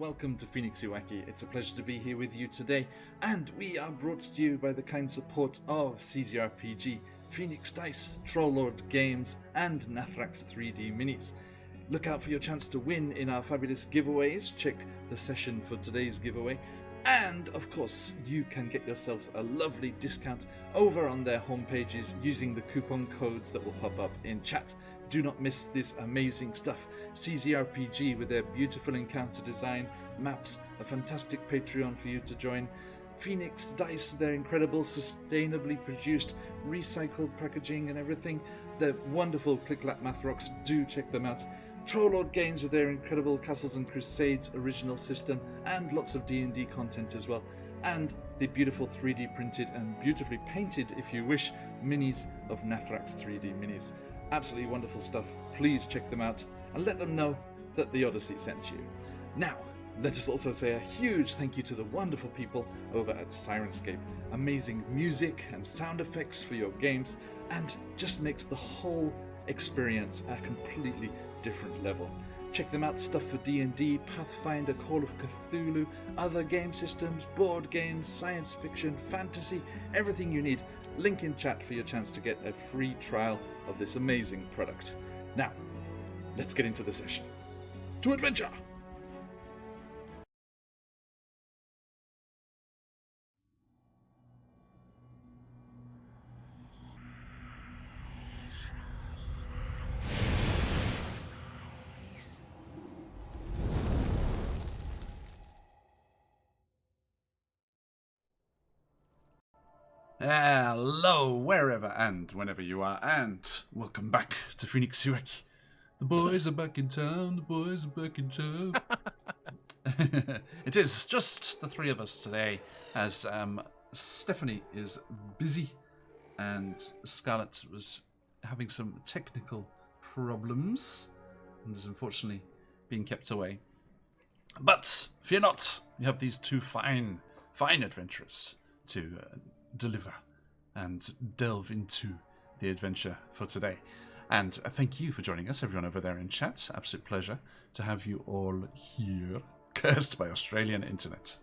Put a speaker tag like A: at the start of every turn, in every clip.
A: welcome to QuestJunkiesUK. It's a pleasure to be here with you today, and we are brought to you by the kind support of CZRPG, Phoenix Dice, Trollord Games, and Nathrax 3D Minis. Look out for your chance to win in our fabulous giveaways. Check the session for today's giveaway. And, of course, you can get yourselves a lovely discount over on their homepages using the coupon codes that will pop up in chat. Do not miss this amazing stuff. CZRPG with their beautiful encounter design, maps, a fantastic Patreon for you to join. Phoenix Dice, their incredible, sustainably produced, recycled packaging and everything. They're wonderful Click-Clap Math Rocks. Do check them out. Trollord Games with their incredible Castles and Crusades original system and lots of D&D content as well. And the beautiful 3D printed and beautifully painted, if you wish, minis of Nathrax 3D Minis. Absolutely wonderful stuff. Please check them out and let them know that the Odyssey sent you. Now, let us also say a huge thank you to the wonderful people over at Sirenscape. Amazing music and sound effects for your games, and just makes the whole experience a completely different level. Check them out, stuff for D&D, Pathfinder, Call of Cthulhu, other game systems, board games, science fiction, fantasy, everything you need. Link in chat for your chance to get a free trial of this amazing product. Now, let's get into the session. To adventure! Hello, wherever and whenever you are, and welcome back to QuestJunkiesUK. The boys are back in town, the boys are back in town. It is just the three of us today, as Stephanie is busy, and Scarlett was having some technical problems, and is unfortunately being kept away. But fear not, we have these two fine adventurers to deliver and delve into the adventure for today. And thank you for joining us, everyone over there in chat. Absolute pleasure to have you all here. Cursed by Australian internet.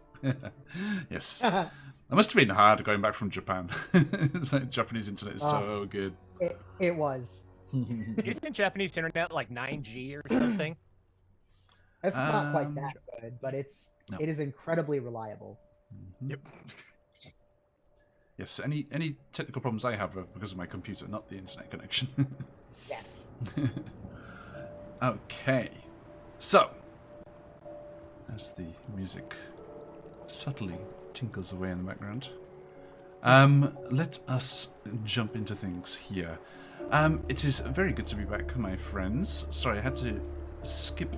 A: Yes. It must have been hard going back from Japan. Japanese internet is so good.
B: It was.
C: Isn't Japanese internet like 9G or something?
B: It's not quite that good, but it is incredibly reliable.
A: Yep. Yes, any technical problems I have are because of my computer, not the internet connection.
B: Yes.
A: Okay. So, as the music subtly tinkles away in the background, let us jump into things here. It is very good to be back, my friends. Sorry, I had to skip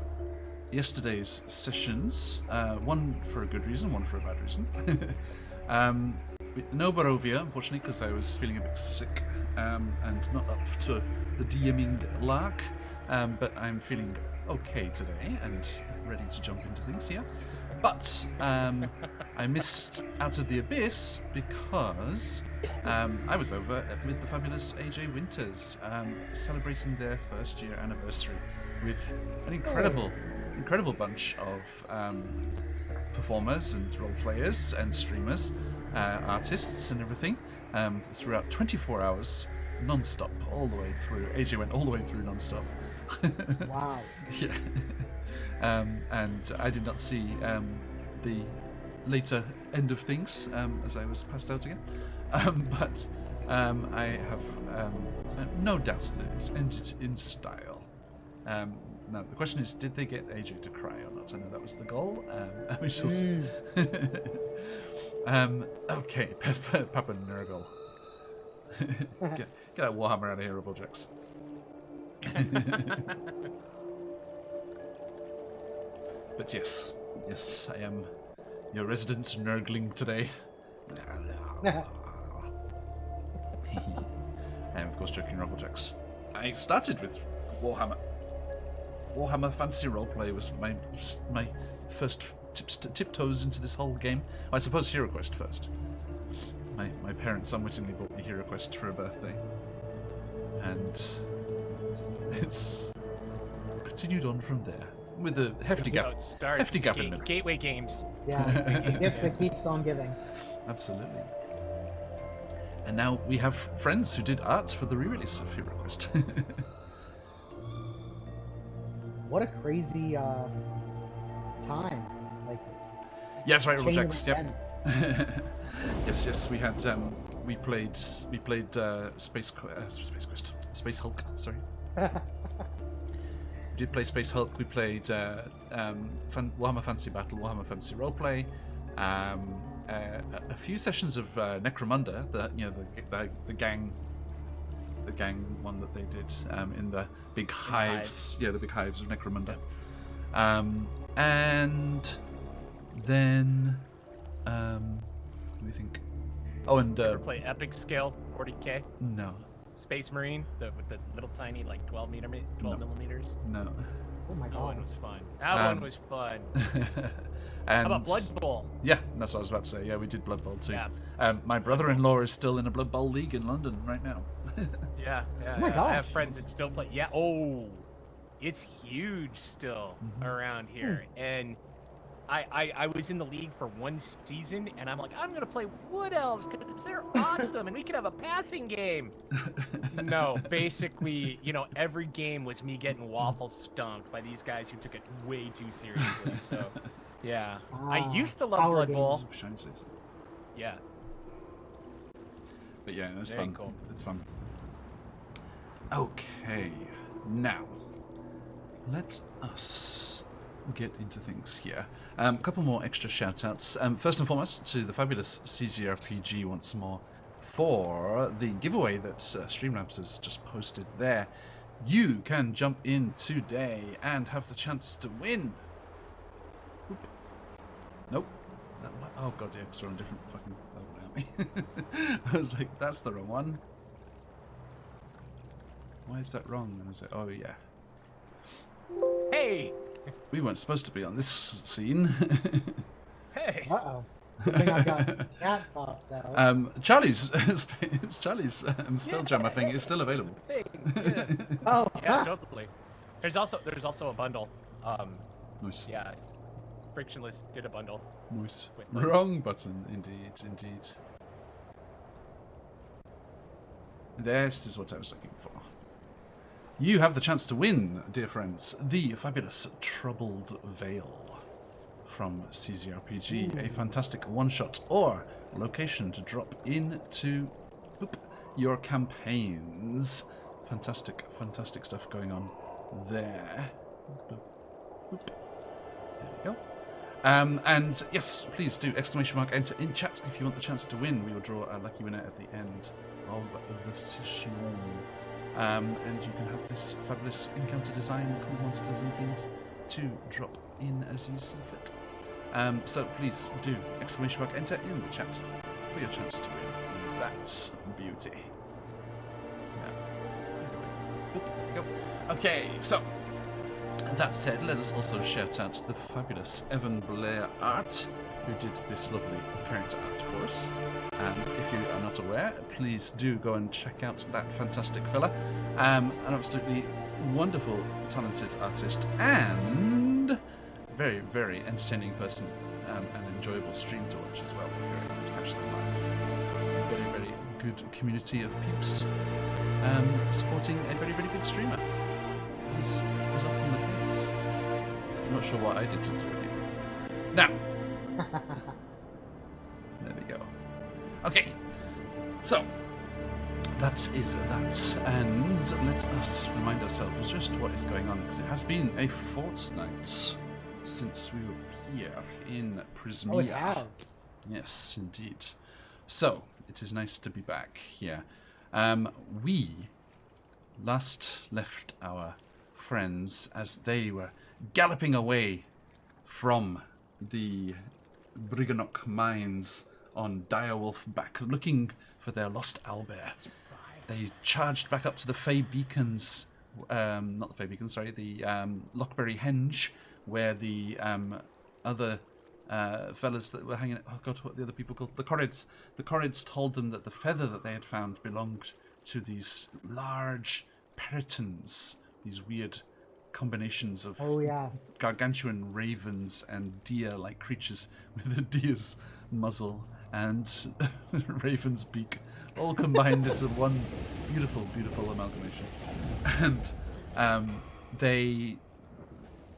A: yesterday's sessions. One for a good reason, one for a bad reason. No Barovia, unfortunately, because I was feeling a bit sick and not up to the DMing lark. But I'm feeling okay today and ready to jump into things here. But I missed Out of the Abyss because I was over with the fabulous AJ Winters celebrating their first year anniversary with an incredible bunch of performers and role players and streamers, artists and everything, throughout 24 hours non-stop all the way through. AJ went all the way through non-stop.
B: Wow.
A: Yeah. And I did not see the later end of things as I was passed out again. But I have no doubts that it ended in style. Now, the question is, did they get AJ to cry or not? I know that was the goal. We shall see. Okay, Papa Nurgle. Get that Warhammer out of here, Robojax. But yes, I am your resident Nurgling today. I am, of course, joking, Robojax. I started with Warhammer. Warhammer Fantasy Roleplay was my first tiptoes into this whole game. I suppose HeroQuest first. My parents unwittingly bought me HeroQuest for a birthday. And it's continued on from there. with a hefty
C: That's how
A: gap.
C: it starts.
A: Hefty gap in the middle.
C: Gateway games.
B: Yeah, the gift that keeps on giving.
A: Absolutely. And now we have friends who did art for the re-release of Hero Quest.
B: What a crazy time. Like,
A: yeah, that's right,
B: chain of
A: Jax. Yep.
B: events.
A: yes. We had we played Space Quest, Space Hulk. Sorry. We did play Space Hulk. We played Warhammer Fantasy Battle, Warhammer Fantasy Roleplay, a few sessions of Necromunda, the gang one that they did in the big hives. Yeah, the big hives of Necromunda. And then let me think. Oh, and
C: Ever play Epic Scale 40K?
A: no,
C: Space Marine, with the little tiny like 12 millimeters.
A: no.
B: Oh my
C: That one
B: god.
C: was fun. That one was fun.
A: And
C: How about Blood Bowl?
A: yeah, that's what I was about to say. Yeah, we did Blood Bowl too.
C: Yeah.
A: My brother-in-law is still in a Blood Bowl league in London right now.
C: Yeah.
B: Oh my
C: I have
B: gosh.
C: friends that still play. Yeah. Oh, it's huge still around here, and I was in the league for one season, and I'm like, I'm gonna play Wood Elves because they're awesome, and we can have a passing game. No, basically, every game was me getting waffle stomped by these guys who took it way too seriously. So, yeah, I used to love
B: power
C: Blood
B: games.
C: Bowl. Yeah.
A: But yeah, it's
C: Very
A: fun.
C: cool.
A: It's fun. Okay, now let us get into things here. A couple more extra shout-outs. First and foremost, to the fabulous CZRPG once more for the giveaway that Streamlabs has just posted there. You can jump in today and have the chance to win. Oop. Nope. Oh god, yeah, because we're on a different fucking level, aren't we? I was like, that's the wrong one. Why is that wrong? And I was like, oh yeah.
C: Hey.
A: We weren't supposed to be on this scene.
C: Hey.
B: Uh-oh. Good thing I got chat pop, though.
A: Charlie's Spelljammer thing is still available.
C: Thing. Yeah.
B: Oh,
C: Yeah, totally. There's also a bundle.
A: Nice.
C: Yeah, Frictionless did a bundle.
A: Nice.
C: With
A: Wrong button, indeed. This is what I was looking for. You have the chance to win, dear friends, the fabulous Troubled Veil from CZRPG, a fantastic one-shot or location to drop into your campaigns. Fantastic stuff going on there. There we go. And yes, please do ! Enter in chat if you want the chance to win. We will draw a lucky winner at the end of the session. And you can have this fabulous encounter design, cool monsters and things to drop in as you see fit. So please do ! Enter in the chat for your chance to win that beauty. Yeah. There we go. Okay, so that said, let us also shout out the fabulous Evan Blair Art, who did this lovely character art for us. And if you are not aware, please do go and check out that fantastic fella. An absolutely wonderful, talented artist, and very, very entertaining person, and enjoyable stream to watch as well if you're able to catch them live. Very, very good community of peeps, supporting a very, very good streamer. As is often the case. I'm not sure what I did to deserve you. Now, there we go. Okay, so that is that, and let us remind ourselves just what is going on, because it has been a fortnight since we were here in Prismia.
B: Oh, it has.
A: Yes, indeed. So it is nice to be back here. We last left our friends as they were galloping away from the Briganok mines on Direwolf back, looking for their lost owlbear. They charged back up to the Fey Beacons, not the Fey Beacons, sorry, the Lockberry Henge, where the other fellas that were hanging, oh god, what the other people called? The Corrids. The Corrids told them that the feather that they had found belonged to these large peritons, these weird combinations of gargantuan ravens and deer-like creatures with a deer's muzzle and raven's beak, all combined into one beautiful, beautiful amalgamation. And they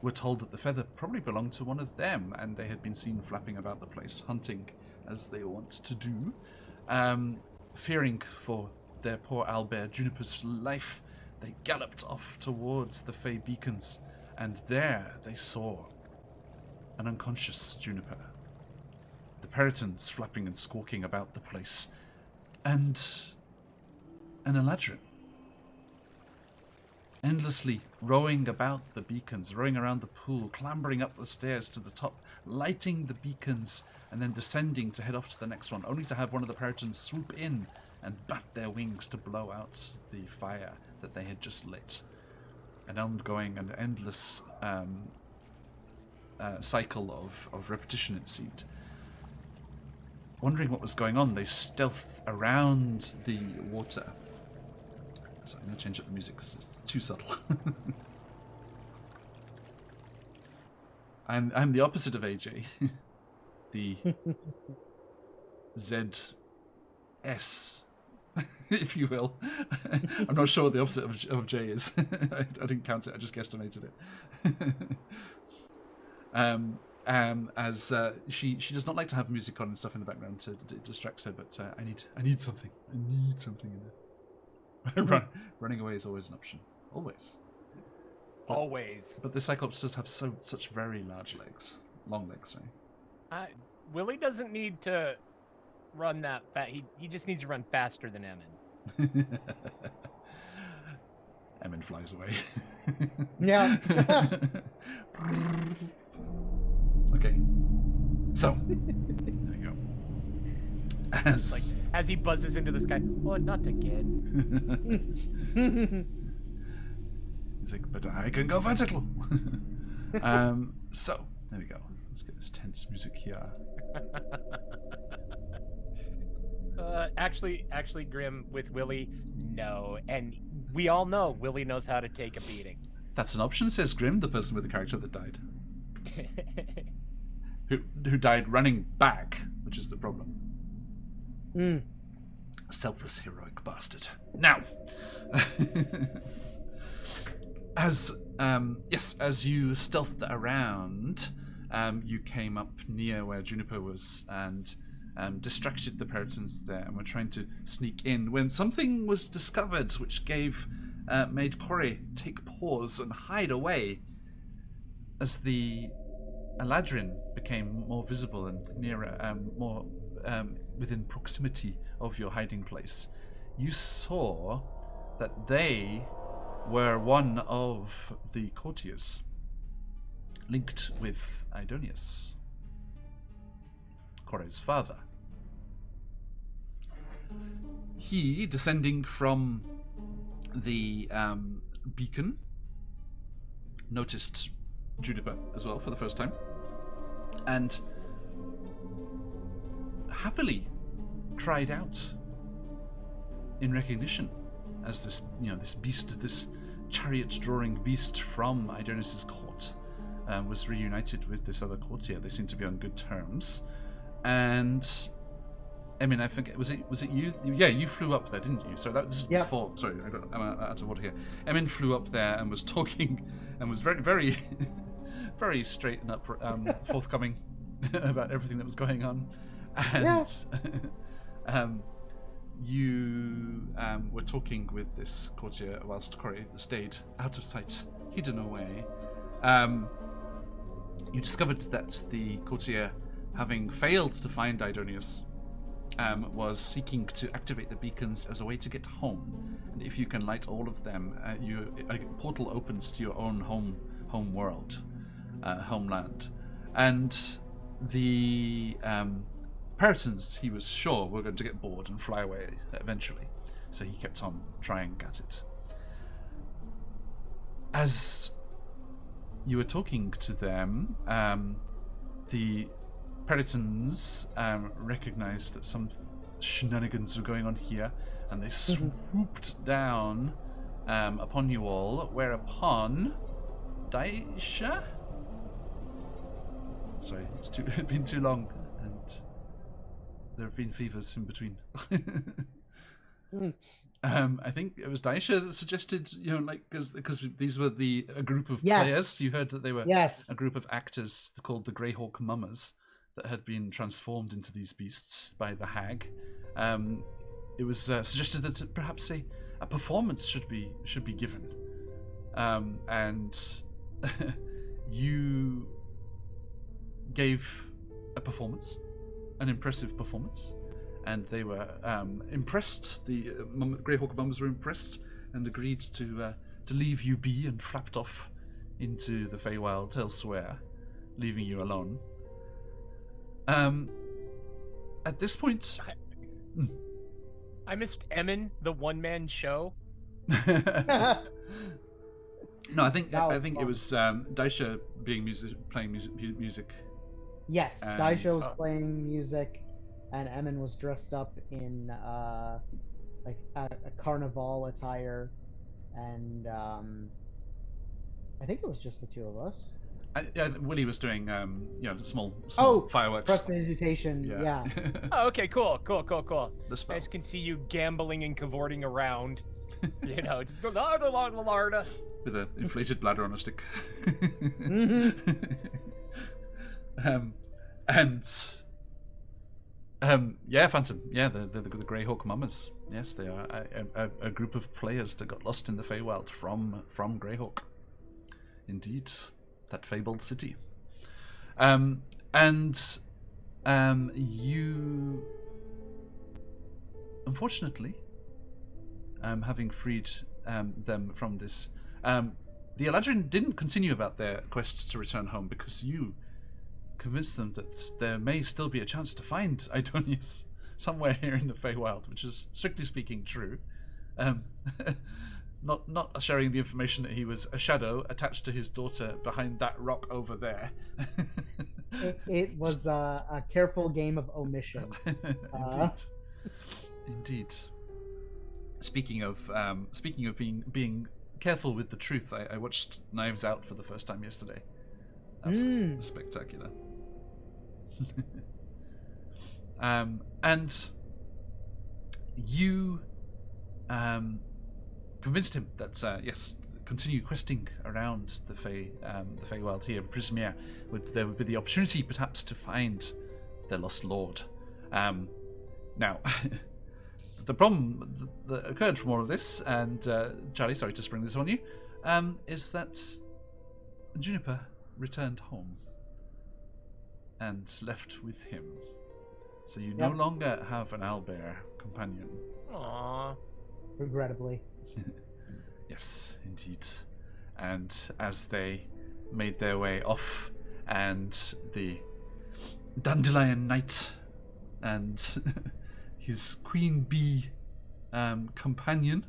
A: were told that the feather probably belonged to one of them, and they had been seen flapping about the place, hunting as they want to do. Fearing for their poor owlbear Juniper's life, they galloped off towards the Fey beacons, and there they saw an unconscious Juniper, the peritons flapping and squawking about the place, and an eladrin endlessly rowing about the beacons, rowing around the pool, clambering up the stairs to the top, lighting the beacons, and then descending to head off to the next one, only to have one of the peritons swoop in and bat their wings to blow out the fire that they had just lit. An ongoing and endless cycle of repetition, it seemed. Wondering what was going on, they stealthed around the water. So I'm going to change up the music because it's too subtle. I'm the opposite of AJ. The ZS, if you will. I'm not sure what the opposite of J is. I didn't count it, I just guesstimated it. As she does not like to have music on and stuff in the background to distract her, but I need something. I need something in there. Running away is always an option. Always.
C: Always.
A: But the Cyclops does have such very large legs. Long legs, right?
C: Willie doesn't need to run that fast. He just needs to run faster than Emin.
A: Emin flies away.
B: Yeah.
A: Okay. So, there you go.
C: As he buzzes into the sky. Oh, not again.
A: He's like, but I can go vertical. So, there we go. Let's get this tense music here.
C: Actually, Grim, with Willie, no. And we all know Willie knows how to take a beating.
A: That's an option, says Grim, the person with the character that died. Who died running back, which is the problem. Selfless, heroic bastard. Now, as you stealthed around, you came up near where Juniper was and distracted the peritons there, and were trying to sneak in when something was discovered, which made Corey take pause and hide away as the Eladrin became more visible and nearer, more within proximity of your hiding place. You saw that they were one of the courtiers linked with Idonius, Corey's father. He, descending from the beacon, noticed Juniper as well for the first time, and happily cried out in recognition as this beast, this chariot-drawing beast from Idonius's court, was reunited with this other courtier. They seemed to be on good terms, and I mean, I think was it you? Yeah, you flew up there, didn't you? So that was before. Sorry, I'm out of order here. Emin flew up there and was talking, and was very, very, very straight and up, forthcoming about everything that was going on, and you were talking with this courtier whilst Corey stayed out of sight, hidden away. You discovered that the courtier, having failed to find Idonius, was seeking to activate the beacons as a way to get home. And if you can light all of them, a portal opens to your own home world, homeland. And the peritons, he was sure, were going to get bored and fly away eventually. So he kept on trying at it. As you were talking to them, the peritons recognized that some shenanigans were going on here, and they swooped down upon you all, whereupon Daisha? Sorry, it's been too long, and there have been fevers in between. I think it was Daisha that suggested, because these were a group of players. You heard that they were a group of actors called the Greyhawk Mummers that had been transformed into these beasts by the hag. It was suggested that perhaps a performance should be given, and you gave a performance, an impressive performance, and they were impressed. The Greyhawk Mummers were impressed and agreed to leave you be and flapped off into the Feywild elsewhere, leaving you alone. At this point,
C: I missed Emin, the one-man show.
A: No, I think it was Daisha playing music.
B: Yes, Daisha was playing music, and Emin was dressed up in like a carnival attire, and I think it was just the two of us.
A: Willie was doing small fireworks.
B: Prestidigitation, yeah.
C: Oh, okay, cool.
A: The spell.
C: I just can see you gambling and cavorting around. It's Larda.
A: With an inflated bladder on a stick. Phantom. Yeah, the Greyhawk Mummers. Yes, they are a group of players that got lost in the Feywild from Greyhawk. Indeed, that fabled city. You, unfortunately, having freed them from this, the Eladrin didn't continue about their quest to return home because you convinced them that there may still be a chance to find Idonius somewhere here in the Feywild, which is strictly speaking true. Not sharing the information that he was a shadow attached to his daughter behind that rock over there.
B: It was a careful game of omission.
A: Indeed. Speaking of being careful with the truth, I watched Knives Out for the first time yesterday. That was spectacular. And you convinced him that yes, continue questing around the Feywild here in Prismere. There would be the opportunity perhaps to find their lost lord. Now, the problem that occurred from all of this, and Charlie, sorry to spring this on you, is that Juniper returned home and left with him. So you no longer have an owlbear companion.
C: Aww.
B: Regrettably.
A: Yes, indeed. And as they made their way off, and the Dandelion Knight and his queen bee companion,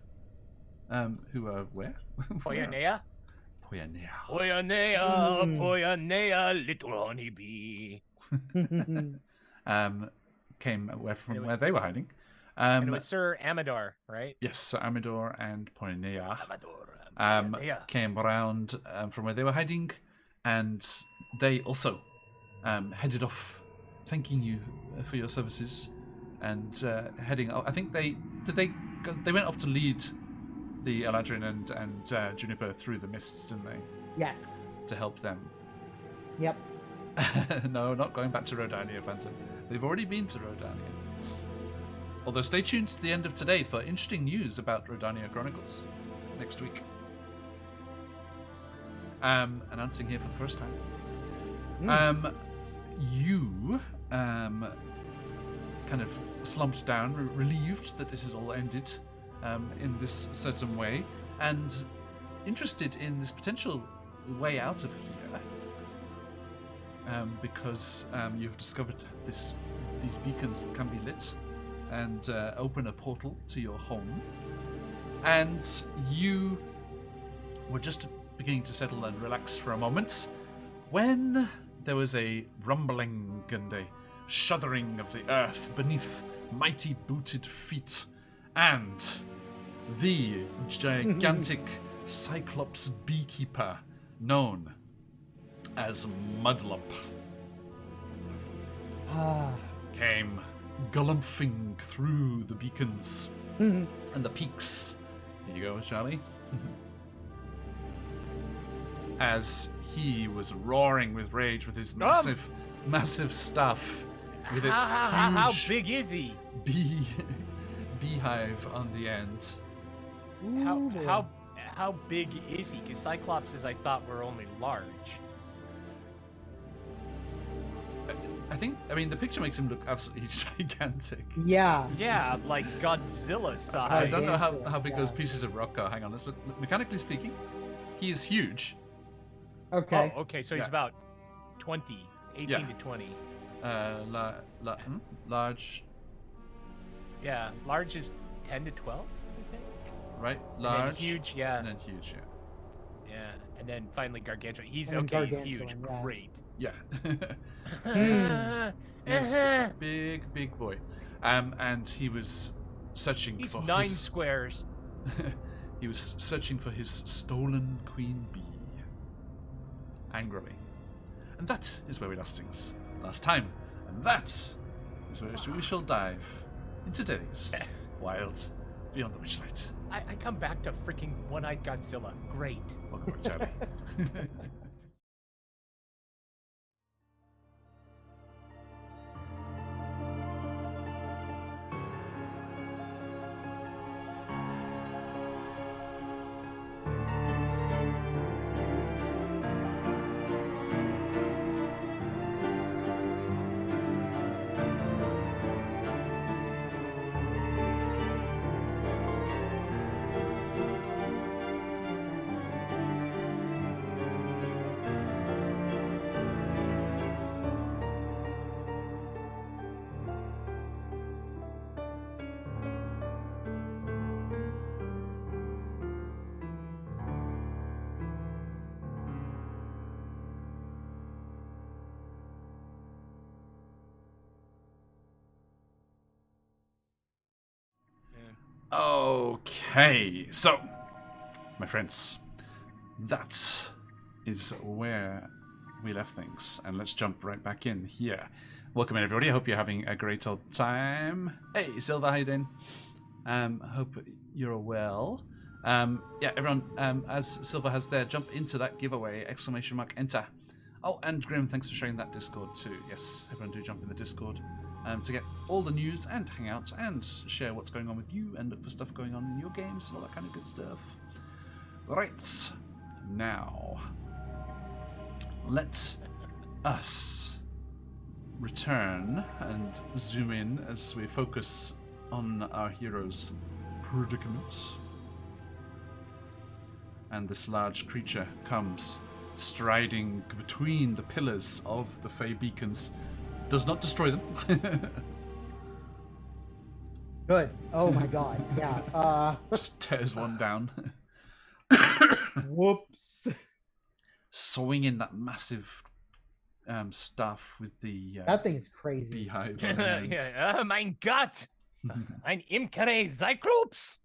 A: who are where?
C: Poyanea?
A: Poyanea,
C: little honeybee.
A: Came from where they were hiding.
C: And it was Sir Amador, right?
A: Yes, Sir Amador and Poyanea
C: Amador.
A: Came around from where they were hiding, and they also headed off, thanking you for your services, and heading. I think they went off to lead the Eladrin and Juniper through the mists, didn't they?
B: Yes.
A: To help them.
B: Yep.
A: No, not going back to Rodania, Phantom. They've already been to Rodania. Although stay tuned to the end of today for interesting news about Rodania Chronicles next week. Announcing here for the first time. You kind of slumped down, relieved that this has all ended in this certain way, and interested in this potential way out of here, because you've discovered these beacons that can be lit and open a portal to your home, and you were just beginning to settle and relax for a moment when there was a rumbling and a shuddering of the earth beneath mighty booted feet, and the gigantic Cyclops beekeeper known as Mudlump, came galumphing through the beacons and the peaks. Here you go, Charlie. As he was roaring with rage with his massive staff, with its huge
C: how big is he?
A: beehive on the end.
C: How big is he? Because Cyclopses I thought were only large.
A: I mean, the picture makes him look absolutely gigantic.
B: Yeah.
C: Yeah, like Godzilla size.
A: I don't know how big those pieces of rock are. Hang on, let's look. Mechanically speaking, he is huge.
B: Okay.
C: Oh, okay, so he's about 18 to 20.
A: Large.
C: Yeah, large is 10 to 12, I think.
A: Right,
C: large. And then huge, yeah.
A: And then huge, yeah.
C: Yeah, and then finally gargantuan. He's huge,
B: yeah.
C: great.
A: Yeah. Yes, big boy. And he was searching
C: He's
A: for
C: 9 squares.
A: He was searching for his stolen queen bee. Angrily. And that is where we lost things last time. And that is where we shall dive in today's Wild Beyond the Witchlight.
C: I come back to freaking One-Eyed Godzilla. Great.
A: Welcome back, Charlie. Okay, so, my friends, that is where we left things, and let's jump right back in here. Welcome in, everybody. I hope you're having a great old time. Hey, Silver, how you doing? Hope you're well. Yeah, everyone, as Silver has there, jump into that giveaway, ! Enter. Oh, and Grim, thanks for sharing that Discord too. Yes, everyone do jump in the Discord. To get all the news and hang out and share what's going on with you and look for stuff going on in your games and all that kind of good stuff. Right, now, let us return and zoom in as we focus on our hero's predicament. And this large creature comes striding between the pillars of the Fey beacons. Does not destroy them.
B: Good. Oh my god. Yeah.
A: Just tears one down.
B: Whoops.
A: Swinging that massive staff with the
B: that thing is crazy.
A: Beehive. On the end.
C: Yeah. Oh mein Gott! Ein Imkerei Cyclops!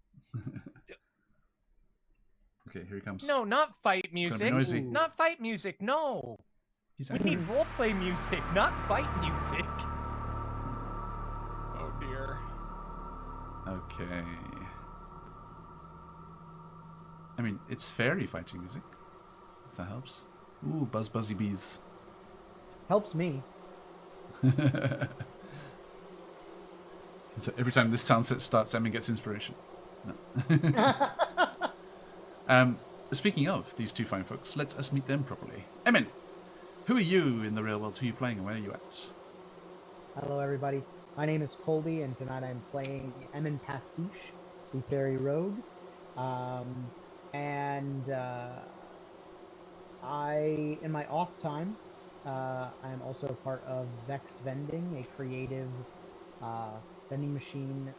A: Okay, here he comes.
C: No, not fight music.
A: Noisy.
C: Not fight music, no. We need roleplay music, not fight music. Oh dear.
A: Okay. I mean, it's fairy fighting music, if that helps. Ooh, buzzy bees.
B: Helps me.
A: So every time this sound set starts, Emmy gets inspiration. No. Speaking of these two fine folks, let us meet them properly. Emin, who are you in the real world? Who are you playing and where are you at?
B: Hello, everybody. My name is Colby, and tonight I'm playing Emin Pastiche, the Fairy Rogue. I, in my off time, I am also part of Vexed Vending, a creative vending machine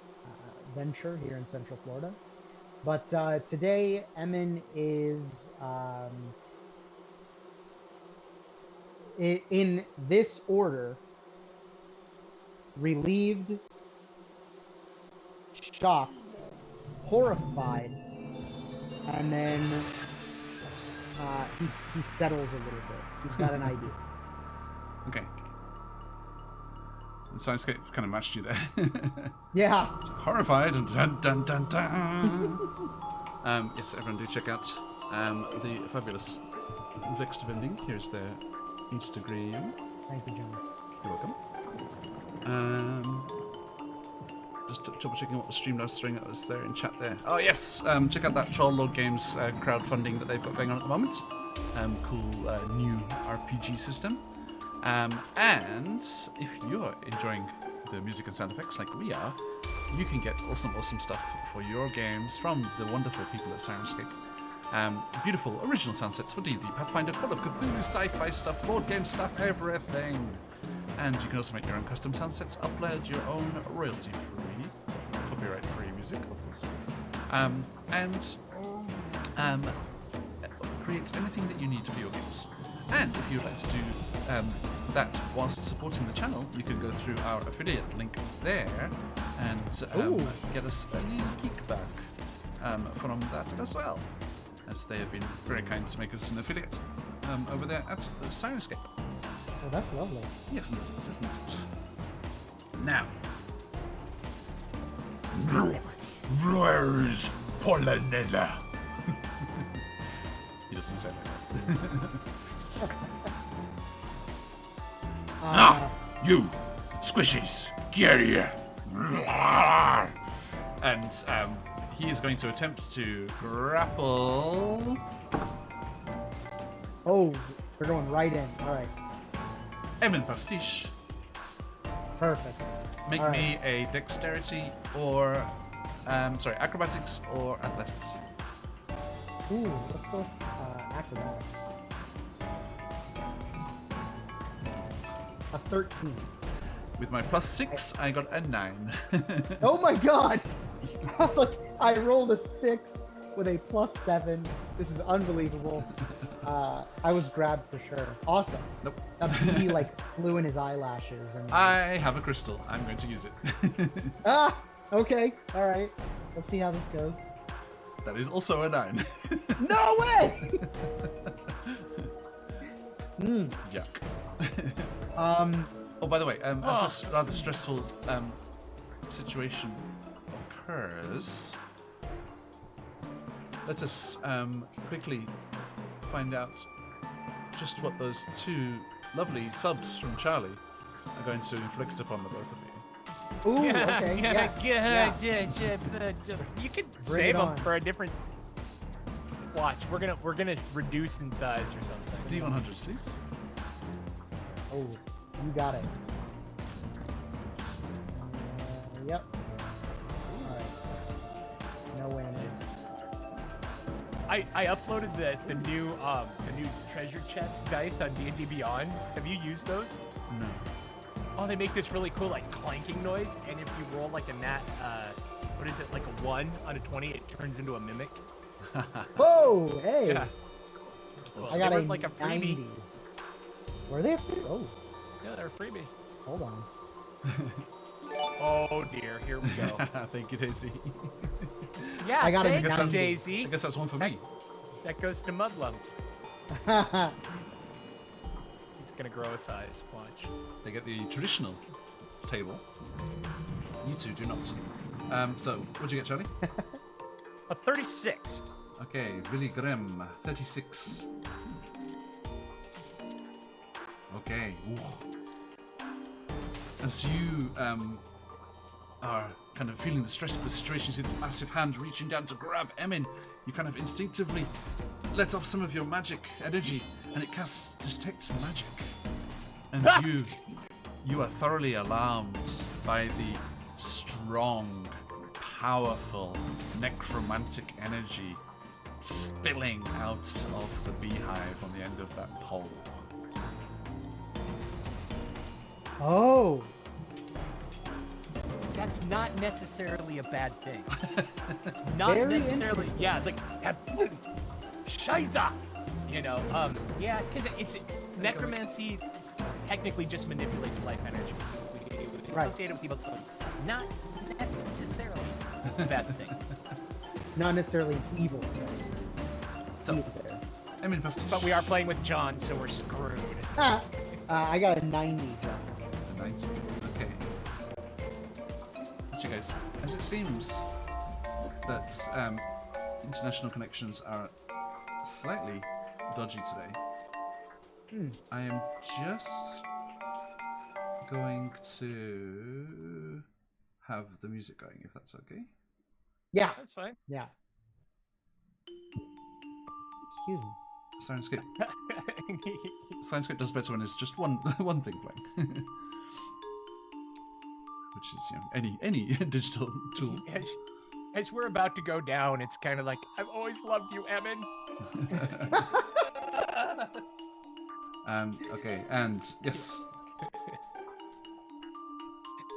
B: venture here in Central Florida. But today, Emin is in this order: relieved, shocked, horrified, and then he settles a little bit. He's got an idea.
D: Okay. The soundscape kind of matched you there.
B: Yeah.
D: Horrified. Dun, dun, dun, dun. Yes, everyone do check out the fabulous Vexter Vending. Here's their Instagram.
B: Thank you, John.
D: You're welcome. Just double checking what the Streamlabs thing that was there in chat there. Oh yes, check out that Troll Lord Games crowdfunding that they've got going on at the moment. Cool new RPG system. And if you're enjoying the music and sound effects like we are, you can get awesome stuff for your games from the wonderful people at Sirenscape. Beautiful original sound sets for D&D, Pathfinder, Call of Cthulhu, sci-fi stuff, board game stuff, everything. And you can also make your own custom sound sets, upload your own royalty-free, copyright-free music, of course. And create anything that you need for your games. And if you'd like to do that whilst supporting the channel, you can go through our affiliate link there and get us a little kickback from that as well, as they have been very kind to make us an affiliate over there at Sirenscape.
B: Oh, that's lovely.
D: Yes, isn't it? Now.
E: Where's Pollinella?
D: He doesn't say that.
E: You, squishies, get here.
D: And he is going to attempt to grapple.
B: Oh, we're going right in. All right.
D: Emin Pastiche.
B: Perfect.
D: Make
B: All
D: me a dexterity or, acrobatics or athletics.
B: Ooh, let's go acrobatics. A 13.
D: With my +6, I got a 9.
B: Oh my god! I was like, I rolled a 6 with a +7. This is unbelievable. I was grabbed for sure. Awesome.
D: Nope.
B: A bee like flew in his eyelashes. And
D: I have a crystal. I'm going to use it.
B: Okay. All right. Let's see how this goes.
D: That is also a 9.
B: No way!
D: Yuck.
B: Oh,
D: by the way, as this rather stressful situation occurs, let us quickly find out just what those two lovely subs from Charlie are going to inflict upon the both of you.
B: Ooh, okay. Yeah.
C: You could
B: Bring
C: save
B: it
C: them
B: on.
C: for a different. Watch, we're gonna reduce in size or something.
D: D100s, please.
B: Oh, you got it. Yep. All right. No whammies.
C: I uploaded the new treasure chest dice on D&D Beyond. Have you used those?
D: No.
C: Oh, they make this really cool like clanking noise, and if you roll like a what is it, like a 1 on a 20, it turns into a mimic.
B: Whoa! Hey.
C: Yeah.
B: I got
C: they
B: a
C: were like a freebie.
B: 90. Were they a free? Oh,
C: Yeah, they're a freebie.
B: hold on.
C: Oh dear, here we go.
D: Thank you, Daisy.
C: Yeah,
B: I got a
C: thanks,
B: 90.
C: Daisy.
D: I guess that's one for me.
C: That goes to Mudlum. He's gonna grow a size. Watch.
D: They get the traditional table. You two do not. So, what'd you get, Charlie?
C: A 36.
D: Okay, Willy Grimm, 36. Okay. Ooh. As you are kind of feeling the stress of the situation, you see this massive hand reaching down to grab Emin. You kind of instinctively let off some of your magic energy, and it casts Detect Magic. And you are thoroughly alarmed by the strong, powerful, necromantic energy spilling out of the beehive on the end of that pole.
B: Oh.
C: That's not necessarily a bad thing. It's not
B: Very
C: necessarily.
B: interesting.
C: Yeah, like Shiza. You know, yeah, because it's necromancy. Technically, just manipulates life energy. We
B: Right.
C: associate it with evil, so not necessarily a bad thing.
B: Not necessarily evil.
D: So,
B: Either.
D: I'm invested.
C: But we are playing with John, so we're screwed.
B: I got a 90. John.
D: 90. Okay. Actually, guys, as it seems that international connections are slightly dodgy today, I am just going to have the music going, if that's okay.
B: Yeah.
C: That's fine.
B: Yeah. Excuse me.
D: Science does better when it's just one thing playing, which is any digital tool.
C: As we're about to go down, it's kind of like, I've always loved you, Emin.
D: Okay, and yes.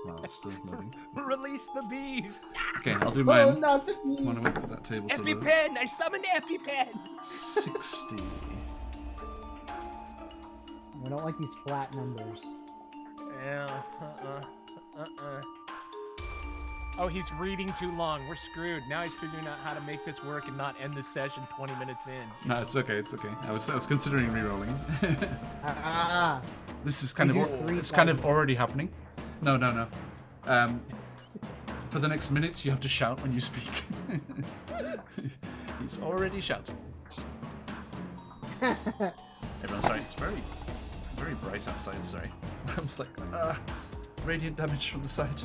D: Wow, it's still loading.
C: Release the bees.
D: Okay, I'll do mine.
B: Oh, not the
D: I want to wait for that table to load.
C: EpiPen! I summoned EpiPen!
D: 60.
B: I don't like these flat numbers.
C: Yeah, Oh, he's reading too long. We're screwed. Now he's figuring out how to make this work and not end the session 20 minutes in.
D: No, it's okay, it's okay. I was considering re-rolling. This is kind of already happening. No. For the next minute, you have to shout when you speak. He's already shouting. Everyone, sorry, it's very, very bright outside. Sorry, I was like, radiant damage from the side.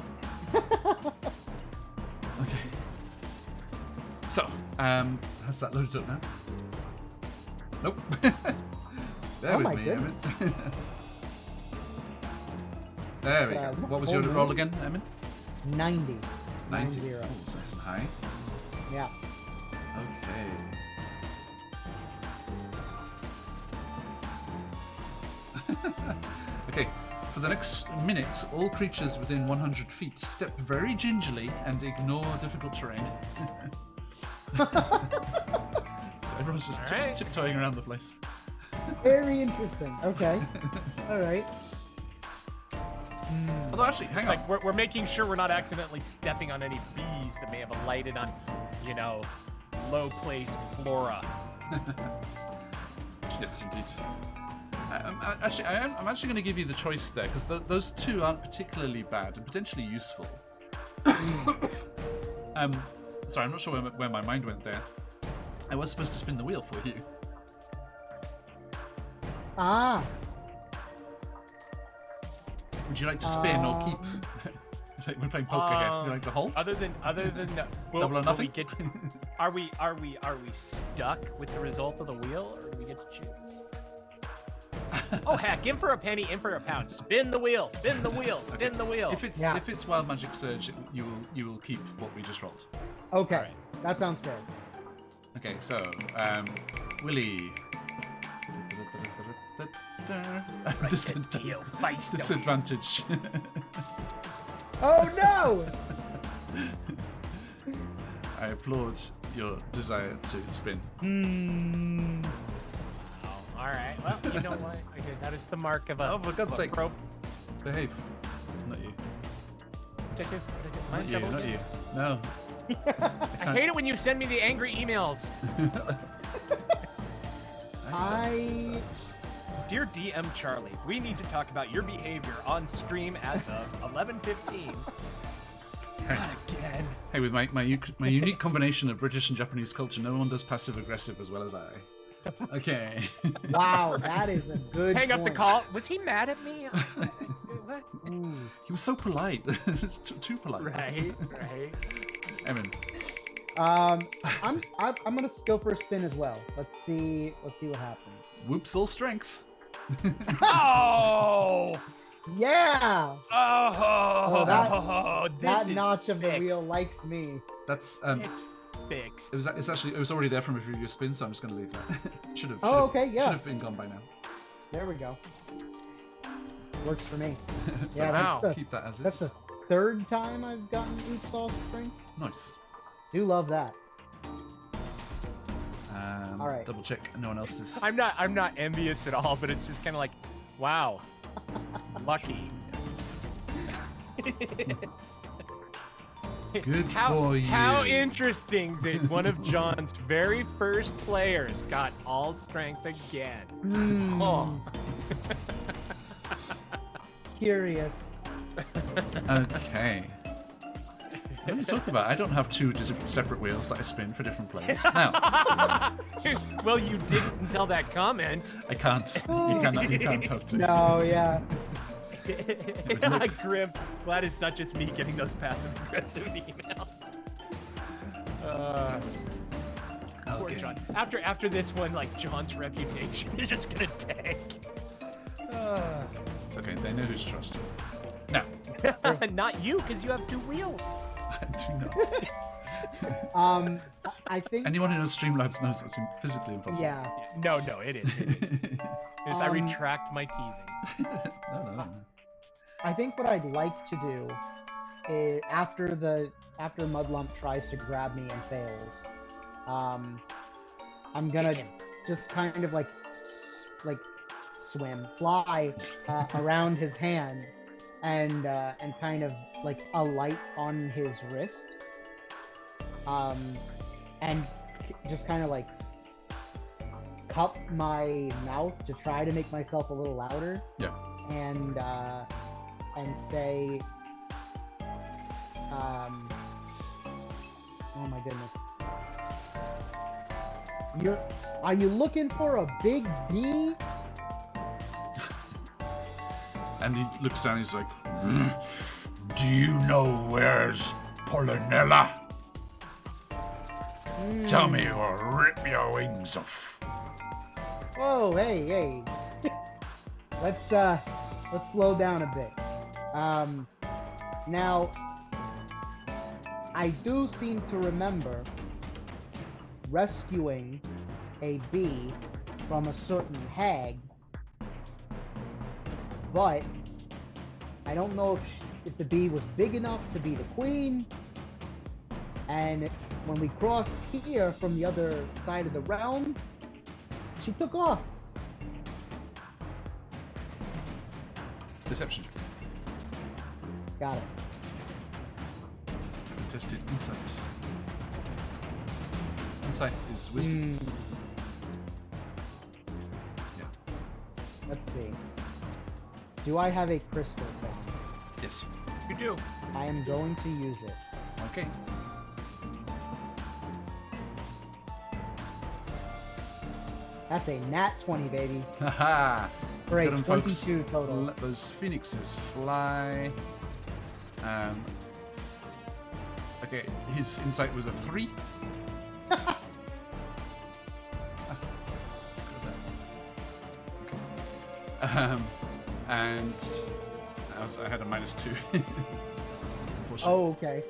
D: Okay. So, has that loaded up now? Nope. Bear with me, Emin. There we go. What was your roll again, Emin?
B: 90.
D: 90.
B: 90.
D: Oh, it's nice and high.
B: Yeah.
D: Okay. Okay. For the next minute, all creatures within 100 feet step very gingerly and ignore difficult terrain. So everyone's just tiptoeing around the place.
B: Very interesting. Okay. All right.
D: Although actually, hang on.
C: Like we're making sure we're not accidentally stepping on any bees that may have alighted on, low-placed flora.
D: Yes, indeed. I'm actually going to give you the choice there, because those two aren't particularly bad and potentially useful. Sorry, I'm not sure where my mind went there. I was supposed to spin the wheel for you. Would you like to spin or keep? It's like we're playing poker here. You like the hold?
C: Other than
D: Double or nothing?
C: Are we stuck with the result of the wheel, or do we get to choose? Oh heck! In for a penny, in for a pound. Spin the wheel. Spin the wheel. Spin the wheel.
D: If it's Wild Magic Surge, you will keep what we just rolled.
B: Okay,
C: right.
B: That sounds fair.
D: Okay, so Willie. Disadvantage.
B: Oh no!
D: I applaud your desire to spin.
C: All right. Well, you know what? Okay, that is the mark of a.
D: Oh, for God's sake! Behave. Not you. Not you. Not you. No.
C: I hate it when you send me the angry emails. Dear DM Charlie, we need to talk about your behavior on stream as of 11:15. Again.
D: Hey, with my unique combination of British and Japanese culture, no one does passive aggressive as well as I. Okay.
B: Wow, that is a good.
C: Hang up the call. Was he mad at me? What?
D: He was so polite. It's too polite.
C: Right.
D: Emin.
B: I'm gonna go for a spin as well. Let's see what happens.
D: Whoops! All strength.
C: Oh!
B: Yeah!
C: Oh,
B: that notch of the wheel likes me.
D: That's
C: It's fixed.
D: It was already there from a previous spin, so I'm just gonna leave that. Should have been gone by now.
B: There we go. Works for me.
D: So
B: Yeah,
D: keep that as is.
B: That's the third time I've gotten Oops All Spring.
D: Nice.
B: Do love that. All right.
D: Double check no one else is.
C: I'm not envious at all, but it's just kind of like, wow, lucky.
D: Good for you.
C: How interesting that one of John's very first players got all strength again. Oh.
B: Curious.
D: Okay. What are you talking about? I don't have two different separate wheels that I spin for different players. Now,
C: Well, you didn't until that comment.
D: I can't. You can't have two.
B: No, yeah.
C: Grim. Glad it's not just me getting those passive-aggressive emails. Poor
D: Okay.
C: John. After this one, like, John's reputation is just gonna tank.
D: It's okay. They know who's trust. Now,
C: Not you, because you have two wheels.
D: I do not.
B: I think.
D: Anyone who knows Streamlabs knows that's physically impossible.
B: Yeah.
C: No, it is. I retract my teasing.
D: No.
B: I think what I'd like to do is after Mudlump tries to grab me and fails, I'm gonna just kind of like fly around his hand and kind of like alight on his wrist, and just kind of like cup my mouth to try to make myself a little louder.
D: Yeah.
B: And say, oh my goodness. Are you looking for a big bee?
D: And he looks down and he's like,
E: Do you know where's Pollinella? Tell me or rip your wings off.
B: Whoa, hey. Let's slow down a bit. Now, I do seem to remember rescuing a bee from a certain hag, but I don't know if the bee was big enough to be the queen. And when we crossed here from the other side of the realm, she took off.
D: Deception.
B: Got it.
D: Contested insight. Insight is wisdom. Yeah.
B: Let's see. Do I have a crystal form?
D: Yes.
C: You do.
B: I am going to use it.
D: Okay.
B: That's a nat 20, baby.
D: Haha.
B: For a
D: Good on, folks.
B: 22 total.
D: Let those phoenixes fly. Okay, his insight was a 3. And I had a -2. Unfortunately.
B: Oh, okay.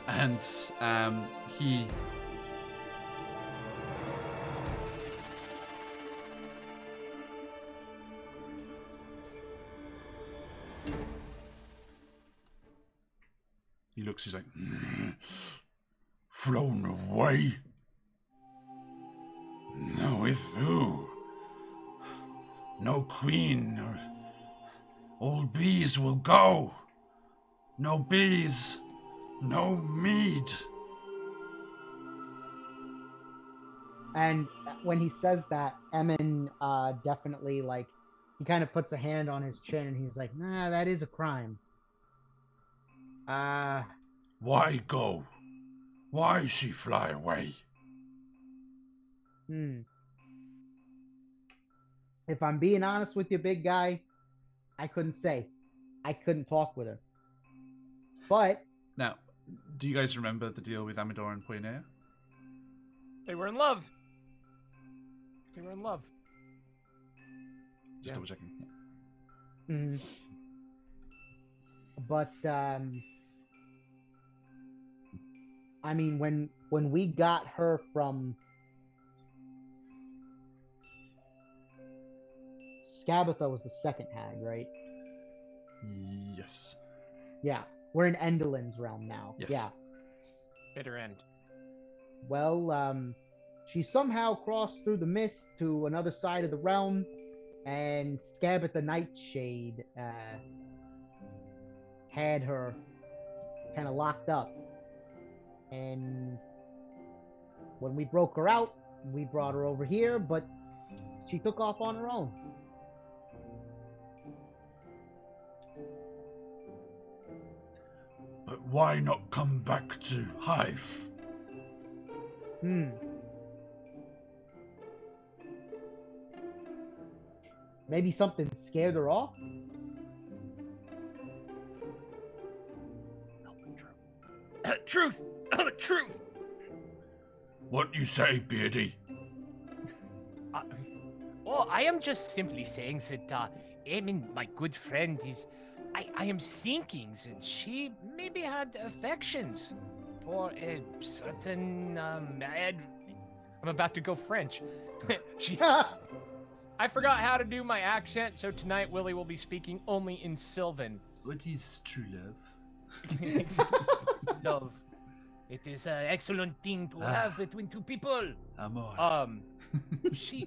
D: And he looks, he's like,
E: Flown away? No, with who? No queen. All bees will go. No bees. No mead.
B: And when he says that, Emin definitely, like, he kind of puts a hand on his chin and he's like, nah, that is a crime.
E: Why go? Why she fly away?
B: If I'm being honest with you, big guy, I couldn't say. I couldn't talk with her. But
D: now, do you guys remember the deal with Amador and Poinea?
C: They were in love. They were in love.
D: Just double checking.
B: But I mean, when we got her from Skabatha was the second hag, right?
D: Yes.
B: Yeah, we're in Endelin's realm now.
D: Yes.
B: Yeah.
C: Bitter end.
B: Well, she somehow crossed through the mist to another side of the realm, and Skabatha Nightshade had her kind of locked up. And when we broke her out, we brought her over here, but she took off on her own.
E: But why not come back to Hive?
B: Maybe something scared her off?
C: Truth! The truth!
E: What you say, Beardy?
C: I am just simply saying that Eamon, my good friend, is... I am thinking that she maybe had affections for a certain... I'm about to go French. I forgot how to do my accent, so tonight Willie will be speaking only in Sylvan.
D: What is true love?
C: Love. It is an excellent thing to have between two people.
D: Amor.
C: She...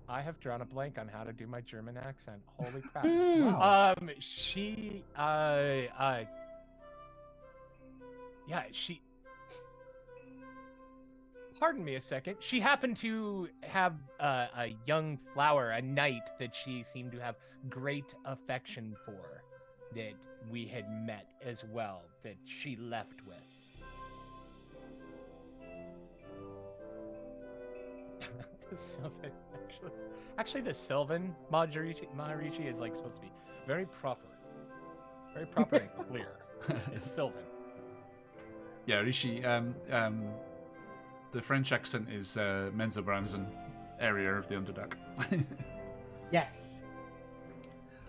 C: I have drawn a blank on how to do my German accent. Holy crap.
B: Wow.
C: She... Yeah, she... Pardon me a second. She happened to have a young flower, a knight that she seemed to have great affection for, that we had met as well, that she left with. The Sylvan, actually, the Sylvan Maharishi is like supposed to be very proper and clear. It's Sylvan.
D: Yeah, Rishi. The French accent is Menzoberranzan area of the Underdark.
B: Yes.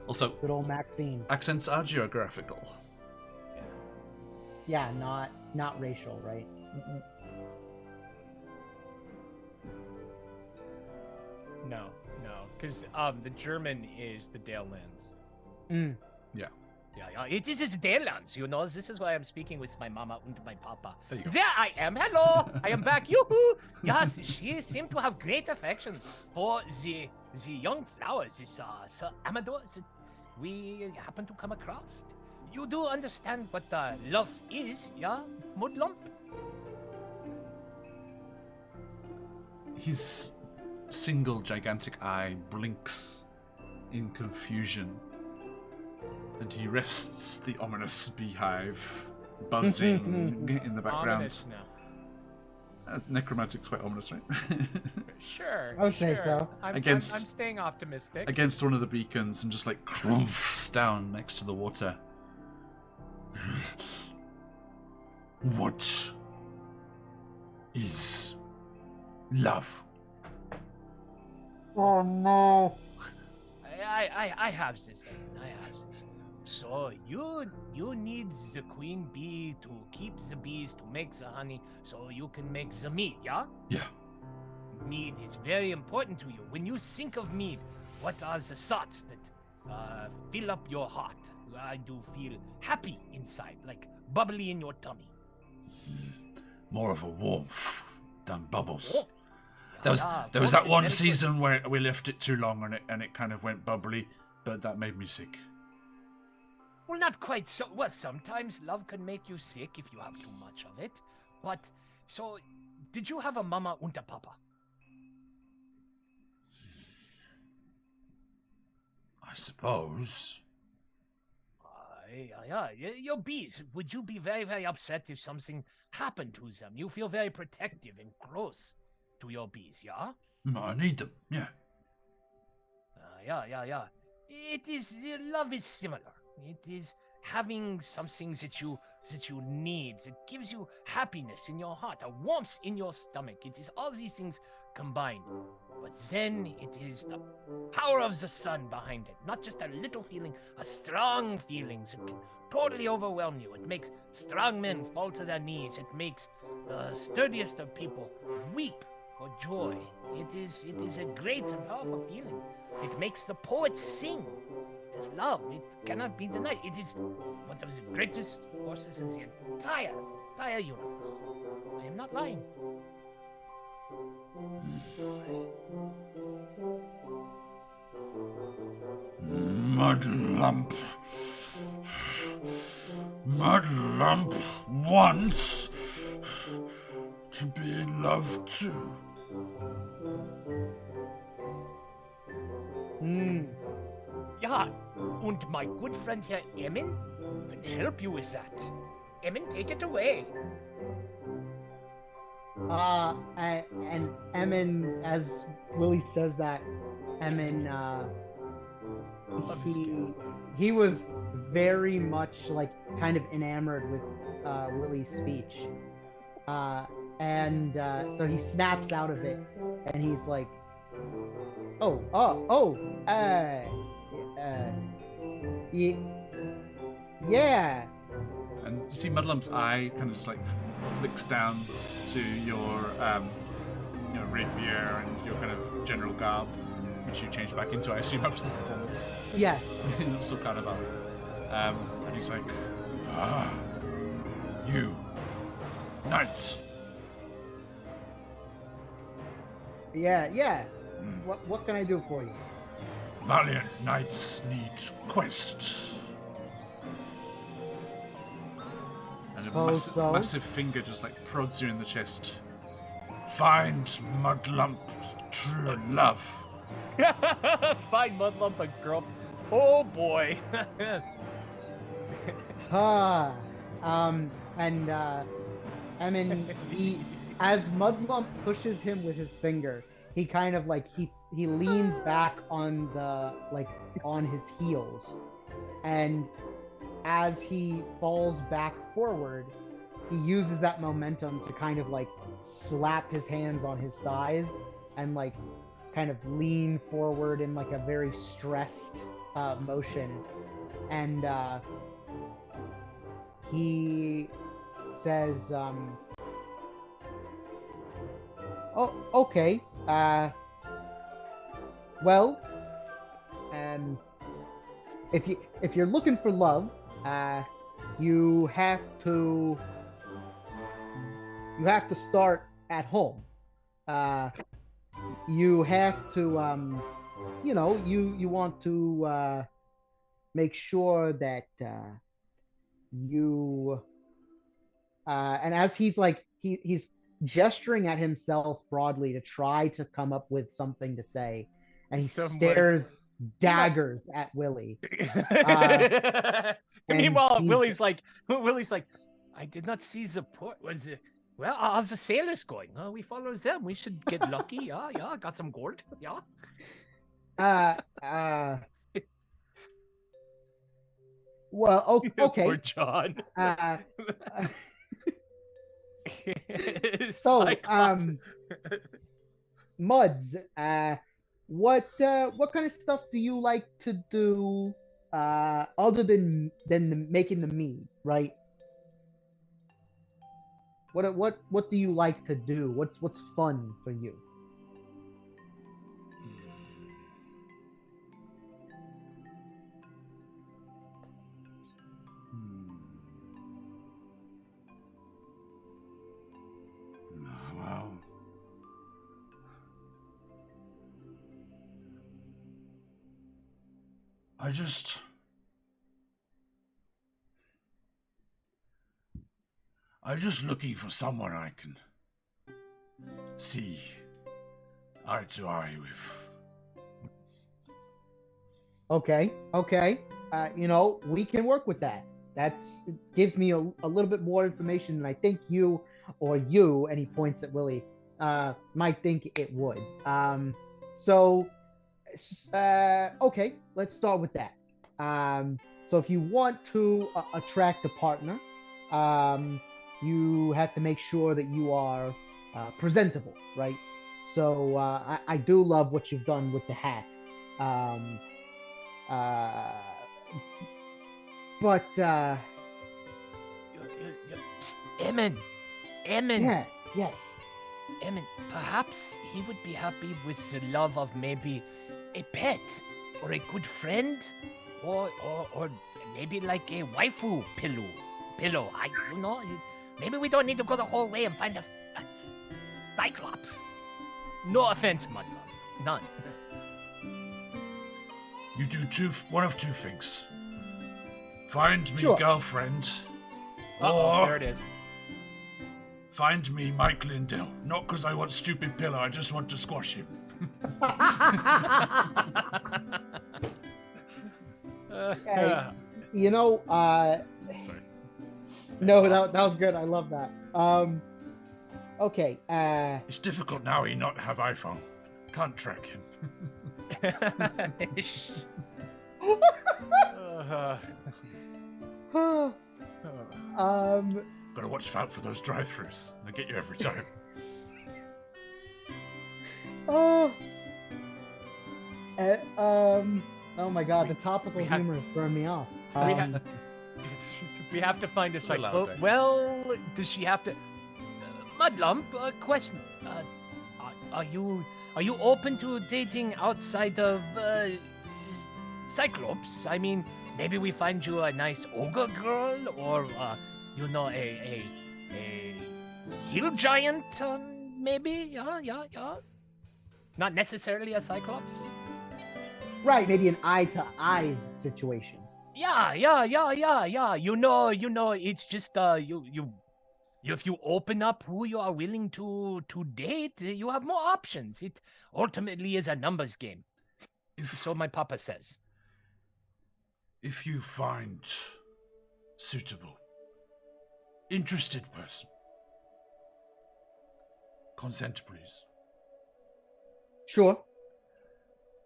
D: Also,
B: Good old Maxine.
D: accents are geographical.
B: Yeah, not racial, right?
C: No, because the German is the Dalelands.
D: Yeah.
C: Yeah, it is his Dalelands, you know. This is why I'm speaking with my mama and my papa.
D: There you go.
C: There I am. Hello, I am back. Yoo-hoo! Yes, she seemed to have great affections for the young flowers. This Sir Amador that we happen to come across. You do understand what love is, yeah, Mudlump?
D: His single gigantic eye blinks in confusion, and he rests the ominous beehive buzzing in the background.
C: Ominous now.
D: Necromantic's quite ominous, right?
B: I
C: Sure.
B: would say so.
C: I'm staying optimistic.
D: Against one of the beacons and just like crumps down next to the water.
E: What is love?
B: Oh no.
C: I have this. I have this. So you need the queen bee to keep the bees to make the honey, so you can make the mead. Yeah.
E: Yeah.
C: Mead is very important to you. When you think of mead, what are the thoughts that fill up your heart? I do feel happy inside, like bubbly in your tummy.
E: More of a warmth than bubbles.
C: Oh.
E: There was
C: Warmth
E: that
C: is
E: one
C: very good.
E: season where we left it too long and it kind of went bubbly, but that made me sick.
C: Well, not quite so. Well, sometimes love can make you sick if you have too much of it. But, so, did you have a mama und a papa?
E: I suppose.
C: Yeah, your bees. Would you be very, very upset if something happened to them? You feel very protective and close to your bees, yeah?
E: I need them, yeah.
C: Yeah. It is, love is similar. It is having something that you need. It gives you happiness in your heart, a warmth in your stomach. It is all these things combined. But then it is the power of the sun behind it. Not just a little feeling, a strong feeling that can totally overwhelm you. It makes strong men fall to their knees. It makes the sturdiest of people weep for joy. It is a great and powerful feeling. It makes the poets sing. It is love. It cannot be denied. It is one of the greatest forces in the entire universe. I am not lying.
E: Mud lump. Mudlump wants to be in love too.
C: Ja, und my good friend here, Emin, can help you with that. Emin, take it away.
B: And Emin, as Willie says that, Emin, he was very much like kind of enamored with Willie's speech, and so he snaps out of it, and he's like, yeah.
D: And you see Mudlump's eye kind of just like flicks down to your rapier and your kind of general garb, which you change back into, I assume, after the performance.
B: Yes.
D: Not so kind of and he's like,
E: You, knights.
B: Yeah. What can I do for you?
E: Valiant knights need quest.
D: and a
B: So?
D: massive finger just like prods you in the chest.
E: Find Mudlump's true love.
C: Find Mudlump a girl. Oh boy.
B: I mean, as Mudlump pushes him with his finger, he kind of like he leans back on on his heels, and as he falls back forward, he uses that momentum to kind of like slap his hands on his thighs and like kind of lean forward in like a very stressed motion, and he says, "Oh, okay. Well, if you're looking for love, you have to start at home. You have to, you want to make sure that you." And as he's like he's gesturing at himself broadly to try to come up with something to say, and he stares daggers at Willie.
C: Meanwhile, Willie's like, I did not see the port. Was it? Well, how's the sailors going? We follow them. We should get lucky. Yeah, got some gold. Yeah.
B: Well, okay.
C: Poor John.
B: So, Muds, what kind of stuff do you like to do other than making the mead, right? What do you like to do? What's fun for you?
E: Well, I'm just looking for someone I can see eye to eye with.
B: Okay. We can work with that. That gives me a little bit more information than I think you, and he points at Willie, might think it would. Okay, let's start with that. So if you want to attract a partner, you have to make sure that you are presentable, right? So I do love what you've done with the hat. But
C: Emin.
B: Yeah, yes.
C: Emin, perhaps he would be happy with the love of maybe a pet or a good friend, or maybe like a waifu pillow. Maybe we don't need to go the whole way and find a Cyclops. No offense, Mudlump. None.
E: You do one of two things. Find me
B: Sure.
E: girlfriend.
C: Oh,
E: Or
C: there it is.
E: find me Mike Lindell. Not because I want stupid pillow, I just want to squash him.
B: Hey, you know,
E: Sorry.
B: no, that was good. I love that. Okay,
E: It's difficult now he not have iPhone. Can't track him. Gotta watch out for those drive-thrus. They get you every time.
B: oh, oh my God, the topical humor is throwing me off.
C: We have to find a
E: Allowed,
C: cyclo.
E: Dave.
C: Well, does she have to? Mudlump, question. Are you open to dating outside of Cyclops? I mean, maybe we find you a nice ogre girl, or a hill giant, maybe. Yeah. Not necessarily a Cyclops.
B: Right, maybe an eye to eyes situation.
C: Yeah. You know, it's just if you open up who you are willing to date, you have more options. It ultimately is a numbers game. So my papa says.
E: If you find suitable, interested person, consent please.
B: Sure.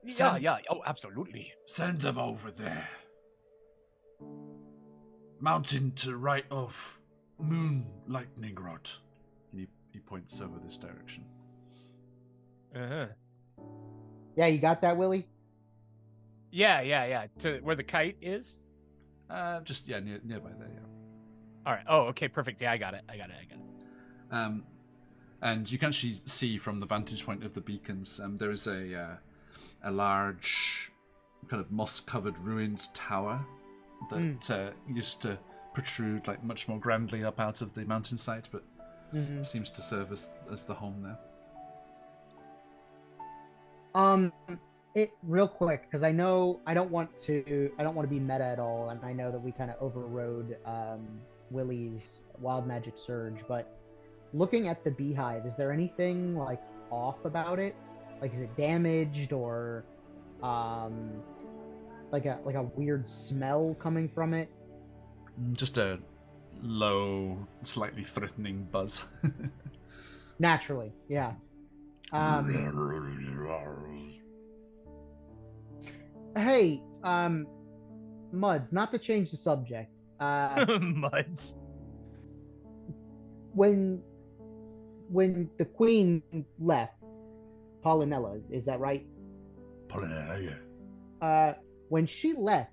C: Yeah. Oh, absolutely.
E: Send them over there. Mountain to right of Moon Lightning Rod.
D: He points over this direction.
C: Uh-huh.
B: Yeah, you got that, Willie?
C: Yeah. To where the kite is.
D: Just nearby there. Yeah.
C: All right. Oh, okay. Perfect. Yeah, I got it.
D: And you can actually see from the vantage point of the beacons, there is a large, kind of moss-covered ruined tower that used to protrude like much more grandly up out of the mountainside, but seems to serve as the home there.
B: It real quick, because I know I don't want to be meta at all, and I know that we kind of overrode Willie's wild magic surge, but looking at the beehive, is there anything like off about it? Like, is it damaged, or like a weird smell coming from it?
D: Just a low, slightly threatening buzz.
B: Naturally, yeah. Hey, Muds, not to change the subject.
C: Muds.
B: When the queen left, Polynella, is that right?
E: Polynella, yeah.
B: When she left,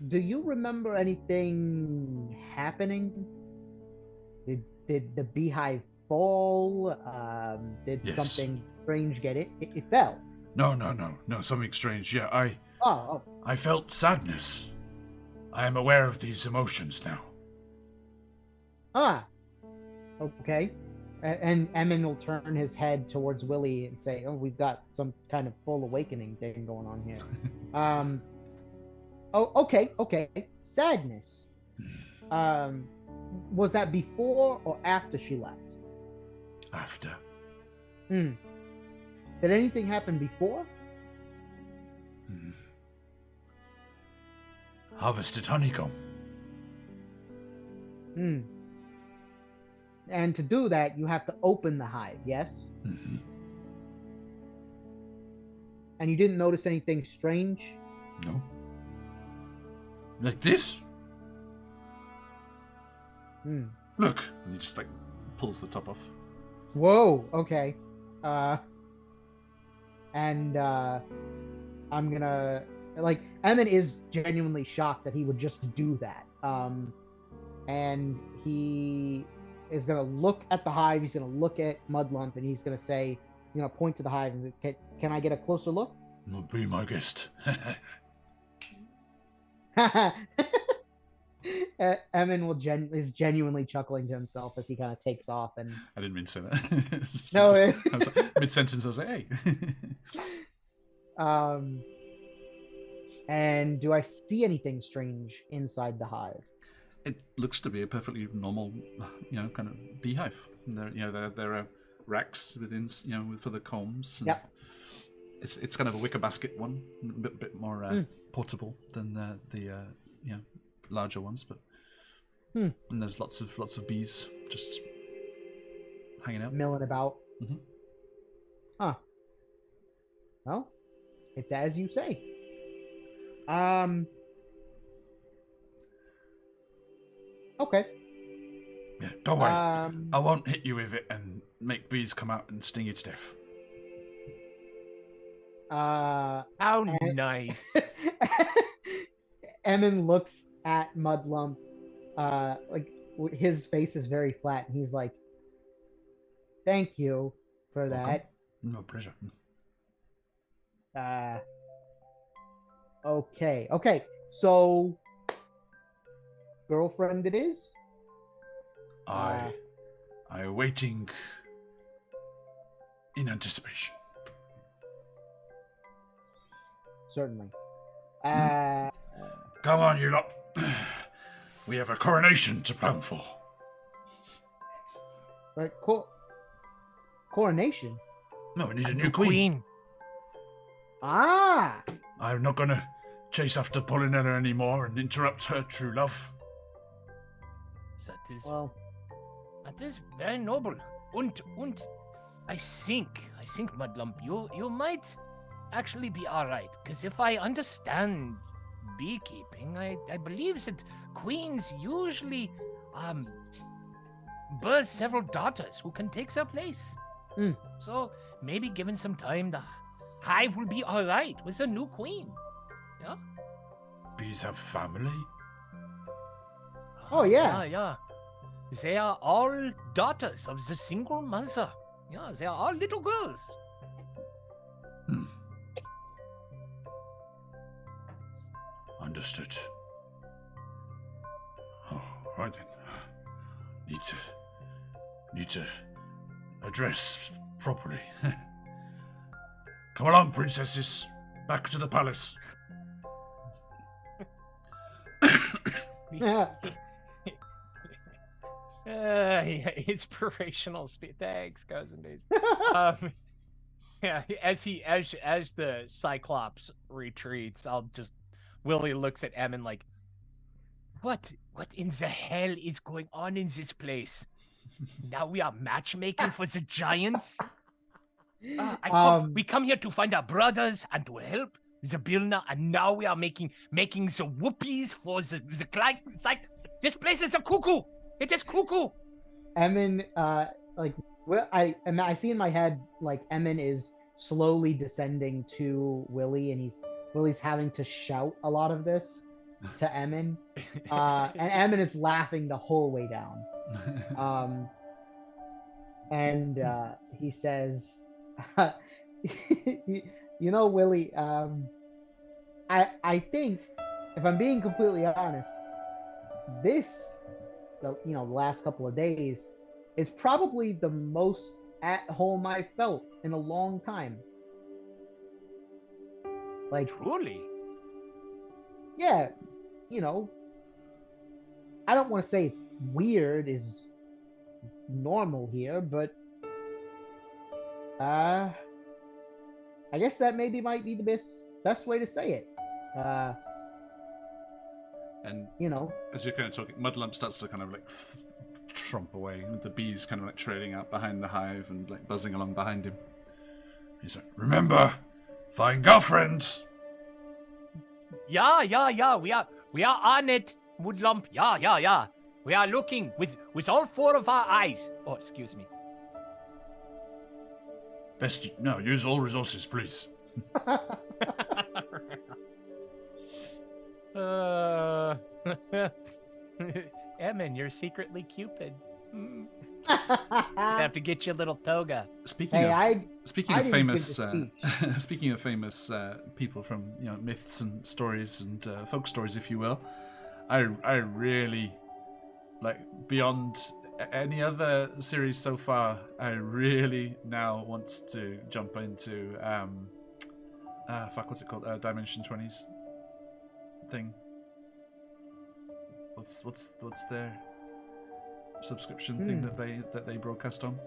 B: do you remember anything happening? Did the beehive fall? Did
E: Yes.
B: something strange get it? It fell.
E: No, something strange. Yeah,
B: Oh,
E: I felt sadness. I am aware of these emotions now.
B: okay. And Emin will turn his head towards Willie and say, "Oh, we've got some kind of full awakening thing going on here." Okay. Sadness. Was that before or after she left?
E: After.
B: Did anything happen before?
E: Harvested honeycomb.
B: And to do that, you have to open the hive, yes? And you didn't notice anything strange?
E: No. Like this? Look.
D: And he just like pulls the top off.
B: Whoa, okay. I'm gonna, like, Emin is genuinely shocked that he would just do that. And he is gonna look at the hive, he's gonna look at Mudlump, and he's gonna say, he's gonna point to the hive and say, can I get a closer look?
E: Be my guest.
B: Emin is genuinely chuckling to himself as he kind of takes off, and
D: I didn't mean to say that.
B: No,
D: I was like, mid-sentence, I was like, hey.
B: And do I see anything strange inside the hive?
D: It looks to be a perfectly normal, kind of beehive. There are racks within, for the combs. And
B: Yep.
D: It's kind of a wicker basket one, a bit more portable than the larger ones, but and there's lots of bees just hanging out,
B: Milling about.
D: Mm-hmm.
B: Huh. Well, it's as you say. Okay.
E: Yeah, don't worry. I won't hit you with it and make bees come out and sting you to death.
C: How nice.
B: Emin looks at Mudlump. His face is very flat, and he's like, "Thank you for that."
E: No pleasure.
B: Okay. So, girlfriend it is?
E: I waiting in anticipation.
B: Certainly.
E: Come on, you lot. We have a coronation to plan for.
B: Right, coronation?
E: No, we need a new queen.
B: Ah!
E: I'm not going to chase after Pollinella anymore and interrupt her true love.
C: That is very noble. Und I think Mudlump, you might actually be all right, because if I understand beekeeping, I believe that queens usually birth several daughters who can take their place. So maybe given some time, the hive will be all right with a new queen. Yeah.
E: Bees have family?
B: Oh yeah.
C: Yeah. They are all daughters of the single mother. Yeah, they are all little girls.
E: Understood. Oh, right then. Need to address properly. Come along, princesses. Back to the palace.
C: Inspirational speech. Thanks, cousin days. Yeah, as the Cyclops retreats, Willie looks at Emin like, what in the hell is going on in this place? Now we are matchmaking for the giants? We come here to find our brothers and to help the Bilna, and now we are making the whoopies for the client. It's like, this place is a cuckoo. It is cuckoo.
B: Emin, I see in my head, like, Emin is slowly descending to Willie, and Willie's having to shout a lot of this to Emin. And Emin is laughing the whole way down. And he says, Willie, I think, if I'm being completely honest, the last couple of days is probably the most at home I felt in a long time. Like,
C: truly?
B: Yeah, I don't want to say weird is normal here, but I guess that maybe might be the best way to say it.
D: And as you're kind of talking, Mudlump starts to kind of like trump away, with the bees kind of like trailing out behind the hive and like buzzing along behind him.
E: He's like, remember, find girlfriends.
C: Yeah. We are on it, Mudlump. Yeah. We are looking with all four of our eyes. Oh, excuse me.
E: Use all resources, please.
C: Emin, you're secretly Cupid. I have to get you a little toga.
D: Speaking of famous people from myths and stories and folk stories, if you will, I really like, beyond any other series so far, I really now want to jump into what's it called? Dimension 20s. thing? What's their subscription thing that they broadcast on?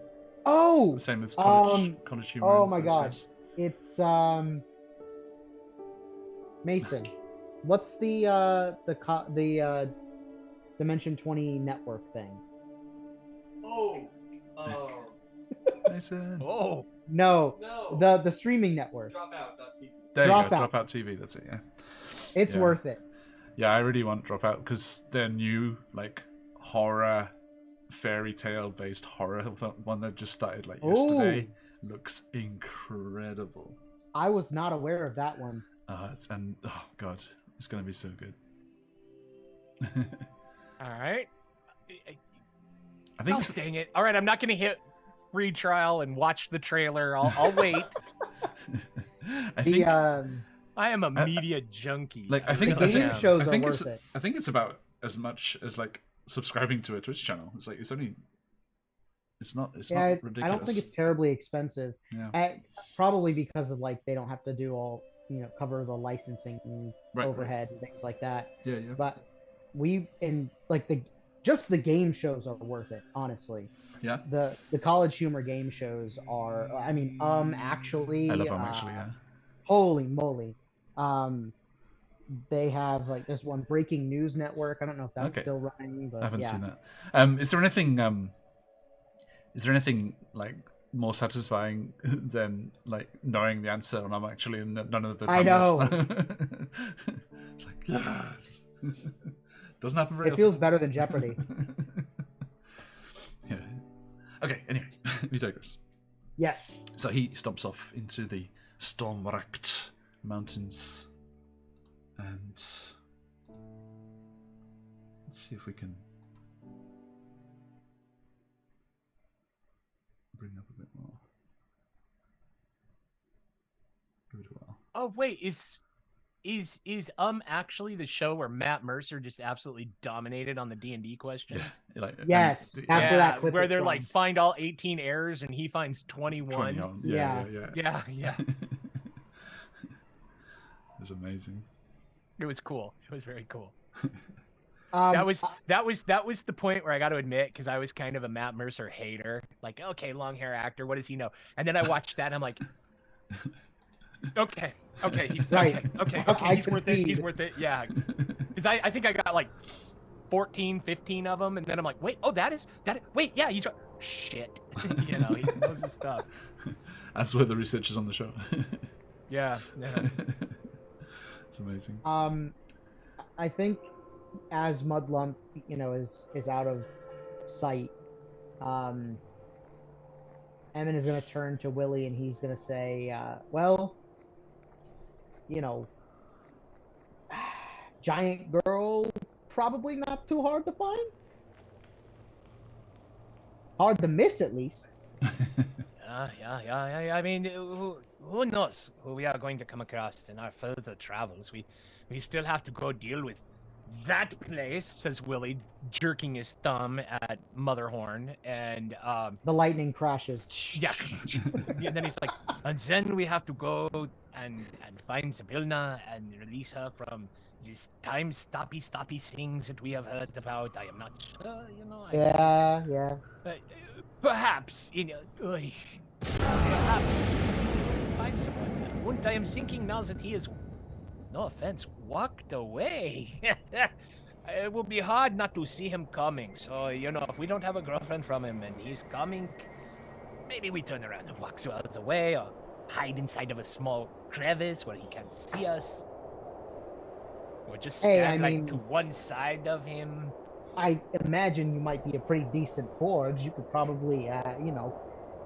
B: Oh,
D: Same as College Humor.
B: oh
D: and
B: my
D: those
B: God.
D: guys.
B: It's Mason. What's the Dimension 20 network thing?
D: Mason.
C: Oh,
B: No,
F: No.
B: the streaming network.
F: Dropout.tv.
D: There you go.
B: Dropout.
D: Dropout TV. That's it. Yeah.
B: It's
D: Yeah.
B: worth it.
D: Yeah, I really want Dropout because their new like horror, fairy tale based horror one that just started like yesterday looks incredible.
B: I was not aware of that one.
D: And oh god, it's gonna be so good.
C: all right.
D: I think
C: Oh, dang it. All right, I'm not going to hit free trial and watch the trailer. I'll wait.
D: I think
C: I am a media junkie.
D: like I think
B: The game
C: am.
B: shows
D: I
B: are
D: think
B: worth
D: it's
B: it.
D: I think it's about as much as like subscribing to a Twitch channel. It's like it's not
B: Yeah,
D: ridiculous.
B: I don't think it's terribly expensive.
D: Yeah.
B: Probably because of like they don't have to do all cover the licensing and
D: Right,
B: overhead and things like that.
D: Yeah, yeah.
B: But the game shows are worth it, honestly.
D: Yeah.
B: The College Humor game shows are. I mean, actually.
D: I love them actually, yeah.
B: Holy moly. They have like this one Breaking News Network. I don't know if that's
D: Okay.
B: still running, but
D: I haven't
B: yeah.
D: seen that. Is there anything like more satisfying than like knowing the answer and I'm actually in none of the
B: I know.
D: It's like yes. Doesn't happen very
B: It
D: often.
B: feels better than Jeopardy.
D: Yeah. Okay, anyway, we digress.
B: Yes.
D: So he stomps off into the storm-wracked mountains and let's see if we can bring up a bit more. Give it a while.
C: Oh wait, is actually the show where Matt Mercer just absolutely dominated on the D&D questions?
D: Yeah, like,
B: Yes,
D: and-
B: that's where that clip
C: where
B: is
C: they're
B: from.
C: like find all 18 errors and he finds 21.
D: 20 on. Yeah.
C: Yeah.
D: It's amazing.
C: It was cool. It was very cool.
B: Um,
C: That was the point where I got to admit, because I was kind of a Matt Mercer hater. Like, okay, long hair actor, what does he know? And then I watched that and I'm like, okay,
B: Right.
C: okay,
B: I
C: he's worth it. He's
B: concede.
C: worth it. Yeah, because I think I got like 14, 15 of them, and then I'm like, wait, wait, yeah, he's right. Shit, he knows his stuff.
D: As were the researchers on the show.
C: Yeah.
D: It's amazing.
B: I think as Mudlump, is out of sight, Emin is going to turn to Willie and he's going to say, giant girl, probably not too hard to find. Hard to miss, at least.
C: Yeah. I mean, who knows who we are going to come across in our further travels? We still have to go deal with that place, says Willie, jerking his thumb at Motherhorn, and
B: The lightning crashes.
C: yeah. And then he's like, and then we have to go and find Zybilna and release her from this time stoppy things that we have heard about. I am not sure,
B: Yeah.
C: Perhaps, perhaps find someone. And I am thinking now that he is, no offense, walked away. It will be hard not to see him coming. So, if we don't have a girlfriend from him and he's coming, maybe we turn around and walk the other way or hide inside of a small crevice where he can't see us. Or just stand to one side of him.
B: I imagine you might be a pretty decent forge. You could probably,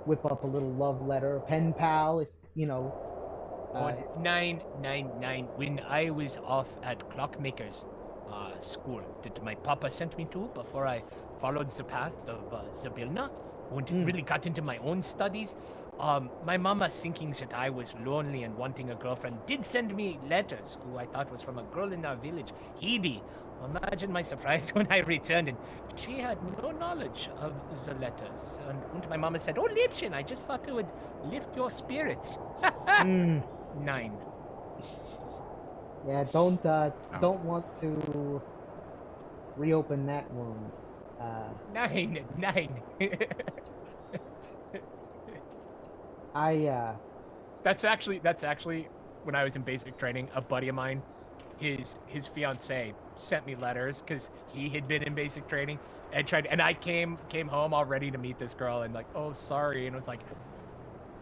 B: whip up a little love letter, a pen pal, if,
C: 999. When I was off at Clockmaker's school that my papa sent me to before I followed the path of Zybilna, and really got into my own studies, my mama, thinking that I was lonely and wanting a girlfriend, did send me letters, who I thought was from a girl in our village, Hedy. Imagine my surprise when I returned and she had no knowledge of the letters. And my mama said, "Oh, Liebchen, I just thought it would lift your spirits." 9.
B: Yeah, don't want to reopen that wound.
C: Nine. That's actually when I was in basic training, a buddy of mine, his fiance sent me letters because he had been in basic training and I came home all ready to meet this girl and like, oh sorry, and it was like,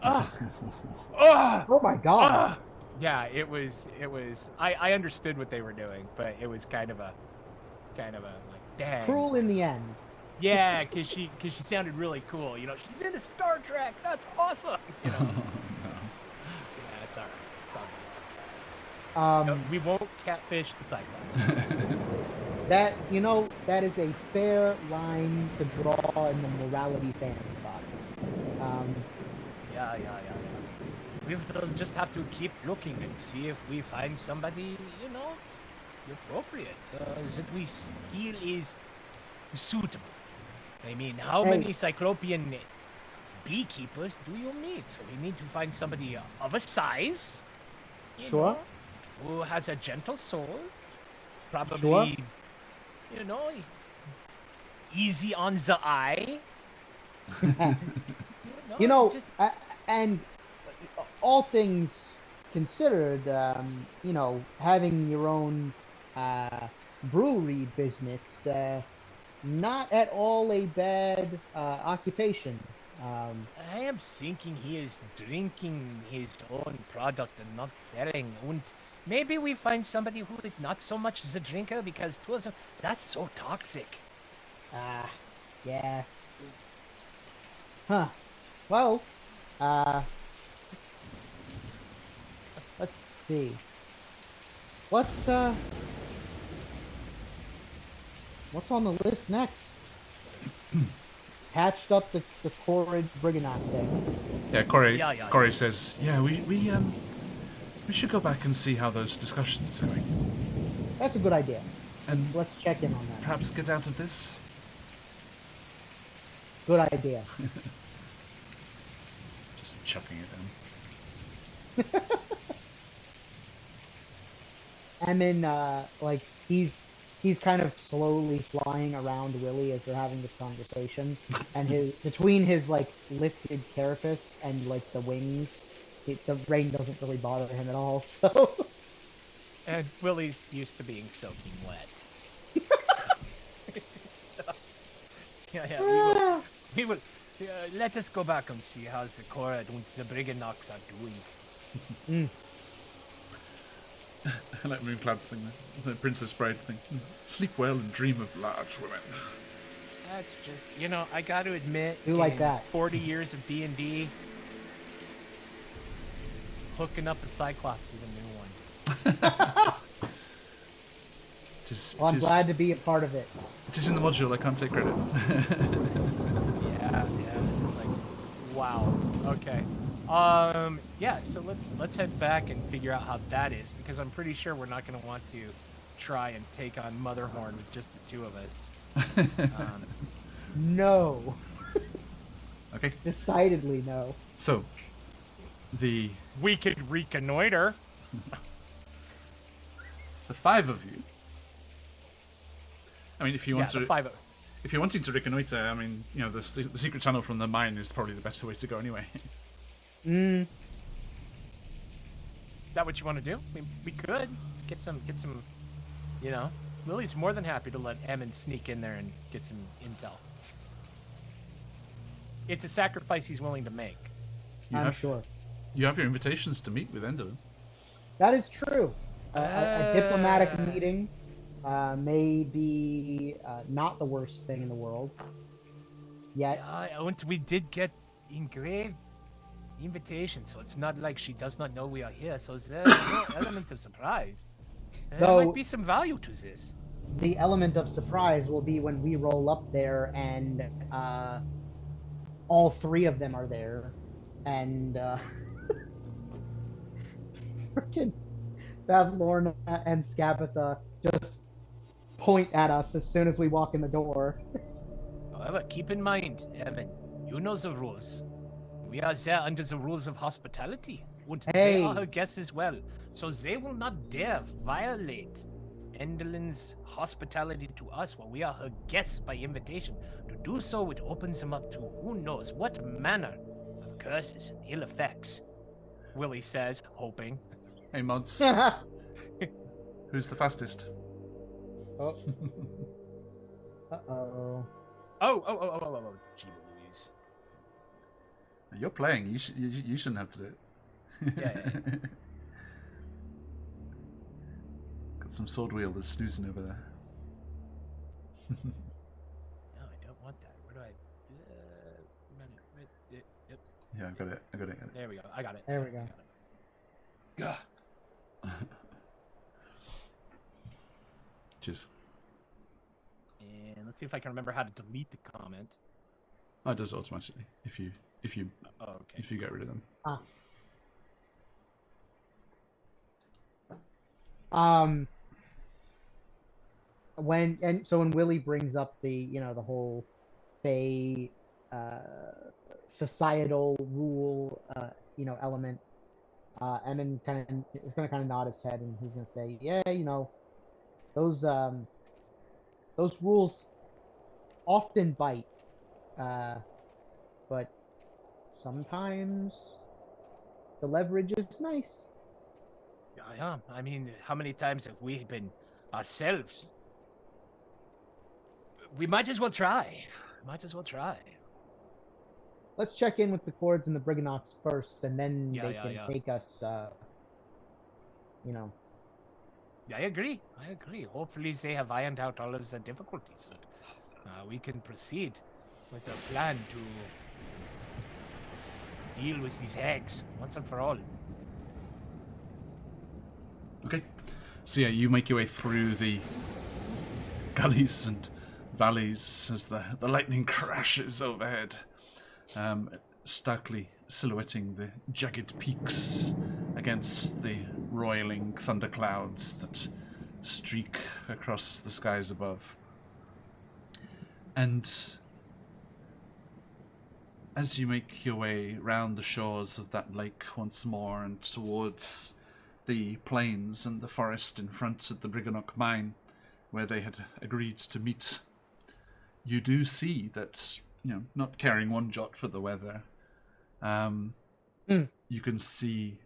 B: Oh my god.
C: yeah, it was I understood what they were doing, but it was kind of a like, dang.
B: Cruel in the end.
C: Yeah, because she sounded really cool. You know, she's into Star Trek. That's awesome. You know. Yeah, it's all right. No, we won't catfish the Cyclops.
B: That is a fair line to draw in the morality sandbox.
C: Yeah. We will just have to keep looking and see if we find somebody, appropriate, that we feel is suitable. I mean, how many Cyclopean beekeepers do you need? So we need to find somebody of a size.
B: Sure.
C: Who has a gentle soul. Probably,
B: sure.
C: Easy on the eye.
B: And all things considered, having your own brewery business, not at all a bad occupation.
C: I am thinking he is drinking his own product and not selling. And maybe we find somebody who is not so much the drinker because that's so toxic.
B: Yeah. Huh. Well, let's see. What's on the list next? Patched up the Corrid Briganock thing.
D: Yeah, Corey says, yeah, we should go back and see how those discussions are going.
B: That's a good idea.
D: And
B: let's check in on that.
D: Perhaps get out of this?
B: Good idea.
D: Just chucking it down.
B: And then, he's kind of slowly flying around Willie as they're having this conversation, and between his lifted carapace and the wings, the rain doesn't really bother him at all. So,
C: and Willie's used to being soaking wet. We will. Let us go back and see how the Corrid and the Brigandocks are doing.
D: I like Moonclad's thing, the Princess Bride thing. Sleep well and dream of large women.
C: That's just, I got to admit,
B: you like that.
C: 40 years of D&D, hooking up a Cyclops is a new one.
B: I'm glad to be a part of it.
D: It is in the module, I can't take credit.
C: Yeah. Wow. Okay. Yeah, so let's head back and figure out how that is, because I'm pretty sure we're not going to want to try and take on Motherhorn with just the two of us.
B: No.
D: Okay.
B: Decidedly no.
D: So,
C: we could reconnoiter.
D: The five of you. I mean, if you want to, if you're wanting to reconnoiter, I mean, the secret tunnel from the mine is probably the best way to go anyway.
C: That what you want to do? I mean, we could get some. Lily's more than happy to let Emmon sneak in there and get some intel. It's a sacrifice he's willing to make.
B: I'm sure.
D: You have your invitations to meet with Enderlin.
B: That is true. A diplomatic meeting may be not the worst thing in the world. Yet,
C: we did get engraved invitation, so it's not like she does not know we are here, so there's no element of surprise. There might be some value to this.
B: The element of surprise will be when we roll up there and all three of them are there, and freaking Bavlorna and Scabatha just point at us as soon as we walk in the door.
C: However, keep in mind, Evan, you know the rules. We are there under the rules of hospitality. And
B: Hey.
C: they are her guests as well, so they will not dare violate Enderlin's hospitality to us while we are her guests by invitation. To do so, it opens them up to who knows what manner of curses and ill effects. Willie says, hoping.
D: Hey, mods. Who's the fastest?
B: Oh. Uh-oh.
C: Oh, gee Louise.
D: You're playing. You shouldn't have to do it.
C: Yeah.
D: Got some sword wielders snoozing over there.
C: No, I don't want that. Where do I... Yep.
D: Yeah, I got it.
C: There we go. I got it.
B: There we go.
C: Gah.
D: Cheers.
C: And let's see if I can remember how to delete the comment.
D: Oh, it does it automatically if you
C: Oh, okay.
D: if you get rid of them.
B: When Willie brings up the the whole Fey societal rule element, Emin is going to nod his head and he's going to say, yeah, those rules often bite, but sometimes the leverage is nice.
C: Yeah. I mean, how many times have we been ourselves? We might as well try.
B: Let's check in with the Cords and the Briganox first, and then they can take us,
C: Yeah, I agree. Hopefully they have ironed out all of the difficulties. We can proceed with a plan to deal with these hags once and for all.
D: Okay. So yeah, you make your way through the gullies and valleys as the lightning crashes overhead, starkly silhouetting the jagged peaks against the roiling thunderclouds that streak across the skies above. And as you make your way round the shores of that lake once more and towards the plains and the forest in front of the Briganock mine, where they had agreed to meet, you do see that, not caring one jot for the weather, you can see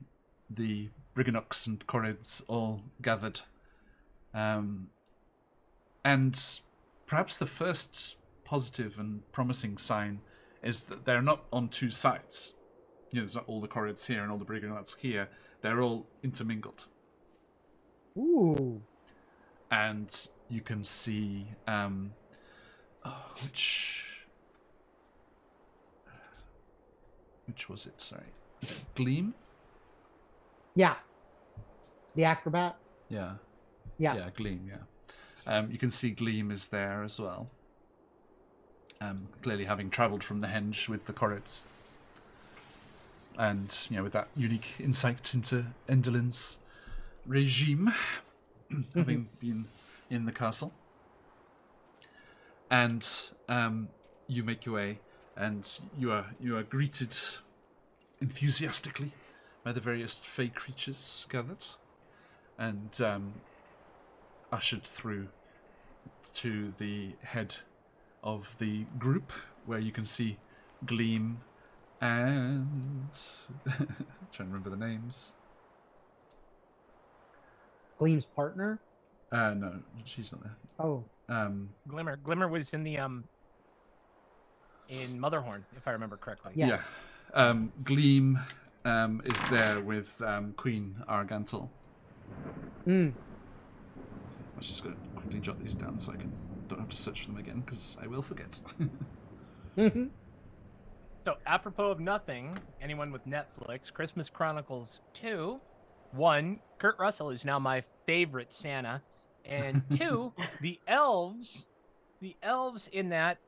D: the Briganocks and Corrids all gathered. And perhaps the first positive and promising sign is that they're not on two sides. There's not all the Corrids here and all the Briganocks here. They're all intermingled.
B: Ooh.
D: And you can see which was it? Sorry, is it Gleam?
B: Yeah. The acrobat.
D: Yeah, Gleam. Yeah, you can see Gleam is there as well. Clearly having travelled from the Henge with the Corrids, and with that unique insight into Enderlin's regime, having been in the castle. And you make your way, and you are greeted enthusiastically by the various fey creatures gathered, and ushered through to the head of the group, where you can see Gleam and trying to remember the names.
B: Gleam's partner?
D: No, she's not there.
B: Oh.
C: Glimmer was in the in Motherhorn, if I remember correctly.
B: Yes.
D: Yeah. Gleam is there with Queen Argantal. I was just going to quickly jot these down so I don't have to search for them again, because I will forget.
C: So, apropos of nothing, anyone with Netflix, Christmas Chronicles 2, 1, Kurt Russell is now my favorite Santa, and 2, the elves in that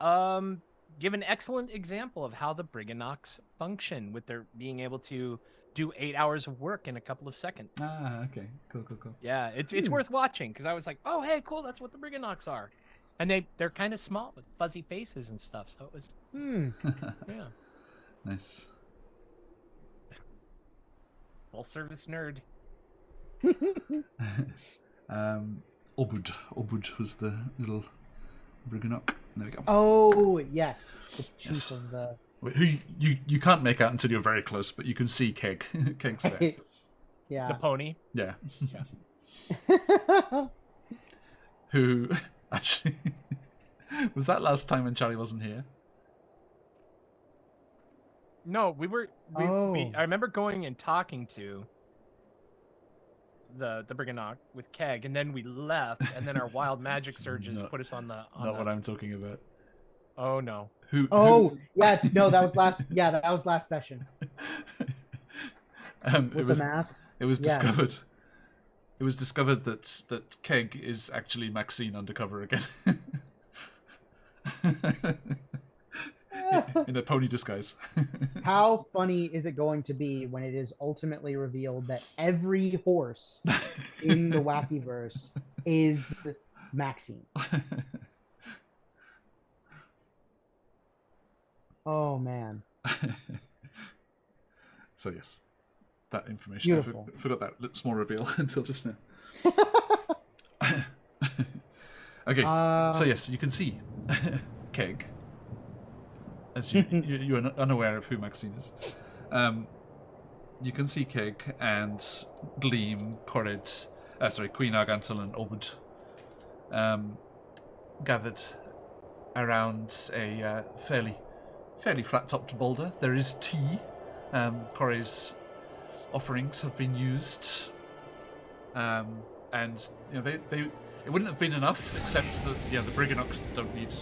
C: give an excellent example of how the Briganocks function, with their being able to do 8 hours of work in a couple of seconds.
D: Ah, okay. Cool.
C: Yeah, it's worth watching, because I was like, oh, hey, cool, that's what the Briganocks are. And they're kind of small with fuzzy faces and stuff, so it was, yeah.
D: Nice.
C: full service nerd.
D: Obud was the little Briganock. There we go.
B: Oh yes, the chief
D: Yes.
B: of the.
D: Who you can't make out until you're very close, but you can see Keg. Keg's there.
C: The
B: Yeah.
C: pony.
D: Yeah. Who actually was that last time when Charlie wasn't here?
C: No, we were.
B: Oh.
C: I remember going and talking to the Briganock with Keg, and then we left, and then our wild magic surges
D: Not-
C: put us on the.
D: Not what I'm talking about.
C: Oh no.
D: Who?
B: Oh yeah, no, that was last. Yeah, that was last session
D: It
B: with
D: was.
B: the mask.
D: It was
B: Yeah.
D: discovered. It was discovered that Keg is actually Maxine undercover again. In a pony disguise.
B: How funny is it going to be when it is ultimately revealed that every horse in the Wackyverse is Maxine? Oh man.
D: So yes, that information.
B: Beautiful.
D: I forgot that small reveal until just now. Okay, so yes, you can see Keg. As you are unaware of who Maxine is. You can see Keg and Gleam, Queen Argantel and Obud gathered around a fairly flat-topped boulder. There is tea. Corey's offerings have been used, and it wouldn't have been enough, except that the Briganocks don't need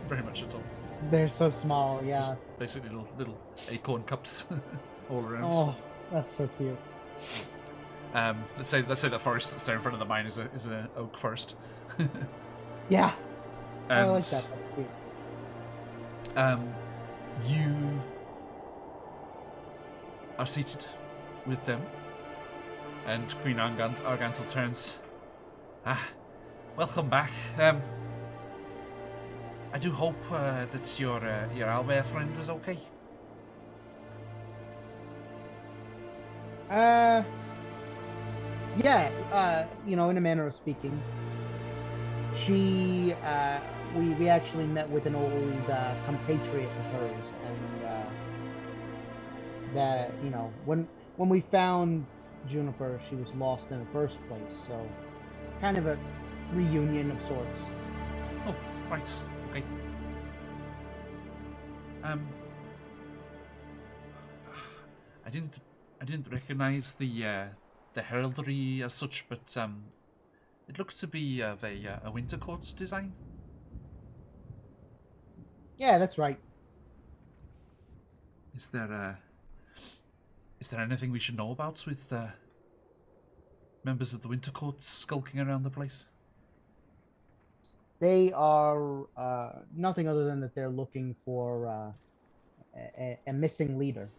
D: very much at all.
B: They're so small, yeah.
D: Just basically little acorn cups all around.
B: Oh, that's so cute.
D: Let's say the forest that's there in front of the mine is a oak forest.
B: Yeah, I
D: And
B: like that. That's cute.
D: you are seated with them, and Queen Argantel turns. Welcome back. I do hope that your owlbear friend was okay.
B: Yeah, in a manner of speaking. She, we actually met with an old compatriot of hers, and that, when we found Juniper, she was lost in the first place, so kind of a reunion of sorts.
D: Oh, right. Okay. I didn't recognize the heraldry as such, but it looked to be of a winter court design.
B: Yeah, that's right.
D: Is there anything we should know about with members of the winter court skulking around the place?
B: They are nothing other than that they're looking for a missing leader,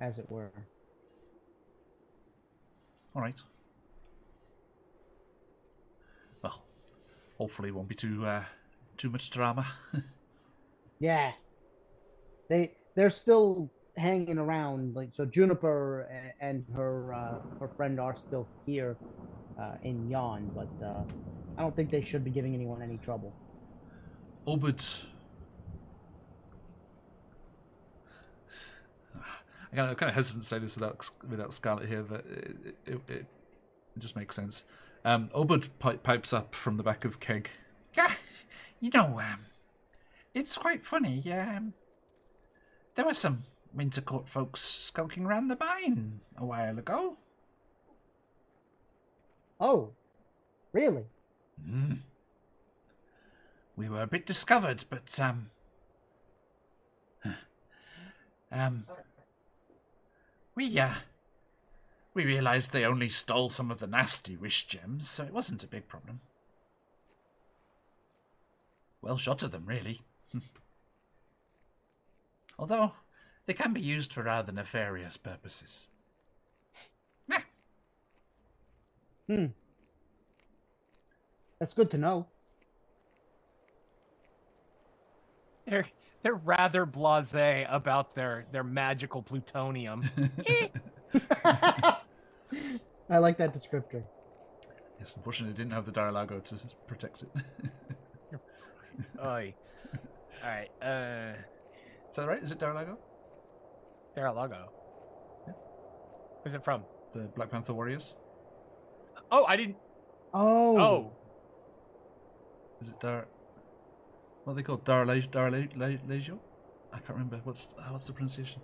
B: as it were.
D: All right. Well, hopefully it won't be too much drama.
B: Yeah, they're still hanging around. Like, so Juniper and her friend are still here in Yon, but I don't think they should be giving anyone any trouble.
D: Obud. I'm kind of hesitant to say this without Scarlet here, but it just makes sense. Obud pipes up from the back of Keg.
E: Yeah, it's quite funny. There were some Winter Court folks skulking around the mine a while ago.
B: Oh, really?
E: We were a bit discovered, but we realized they only stole some of the nasty wish gems, so it wasn't a big problem. Well shot of them, really. Although they can be used for rather nefarious purposes.
B: That's good to know.
C: They're rather blasé about their magical plutonium.
B: I like that descriptor.
D: Yes, unfortunately, it didn't have the Dar-a-Lago to protect it.
C: Oi. All right.
D: Is that right? Is it Dar-a-Lago?
C: Dar-a-Lago.
D: Yeah.
C: Where's it from?
D: The Black Panther Warriors?
C: Oh, I didn't.
B: Oh.
C: Oh.
D: Is it Dar... What are they called? Dar-a-Lago? I can't remember. What's the pronunciation?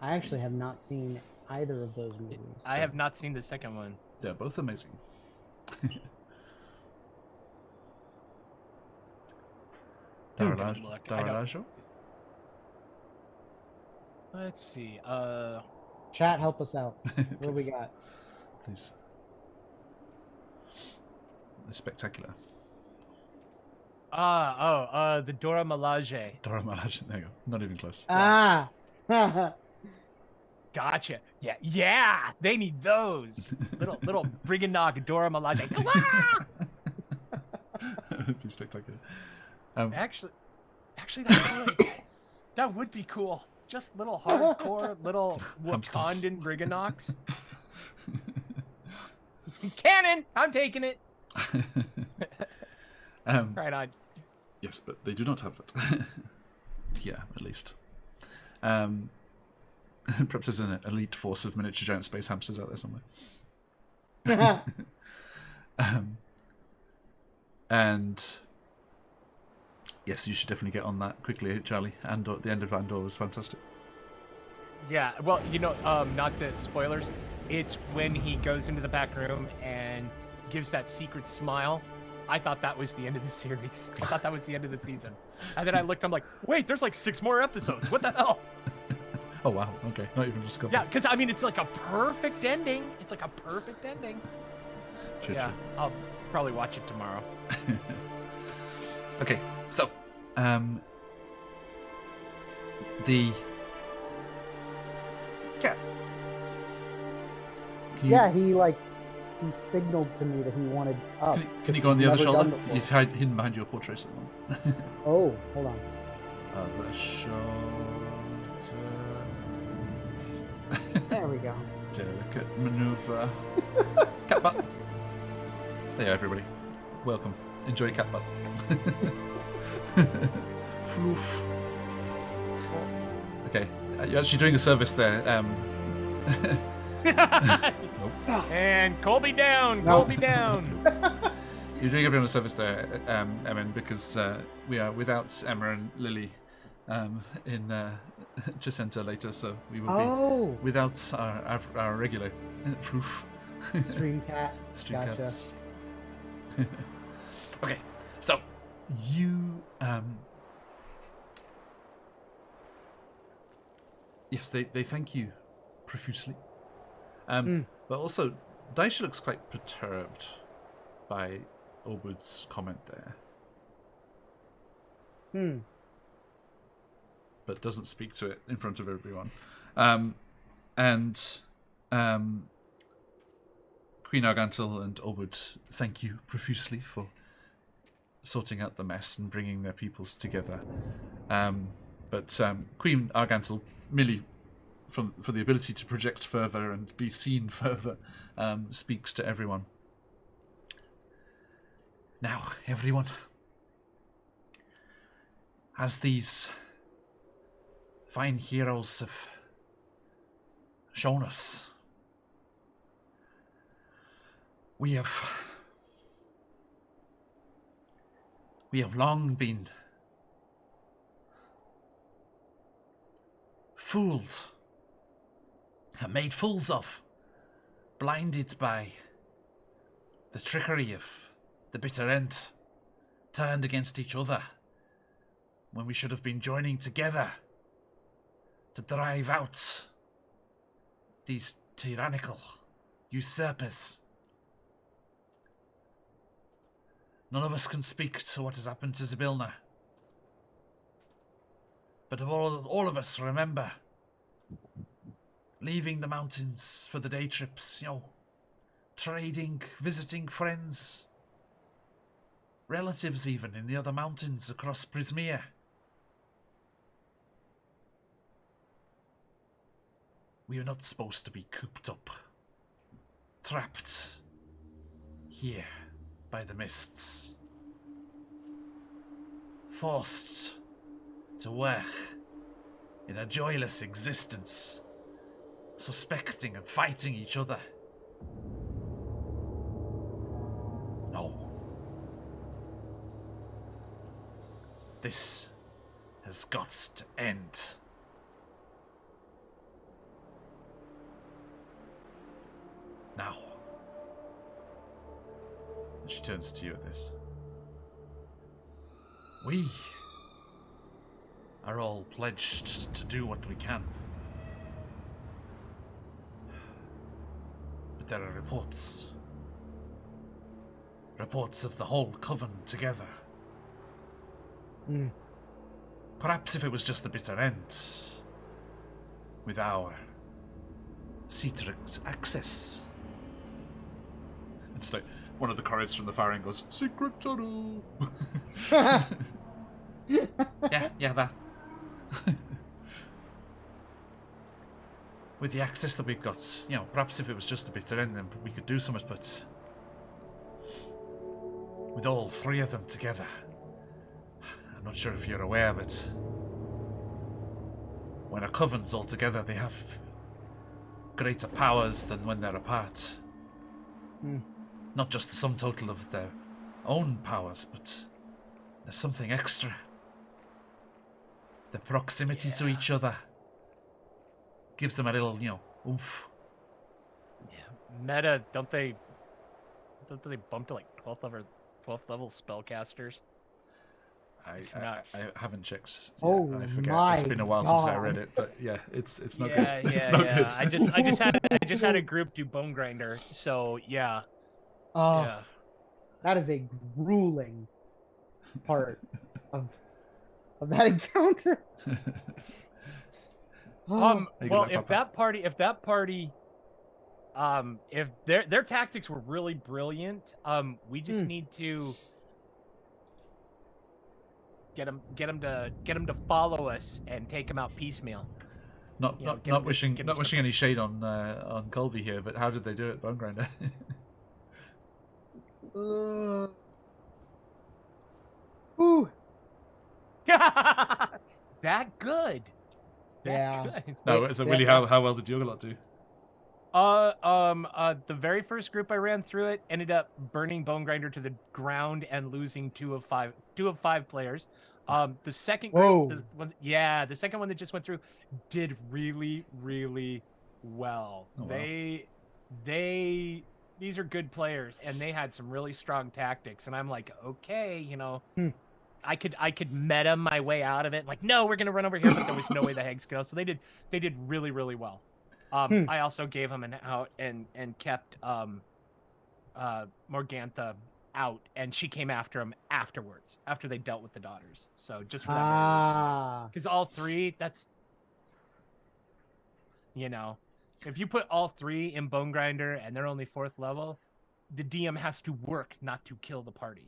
B: I actually have not seen either of those movies.
C: I have not seen the second one.
D: They're both amazing. Dar-a-Lago?
C: Let's see.
B: Chat, help us out. What do we
D: Please.
B: got?
D: Please. It's spectacular.
C: The Dora Milaje.
D: Dora Milaje. There you go. Not even close.
B: Ah.
C: Gotcha. Yeah. They need those little Briganog Dora Milaje.
D: It would be spectacular.
C: Actually, that would be cool. Just little hardcore, little Wakandan Briganogs. Cannon! I'm taking it. Right on.
D: Yes, but they do not have that. Yeah, at least. Perhaps there's an elite force of miniature giant space hamsters out there somewhere. And yes, you should definitely get on that quickly, Charlie. Andor, the end of Andor was fantastic.
C: Yeah, well, not to spoilers, it's when he goes into the back room and gives that secret smile. I thought that was the end of the series. I thought that was the end of the season. And then I looked, I'm like, wait, there's like 6 more episodes. What the hell?
D: Oh, wow. Okay. Not even just
C: Yeah, because, I mean, it's like a perfect ending. It's like a perfect ending. So,
D: True,
C: yeah,
D: true.
C: I'll probably watch it tomorrow.
D: Okay, so the cat.
B: Yeah, he signaled to me that he wanted up.
D: Can you go on the other
B: Never
D: shoulder?
B: done before.
D: He's hidden behind your portrait at the moment.
B: Oh, hold on.
D: The shoulder.
B: There we go.
D: Delicate maneuver. Cat butt. There you are, everybody. Welcome. Enjoy cat butt. Floof. Okay, you're actually doing a service there. Nope.
C: And Colby down,
B: No.
C: Colby down.
D: You're doing everyone a service there, Emin, because we are without Emma and Lily in Jacinta later, so we will be without our regular proof.
B: Stream cat.
D: Stream
B: Gotcha.
D: cats. Okay, so you yes, they thank you profusely. But also Daisha looks quite perturbed by Obud's comment there. But doesn't speak to it in front of everyone. And Queen Argantil and Obud thank you profusely for sorting out the mess and bringing their peoples together. But Queen Argantil, merely for the ability to project further and be seen further, speaks to everyone. Now, everyone, as these fine heroes have shown us, we have long been fooled and made fools of, blinded by the trickery of the bitter end, turned against each other, when we should have been joining together to drive out these tyrannical usurpers. None of us can speak to what has happened to Zybilna. But all of us remember leaving the mountains for the day trips, trading, visiting friends, relatives even in the other mountains across Prismia. We are not supposed to be cooped up
E: trapped here by the mists, forced to work in a joyless existence, suspecting and fighting each other. No. This has got to end. Now. And she turns to you at this. We are all pledged to do what we can. But there are reports. Reports of the whole coven together. Perhaps if it was just the bitter end, with our secret access. And just like one of the chorus from the far end goes, "Secret tunnel." yeah, that. With the access that we've got, perhaps if it was just the bitter end, then we could do so much. But with all three of them together, I'm not sure if you're aware, but when a coven's all together, they have greater powers than when they're apart. Not just the sum total of their own powers, but there's something extra. The proximity to each other gives them a little, oomph.
C: Yeah, meta. Don't they bump to like 12th level spellcasters?
E: I haven't checked.
B: Oh,
E: I forget.
B: my
E: It's been a while since I
B: God.
E: read it, but yeah, it's not
C: Yeah,
E: good.
C: yeah,
E: It's not
C: yeah.
E: good.
C: I just had a group do Bone Grinder, so yeah.
B: Oh,
C: Yeah.
B: that is a grueling part of that encounter. Oh,
C: Well, if that party, if their tactics were really brilliant, we just need to get them to follow us and take them out piecemeal.
E: Not wishing any shade on Colby here, but how did they do it, Bone Grinder?
B: Ooh.
C: That good.
B: Yeah.
C: Good.
E: No, so really, how well did Juggernaut do?
C: The very first group I ran through it ended up burning Bone Grinder to the ground and losing two of five players. The second group, the second one that just went through, did really, really well.
E: Oh, wow.
C: These are good players, and they had some really strong tactics. And I'm like, okay, I could meta my way out of it. Like, no, we're gonna run over here, but there was no way the Hags could go. So they did really, really well. I also gave him an out and kept Morgantha out, and she came after him afterwards, after they dealt with the daughters. So just for that very reason. Because all three, that's if you put all three in Bone Grinder and they're only 4th level, the DM has to work not to kill the party.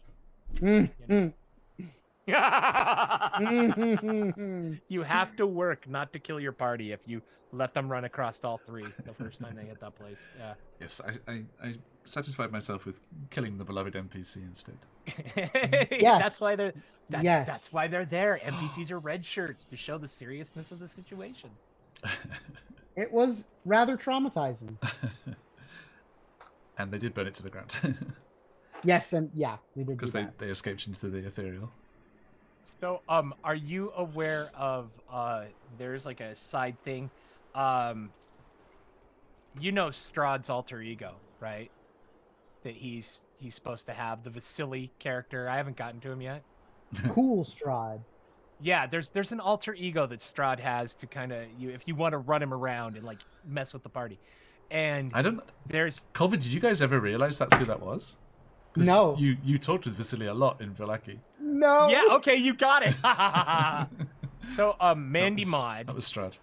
C: You have to work not to kill your party if you let them run across all three the first time they hit that place. Yeah.
E: Yes, I satisfied myself with killing the beloved NPC instead.
B: Yes.
C: That's why they're
B: Yes.
C: that's why they're there. NPCs are red shirts to show the seriousness of the situation.
B: It was rather traumatizing.
E: And they did burn it to the ground.
B: Yes, and yeah, we did do
E: Because
B: that.
E: they escaped into the ethereal.
C: So, are you aware of there's like a side thing? Strahd's alter ego, right? That he's supposed to have, the Vasily character. I haven't gotten to him yet.
B: Cool Strahd.
C: Yeah, there's an alter ego that Strahd has to kind of if you want to run him around and like mess with the party. And
E: I don't.
C: There's
E: Colby, did you guys ever realize that's who that was? 'Cause
B: No.
E: You talked with Vasily a lot in Vallaki.
B: No.
C: Yeah, okay, you got it. So, Mandy Mod.
E: That was Strahd.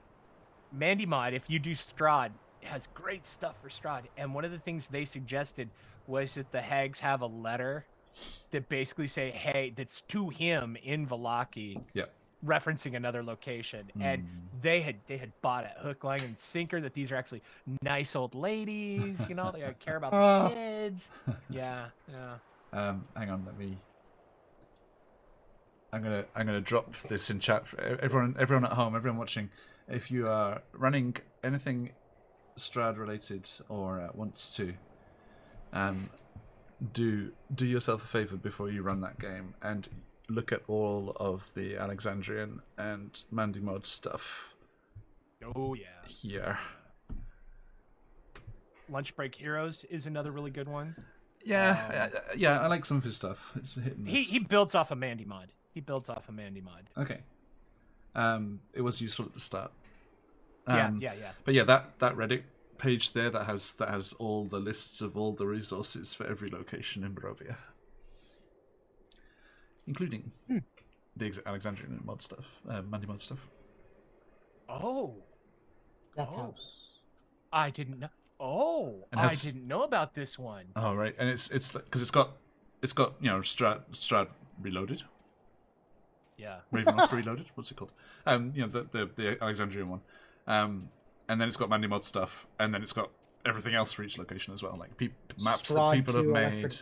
C: Mandy Mod, if you do Strahd, has great stuff for Strahd. And one of the things they suggested was that the Hags have a letter that basically say, hey, that's to him in Vallaki.
E: Yeah.
C: referencing another location, and they had bought it hook, line, and sinker that these are actually nice old ladies. You know, they care about the kids. Yeah.
D: Hang on, let me. I'm gonna drop this in chat for everyone at home, everyone watching. If you are running anything Strad related or wants to, do yourself a favor before you run that game and look at all of the Alexandrian and Mandy Mod stuff.
C: Oh yeah.
D: Here.
C: Lunch Break Heroes is another really good one.
D: Yeah, I like some of his stuff. It's a hit and miss.
C: He builds off a Mandy Mod.
D: Okay. It was useful at the start.
C: Yeah.
D: But yeah, that Reddit page there that has all the lists of all the resources for every location in Barovia, including the Alexandrian mod stuff, Mandy mod stuff.
C: Oh,
B: That house.
C: I didn't know. Oh, I didn't know about this one.
D: Oh right, and it's because it's got Strad Reloaded.
C: Yeah.
D: Ravenloft Reloaded. What's it called? The Alexandrian one. And then it's got Mandy mod stuff, and then it's got everything else for each location as well, like maps that people have made.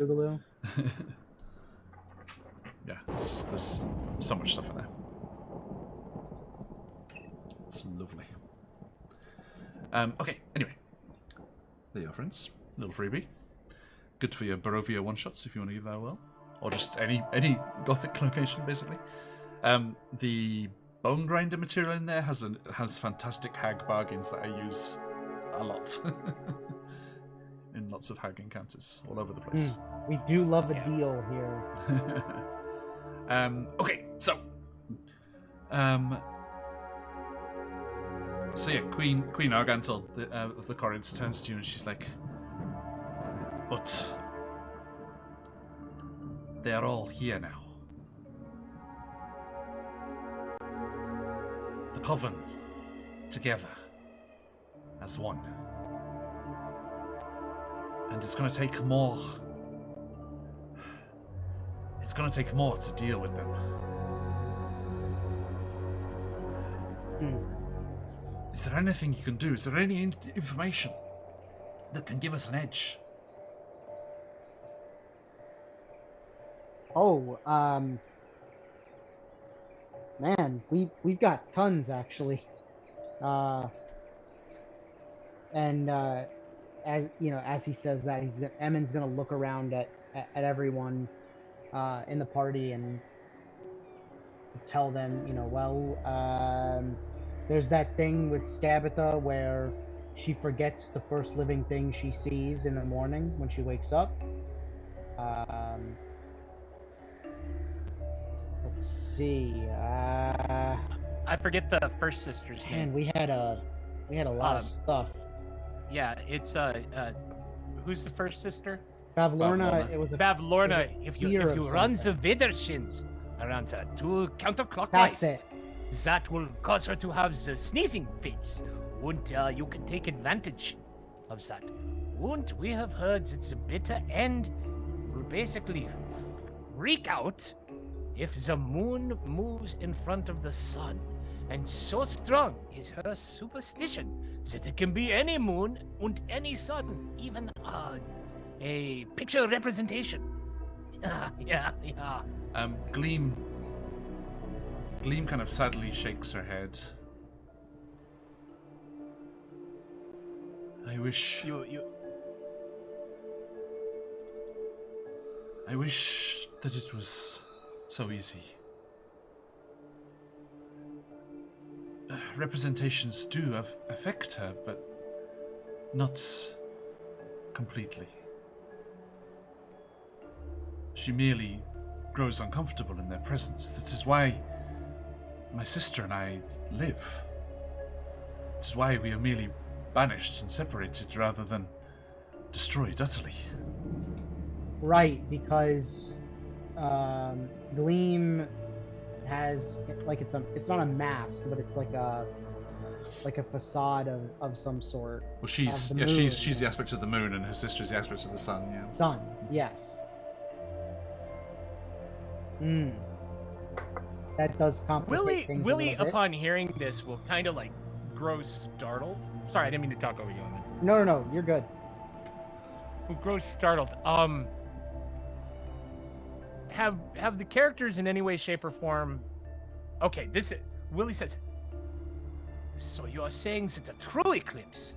D: Yeah, there's so much stuff in there. It's lovely. Okay, anyway. There you are, friends. Little freebie. Good for your Barovia one-shots if you want to give that a whirl. Or just any Gothic location, basically. The Bone Grinder material in there has fantastic hag bargains that I use a lot. In lots of hag encounters all over the place.
B: We do love a deal here.
D: Okay, so yeah, Queen Argantel of the Corinths turns to you and she's like, but they are all here now. The Coven, together, as one. And it's going to take more. It's going to take more to deal with them. Is there anything you can do? Is there any information that can give us an edge?
B: Man, we've got tons actually. As he says that, Emin's gonna look around at everyone in the party and tell them, there's that thing with Scabatha where she forgets the first living thing she sees in the morning when she wakes up. Let's see.
C: I forget the first sister's name.
B: Man, we had a lot of stuff.
C: Yeah, it's who's the first sister?
B: Bavlorna. It was
C: Bavlorna. If you run the Widershins around her 2 counterclockwise,
B: that's it.
C: That will cause her to have the sneezing fits, and you can take advantage of that. And we have heard that the bitter end will basically freak out if the moon moves in front of the sun. And so strong is her superstition that it can be any moon and any sun, even a picture representation. Yeah.
D: Gleam kind of sadly shakes her head. I wish that it was so easy. Representations do affect her, but not completely. She merely grows uncomfortable in their presence. This is why my sister and I live. This is why we are merely banished and separated rather than destroyed utterly.
B: Right, because Gleam has it's not a mask, but it's like a facade of some sort.
D: Well, she's the aspect of the moon, and her sister is the aspect of the sun. Yeah.
B: Sun, yes. that does complicate things a
C: Willie,
B: little bit.
C: upon hearing this, will kind of like grow startled. Sorry, I didn't mean to talk over you on that.
B: No, you're good.
C: Will grow startled. Have the characters in any way, shape, or form? Okay, Willie says. So you are saying that a true eclipse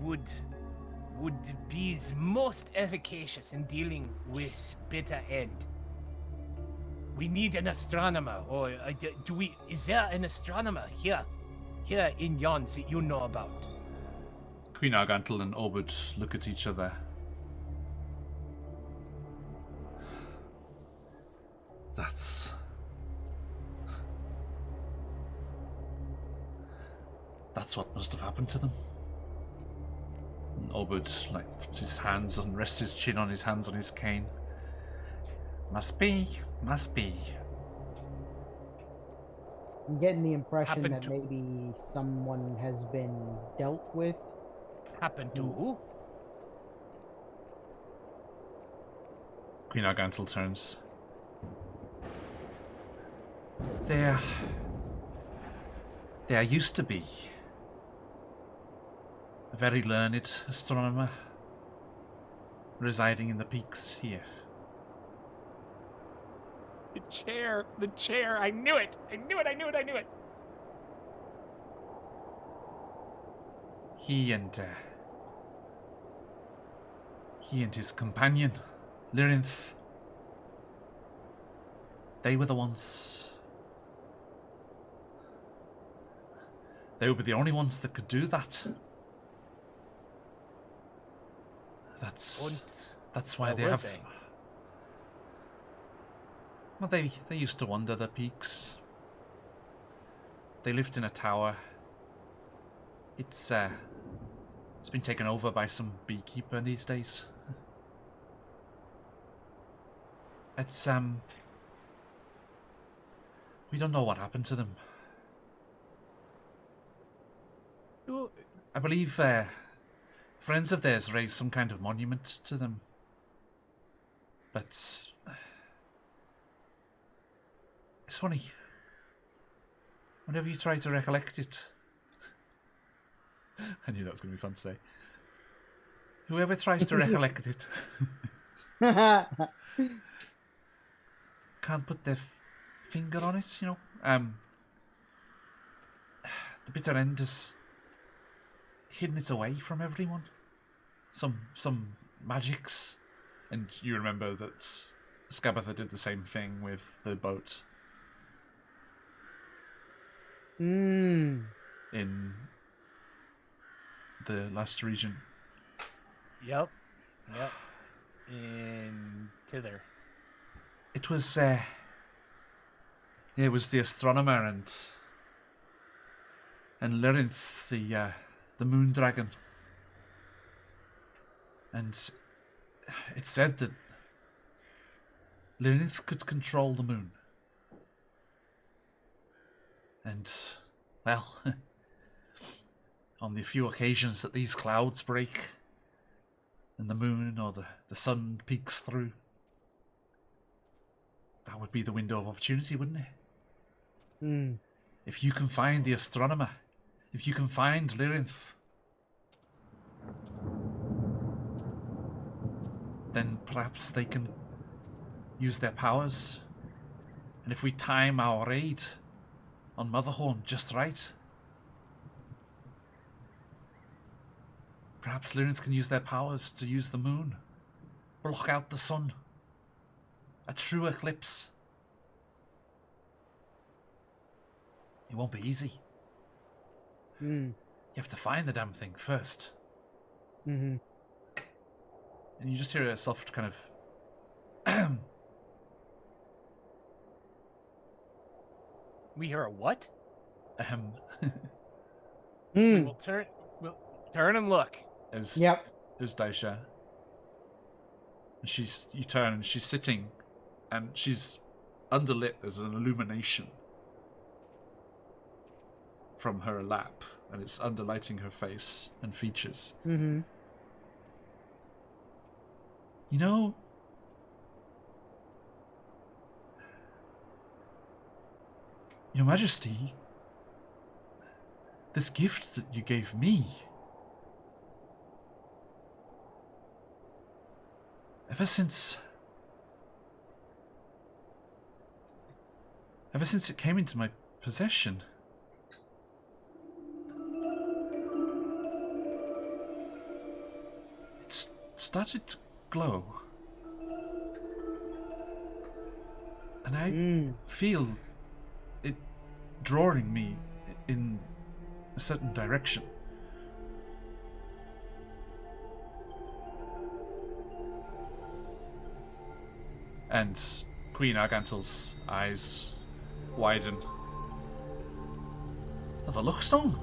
C: would be most efficacious in dealing with bitter end. We need an astronomer, or is there an astronomer here in Yons that you know about?
D: Queen Argantel and Obud look at each other. That's what must have happened to them. And Obud puts his hands on, rests his chin on his hands on his cane. Must be.
B: I'm getting the impression that maybe someone has been dealt with.
C: Happened to who?
D: Queen Argantel turns. There used to be a very learned astronomer residing in the peaks here.
C: The chair, I knew it.
D: He and his companion, Lyrinth, they were the ones. They were the only ones that could do that. That's why they have. Well, they used to wander the peaks. They lived in a tower. It's been taken over by some beekeeper these days. It's we don't know what happened to them. I believe friends of theirs raised some kind of monument to them. But it's funny. Whenever you try to recollect it, I knew that was going to be fun to say. Whoever tries to recollect it can't put their finger on it, you know. The bitter end has hidden it away from everyone. Some magics, and you remember that Skabatha did the same thing with the boat. In the last region.
C: Yep. In Tither.
D: It was it was the astronomer and Lyrinth, the moon dragon. And it said that Lyrinth could control the moon. And, well, on the few occasions that these clouds break and the moon or the sun peeks through, that would be the window of opportunity, wouldn't it? If you can find the astronomer, if you can find Lyrinth, then perhaps they can use their powers. And if we time our raid on Motherhorn just right, perhaps Lyrinth can use their powers to use the moon, block out the sun. A true eclipse. It won't be easy. You have to find the damn thing first. And you just hear a soft kind of...
C: We hear a what?
B: We'll
C: turn and look.
B: Yep.
D: There's Daisha. And you turn and she's sitting, and she's underlit. There's an illumination from her lap, and it's underlighting her face and features. You know,
E: Your Majesty, this gift that you gave me, ever since it came into my possession, it's started to glow. And I feel it drawing me in a certain direction. And Queen Argantel's eyes widen. Oh, the Luckstone?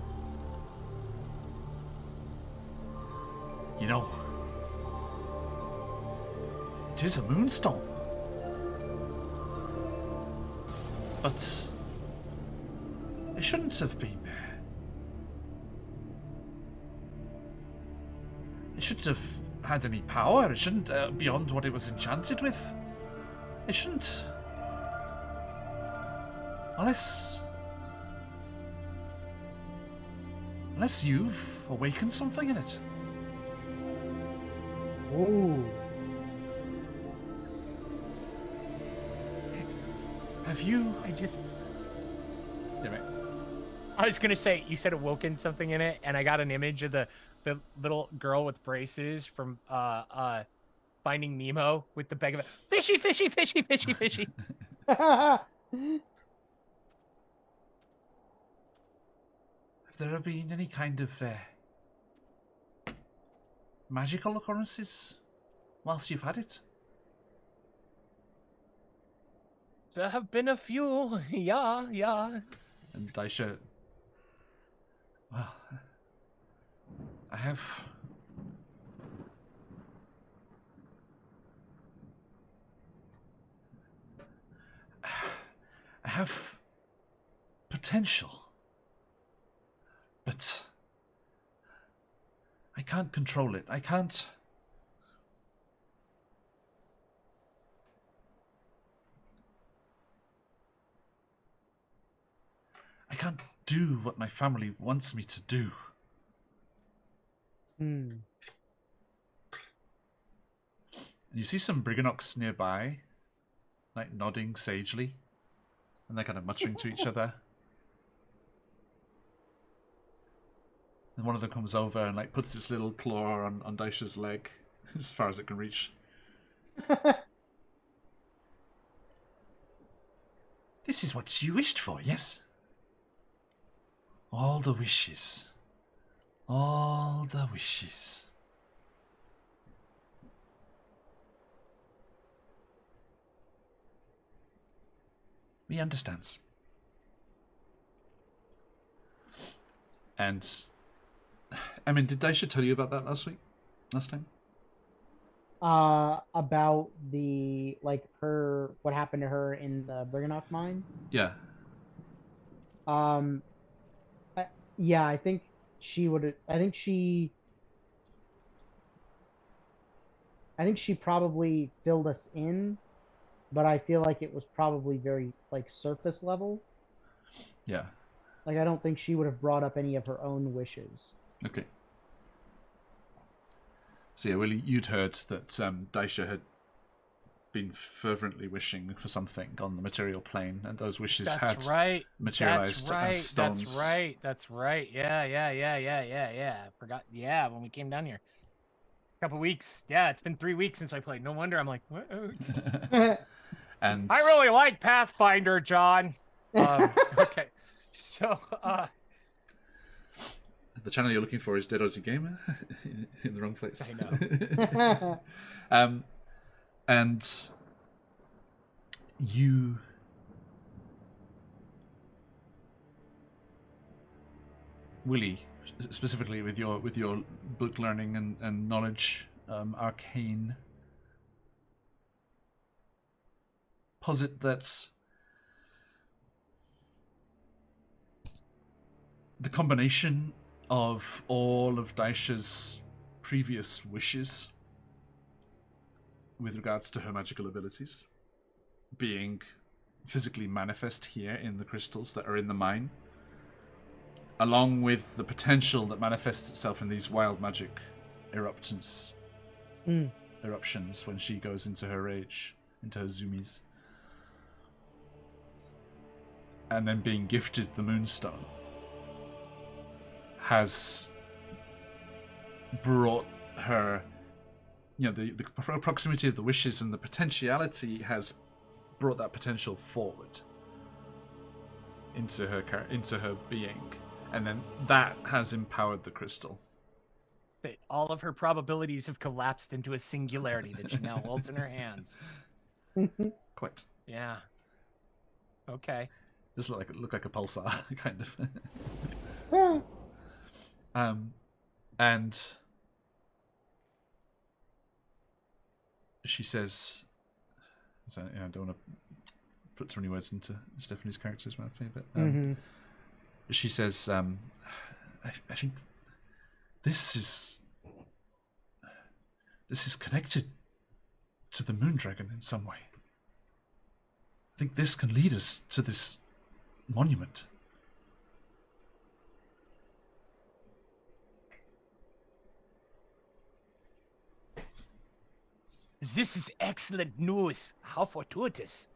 E: You know, it is a moonstone. But it shouldn't have been there. It shouldn't have had any power. It shouldn't beyond what it was enchanted with. It shouldn't. Unless you've awakened something in it.
B: Ooh.
E: Have you?
C: I was gonna say, you said awoken something in it, and I got an image of the little girl with braces from Finding Nemo with the bag of fishy, fishy, fishy, fishy, fishy.
E: Have there been any kind of magical occurrences whilst you've had it?
C: There have been a few, yeah.
E: And Daisha, well, I have potential, but I can't control it. I can't do what my family wants me to do. And you see some Briganox nearby, like nodding sagely, and they're kind of muttering to each other. And one of them comes over and like puts its little claw on Daisha's leg, as far as it can reach. This is what you wished for, yes? All the wishes. All the wishes. He understands. And I mean, did Daisha tell you about that last time?
B: About the what happened to her in the Briganock mine?
E: Yeah.
B: Yeah, I think she would. I think she probably filled us in, but I feel like it was probably very surface level.
E: Yeah.
B: Like, I don't think she would have brought up any of her own wishes.
E: Okay. So yeah, Willie, you'd heard that Daisha had been fervently wishing for something on the material plane, and those wishes had materialized as stones.
C: That's right. Yeah. I forgot. Yeah, when we came down here. A couple weeks. Yeah, it's been 3 weeks since I played. No wonder I'm like, what?
E: And
C: I really like Pathfinder, John. Okay. So,
E: the channel you're looking for is Dead Aussie Gamer in the wrong place.
C: I know.
E: And you Willie, specifically with your book learning and knowledge, arcane, posit that the combination of all of Daisha's previous wishes with regards to her magical abilities, being
D: physically manifest here in the crystals that are in the mine, along with the potential that manifests itself in these wild magic eruptions when she goes into her rage, into her zoomies. And then being gifted the Moonstone has brought her, the proximity of the wishes and the potentiality has brought that potential forward into her being, and then that has empowered the crystal.
C: But all of her probabilities have collapsed into a singularity that she now holds in her hands.
D: Quite.
C: Yeah. Okay.
D: Just look like a pulsar, kind of. And she says, I don't want to put too many words into Stephanie's character's mouth, but she says, I think this is connected to the Moondragon in some way. I think this can lead us to this monument.
C: This is excellent news. How fortuitous.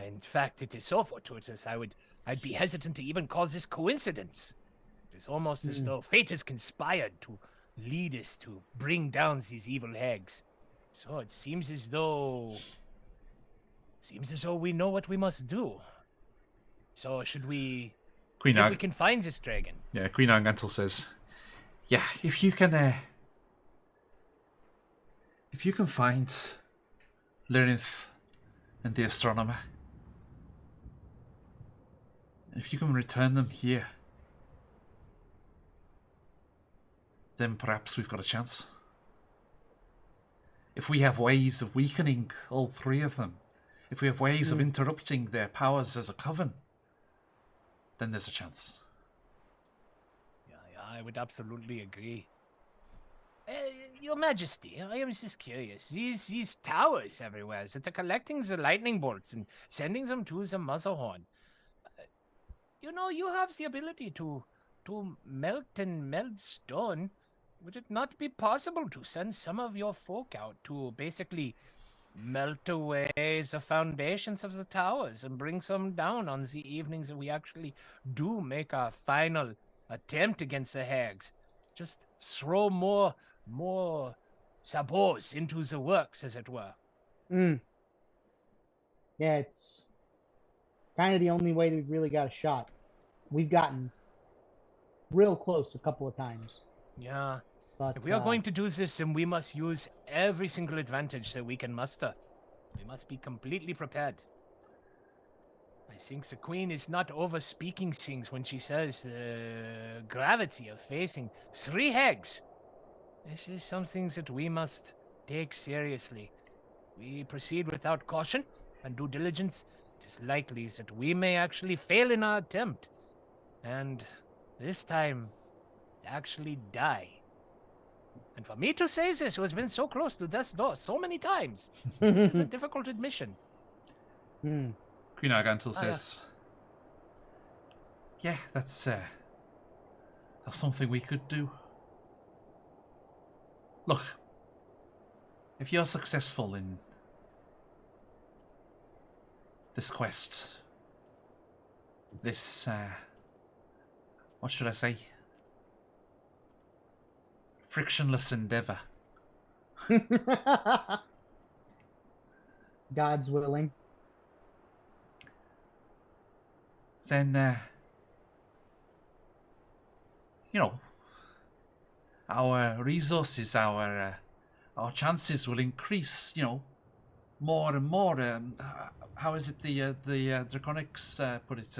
C: In fact, it is so fortuitous, I'd be hesitant to even call this coincidence. It is almost as though fate has conspired to lead us to bring down these evil hags. So it seems as though we know what we must do. So should we see if we can find this dragon?
D: Yeah, Queen Argantel says, yeah, if you can find Lyrith and the astronomer, if you can return them here, then perhaps we've got a chance. If we have ways of weakening all three of them, if we have ways of interrupting their powers as a coven, then there's a chance.
C: Yeah, I would absolutely agree. Your Majesty, I am just curious. These towers everywhere that are collecting the lightning bolts and sending them to the Motherhorn. You have the ability to melt and melt stone. Would it not be possible to send some of your folk out to basically melt away the foundations of the towers and bring some down on the evenings that we actually do make our final attempt against the hags? Just throw more sabots into the works, as it were.
B: Yeah, it's kind of the only way that we've really got a shot. We've gotten real close a couple of times.
C: Yeah.
B: But
C: if we are going to do this, then we must use every single advantage that we can muster. We must be completely prepared. I think the Queen is not over-speaking things when she says the gravity of facing 3 hags. This is something that we must take seriously. We proceed without caution and due diligence. It is likely that we may actually fail in our attempt. And this time, actually die. And for me to say this, who has been so close to death's door so many times, this is a difficult admission.
D: Queen Argantel says, yeah, that's something we could do. Look, if you're successful in this quest, this, what should I say? Frictionless endeavor.
B: God's willing.
D: Then, our resources, our chances will increase, more and more. How is it the Draconics put it?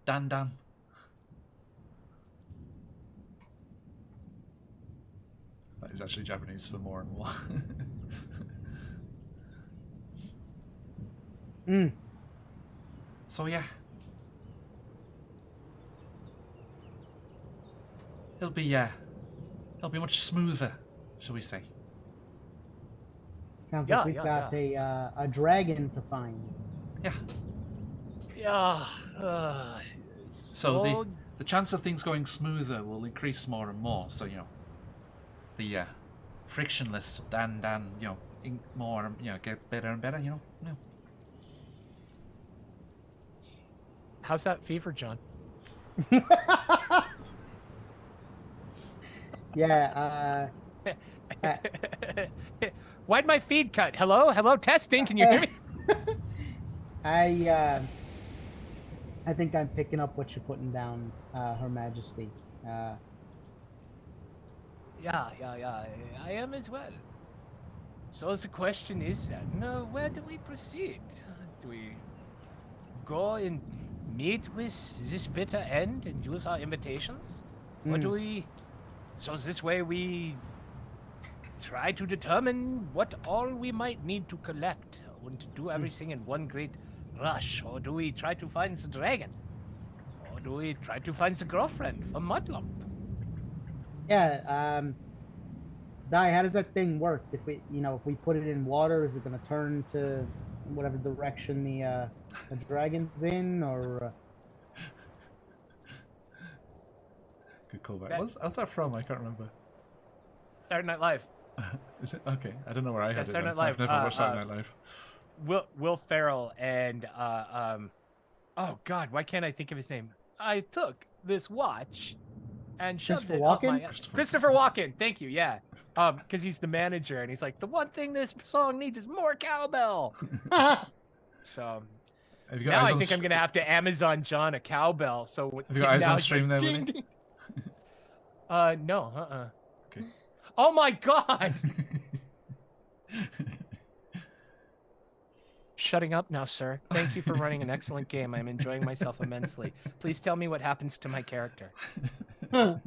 D: Dan. That is actually Japanese for more and more. So yeah. It'll be much smoother, shall we say.
B: Sounds like we've got a dragon to find.
D: Yeah.
C: Yeah.
E: So the chance of things going smoother will increase more and more. So the frictionless and more get better and better.
C: How's that fever, John?
B: Yeah.
C: Why'd my feed cut? Hello, testing. Can you hear me?
B: I think I'm picking up what you're putting down, Her Majesty.
C: Yeah, I am as well. So the question is then, where do we proceed? Do we go and meet with this bitter end and use our invitations? Or do we... So this way we try to determine what all we might need to collect and to do everything in one great rush? Or do we try to find the dragon? Or do we try to find the girlfriend from Mudlump?
B: Yeah, Di, how does that thing work? If we put it in water, is it going to turn to whatever direction the dragon's in, or?
E: Good callback. What's that from? I can't remember.
C: Saturday Night Live.
E: Is it? Okay, I don't know where I had it.
C: Saturday Night Live.
E: I've never watched Saturday Night Live.
C: Will Ferrell and oh God, why can't I think of his name? I took this watch and shoved it up my Christopher Walken. Thank you. Yeah. Because he's the manager and he's like, the one thing this song needs is more cowbell. So now I think I'm gonna have to Amazon John a cowbell. So
E: have you got eyes on stream there,
C: ding,
E: Willie?
C: No.
E: Okay.
C: Oh my God. Shutting up now, sir. Thank you for running an excellent game. I'm enjoying myself immensely. Please tell me what happens to my character.
E: I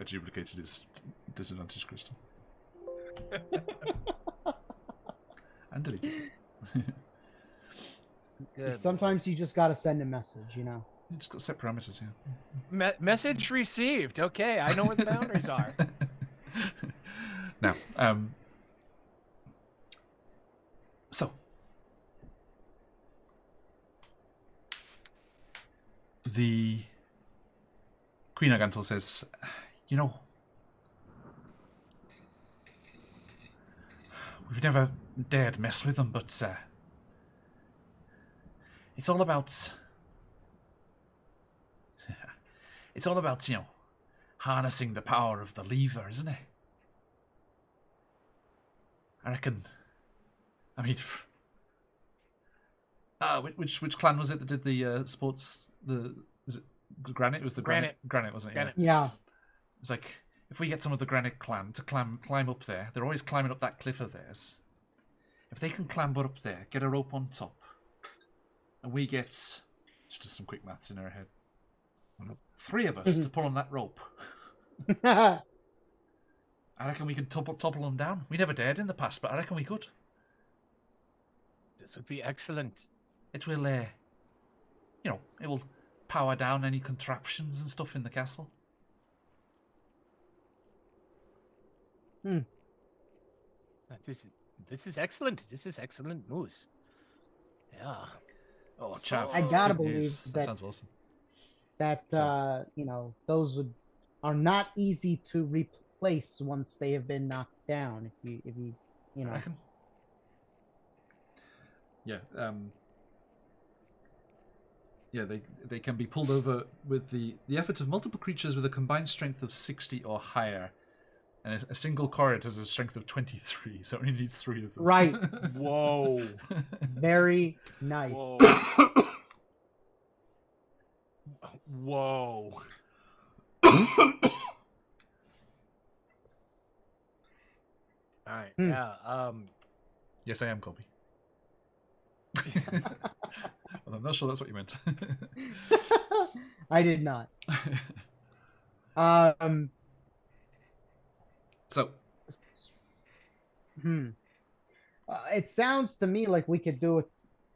E: duplicated his disadvantage crystal. And deleted it.
C: Good.
B: Sometimes you just gotta send a message,
E: You just got to set parameters here.
C: Message received. Okay, I know where the boundaries are.
E: Now, so the Queen Agantel says, we've never dared mess with them, but it's all about harnessing the power of the lever, isn't it? I reckon. I mean, which clan was it that did the sports? Is it Granite? It was the Granite, wasn't it?
C: Granite.
B: Yeah.
E: It's like if we get some of the Granite clan to climb up there, they're always climbing up that cliff of theirs. If they can clamber up there, get a rope on top, and we get just some quick maths in our head, 3 of us to pull on that rope. I reckon we can topple them down. We never dared in the past, but I reckon we could.
C: This would be excellent.
E: It will, it will power down any contraptions and stuff in the castle.
C: This is excellent. This is excellent news. Yeah.
E: Oh, chav.
B: I gotta
E: good
B: believe
E: news.
B: that
E: That sounds awesome.
B: That those are not easy to replace once they have been knocked down. If you
E: I reckon. Yeah. Yeah, they can be pulled over with the effort of multiple creatures with a combined strength of 60 or higher. And a single Korrit has a strength of 23, so it only needs 3 of them.
B: Right.
C: Whoa.
B: Very nice.
C: Whoa. Whoa. Alright, yeah,
E: Yes, I am, Colby. Well, I'm not sure that's what you meant.
B: I did not.
E: So.
B: It sounds to me like we could do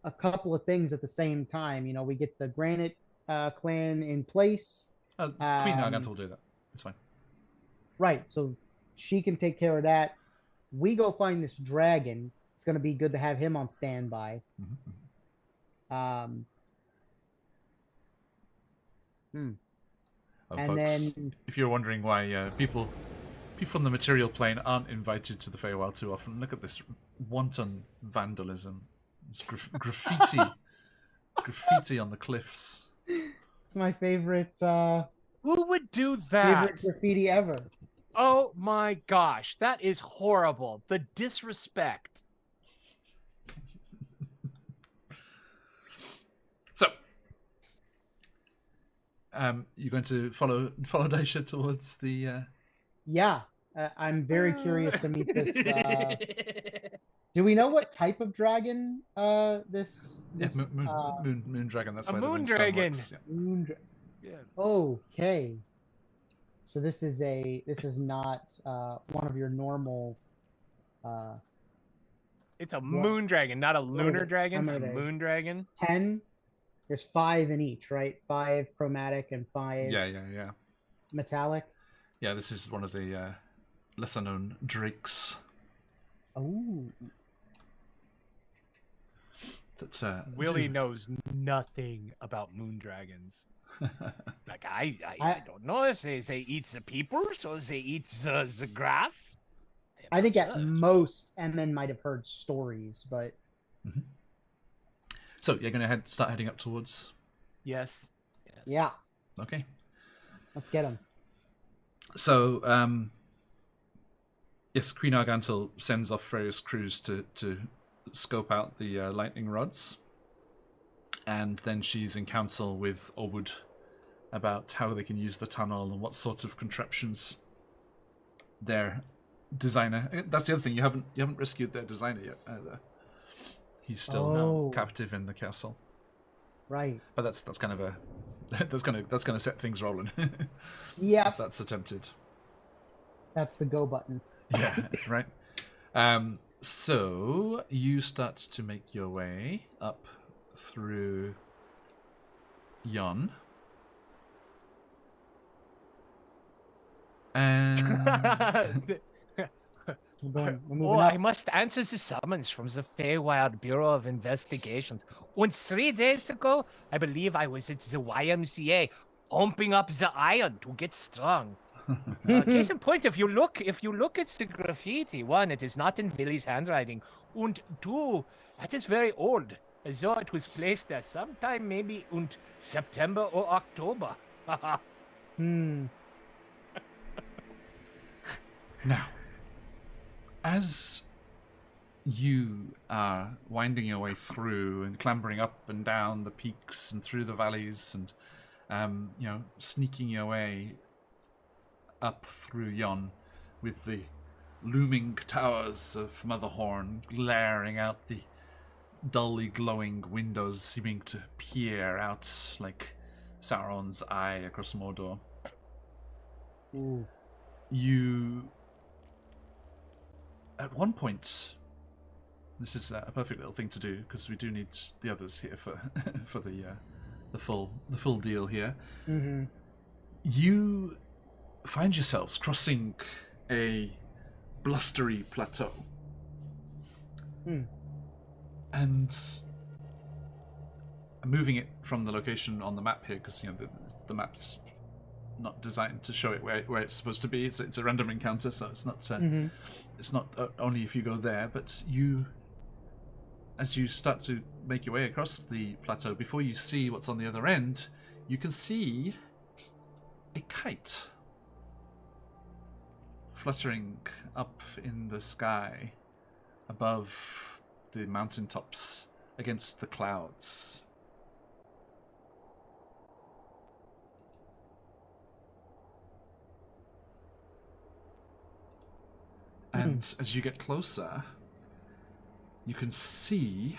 B: a couple of things at the same time. We get the Granite clan in place.
E: Queen Arganta will do that. It's fine.
B: Right, so she can take care of that. We go find this dragon. it's going to be good to have him on standby.
D: Oh,
B: And
D: folks,
B: then-
D: if you're wondering why people on the material plane aren't invited to the Feywild too often, look at this wanton vandalism. It's graffiti. Graffiti on the cliffs.
B: It's my favorite
C: Who would do that?
B: graffiti ever.
C: Oh my gosh, that is horrible. The disrespect.
D: So, you're going to follow Daisha towards the.
B: Yeah, I'm very curious to meet this. Do we know what type of dragon this?
D: Yeah, moon dragon. That's
C: a
D: why the
C: moon
D: moonstone
C: dragon.
D: works, yeah.
C: Yeah.
B: Okay. So this is not one of your normal.
C: It's a moon dragon, not a lunar dragon. A
B: Lunar.
C: moon dragon.
B: 10. There's 5 in each, right? 5 chromatic and 5
D: Yeah.
B: metallic.
D: Yeah, this is one of the lesser known drakes.
B: Oh.
D: That
C: Willie knows nothing about moon dragons. Like I don't know if they eat the peepers or they eat the grass.
B: I think at
C: Sure.
B: most MN might have heard stories, but
D: So you're going to start heading up towards.
C: Yes.
B: yeah,
D: Okay.
B: let's get him.
D: So yes, Queen Argantil sends off various crews to scope out the lightning rods, and then she's in council with Obud about how they can use the tunnel and what sorts of contraptions their designer. That's the other thing, you haven't rescued their designer yet either. He's still captive in the castle.
B: Right.
D: But that's kind of a that's gonna set things rolling.
B: Yeah,
D: If that's attempted.
B: that's the go button.
D: Yeah, right. So you start to make your way up through Yon. And
B: We're moving
C: Oh,
B: up.
C: I must answer the summons from the Feywild Bureau of Investigations. And 3 days ago, I believe I was at the YMCA, pumping up the iron to get strong. Case in point, if you look at the graffiti, 1, it is not in Billy's handwriting, and 2, that is very old, as though it was placed there sometime maybe in September or October.
D: now, as you are winding your way through and clambering up and down the peaks and through the valleys and sneaking your way up through Yon with the looming towers of Motherhorn glaring out the dully glowing windows seeming to peer out like Sauron's eye across Mordor.
B: Ooh.
D: You, at one point, this is a perfect little thing to do because we do need the others here for for the full deal here.
B: Mm-hmm.
D: You find yourselves crossing a blustery plateau. And I'm moving it from the location on the map here because the map's not designed to show it where it's supposed to be. It's a random encounter, so it's not it's not only if you go there, but as you start to make your way across the plateau, before you see what's on the other end, you can see a kite fluttering up in the sky above the mountaintops against the clouds. And as you get closer, you can see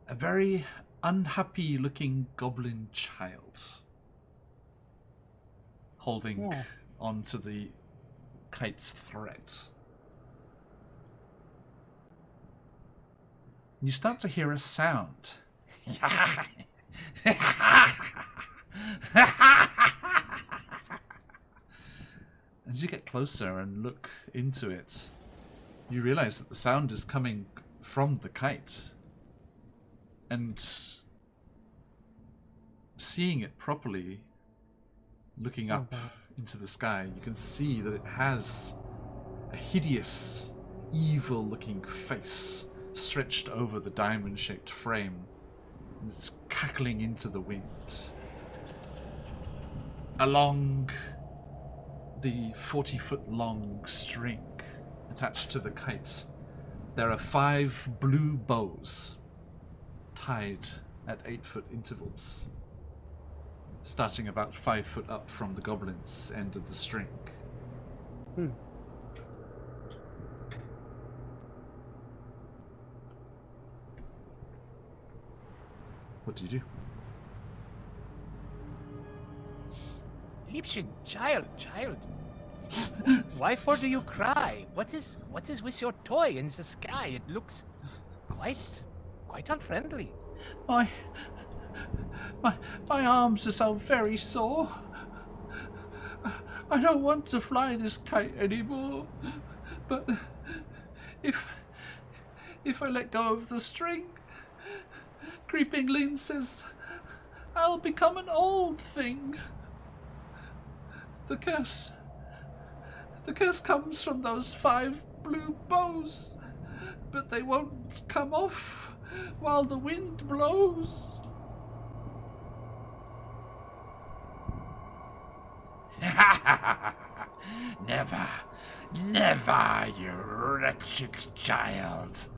D: a very unhappy looking goblin child holding onto the kite's thread. You start to hear a sound. As you get closer and look into it, you realize that the sound is coming from the kite. And seeing it properly, looking up into the sky, you can see that it has a hideous, evil-looking face stretched over the diamond-shaped frame. And it's cackling into the wind. Along the 40-foot-long string attached to the kite, there are 5 blue bows tied at 8-foot intervals, starting about 5 foot up from the goblin's end of the string. What do you do?
C: Liebchen, child. Why for do you cry? What is with your toy in the sky? It looks quite unfriendly.
E: My arms are so very sore. I don't want to fly this kite anymore. But if I let go of the string, Creeping Lynn says I'll become an old thing. The curse comes from those 5 blue bows, but they won't come off while the wind blows.
F: Never, you wretched child.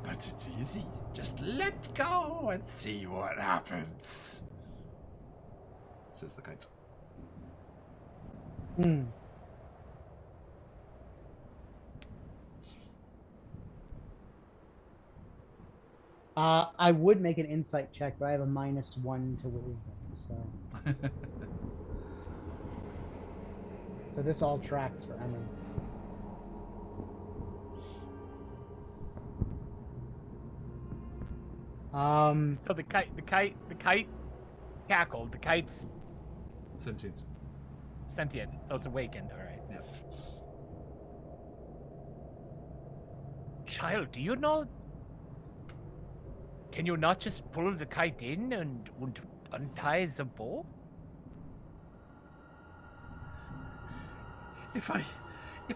F: But it's easy. Just let go and see what happens,
D: Says the kite.
B: I would make an insight check, but I have a -1 to wisdom, so. So this all tracks for Emma.
C: So the kite cackled. The kite's
D: Sentient.
C: sentient, so it's awakened. All right. Yeah. Child, do you know? Can you not just pull the kite in and untie the bow?
E: If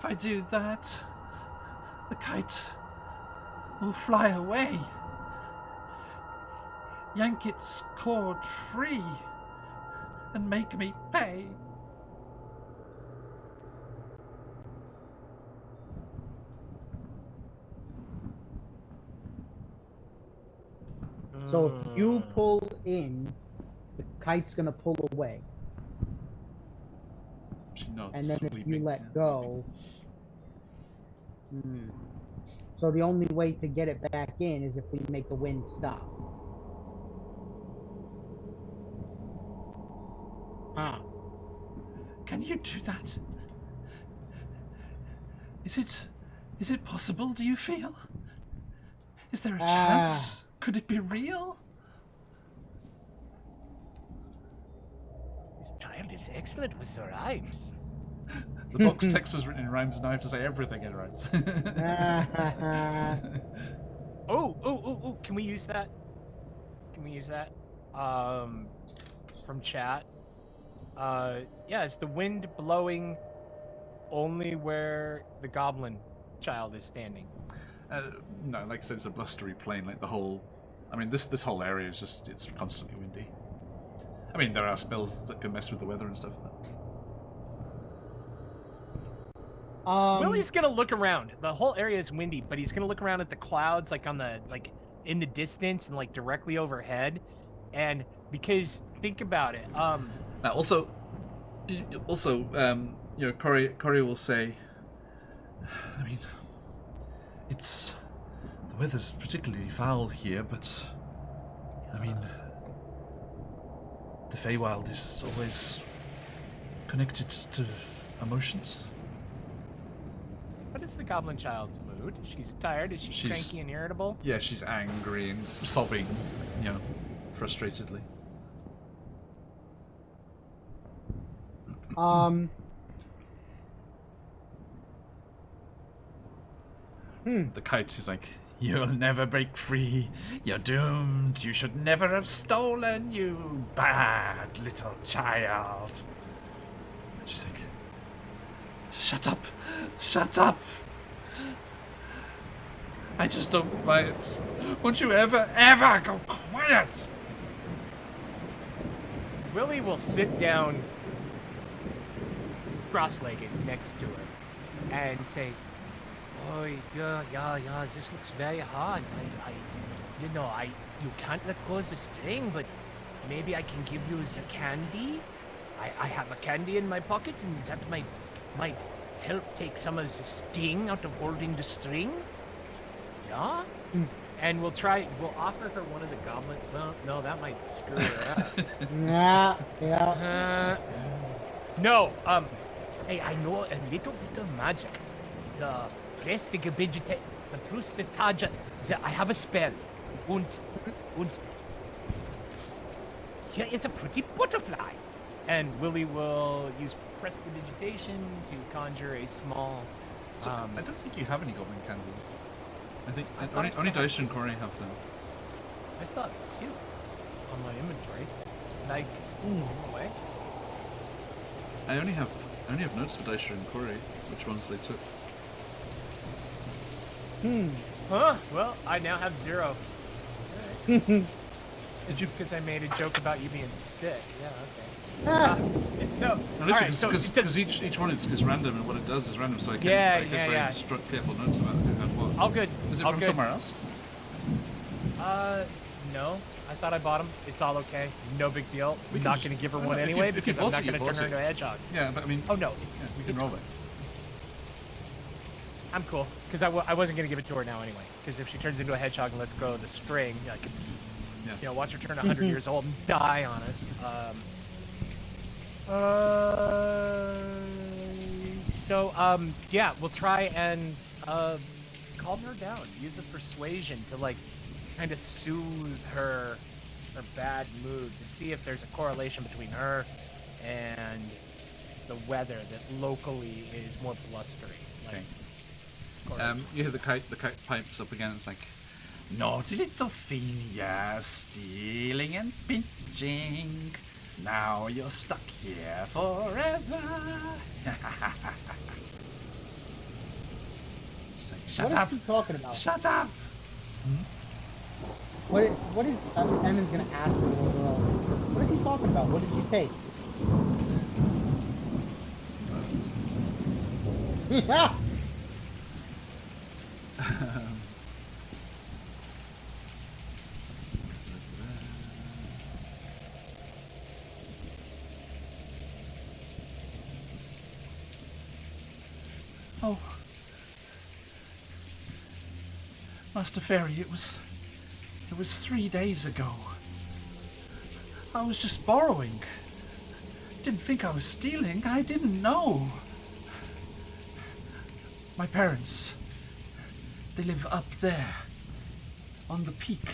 E: I do that, the kite will fly away. Yank its cord free and make me pay.
B: So if you pull in, the kite's gonna pull away.
D: She nods.
B: And then if you
D: weeping.
B: let go... So the only way to get it back in is if we make the wind stop.
E: Can you do that? Is it possible, do you feel? Is there a chance? Could it be real?
C: This child is excellent with the rhymes.
D: The box text was written in rhymes, and I have to say everything in rhymes.
C: Oh! Can we use that? From chat. Yeah, is the wind blowing only where the goblin child is standing?
D: No, like I said, it's a blustery plain. Like the whole, I mean, this whole area is it's constantly windy. I mean, there are spells that can mess with the weather and stuff. But...
C: Willie's gonna look around. The whole area is windy, but he's gonna look around at the clouds, like in the distance and like directly overhead. And because think about it.
D: Now, also, you know, Corey will say, I mean, the weather's particularly foul here, but I mean, the Feywild is always connected to emotions.
C: What is the goblin child's mood? She's tired. Is she cranky and irritable?
D: Yeah, she's angry and sobbing, you know, frustratedly. The kite is like,
F: You'll never break free. You're doomed. You should never have stolen, you bad little child.
D: and she's like,
F: Shut up. Shut up.
D: I just don't buy it.
F: Won't you ever go quiet?
C: Willie will sit down cross-legged next to her and say, "Oh, yeah, this looks very hard. You can't let go of the string, but maybe I can give you the candy. I have a candy in my pocket, and that might help take some of the sting out of holding the string. Yeah." And we'll offer her one of the goblets. Well, no, that might screw her up.
B: Yeah.
C: No, hey, I know a little bit of magic. The Prestidigitation. I have a spell. Und here is a pretty butterfly. And Willie will use Prestidigitation to conjure a small.
D: so I don't think you have any goblin candy. I think
C: I thought
D: only,
C: I
D: only
C: saw-
D: Daisha and Corey have them.
C: I saw it too on my inventory. Like, away.
D: I only have notes for Daisha and Corey, which ones they took.
C: Huh? Well, I now have 0.
D: Did you?
C: Because I made a joke about you being sick. Yeah, okay.
B: Ah,
C: So,
D: No,
C: alright, so
D: because each one is random, and what it does is random, so I can get very careful notes about who had what.
C: all good.
D: Is it
C: all
D: from
C: good.
D: somewhere else?
C: No. I thought I bought them. It's all okay. No big deal.
D: We
C: I'm
D: can
C: not
D: just-
C: going to give her
D: I don't
C: one
D: know, if
C: anyway
D: you
C: because I'm
D: bought
C: not
D: it, you
C: going to turn her
D: bought
C: into a hedgehog.
D: Yeah, but I mean,
C: Oh no,
D: yeah, we can roll it.
C: I'm cool because I wasn't going to give it to her now anyway. Because if she turns into a hedgehog and lets go of the string, I could,
D: Yeah.
C: watch her turn 100 years old and die on us. Yeah, we'll try and calm her down. Use a persuasion to kind of soothe her bad mood to see if there's a correlation between her and the weather that locally is more blustery.
D: Okay.
C: Correlation.
D: You hear the kite pipes up again. It's like,
F: Naughty little thing, yeah, stealing and pinching. Now you're stuck here forever. She's like, Shut
B: what
F: up!
B: is he talking about?
F: Shut up!
B: What is Emin's gonna ask the little girl? What is he talking about? What did you take? Yeah.
F: Oh, Master Fairy, it was 3 days ago. I was just borrowing. Didn't think I was stealing. I didn't know. My parents, they live up there on the peak.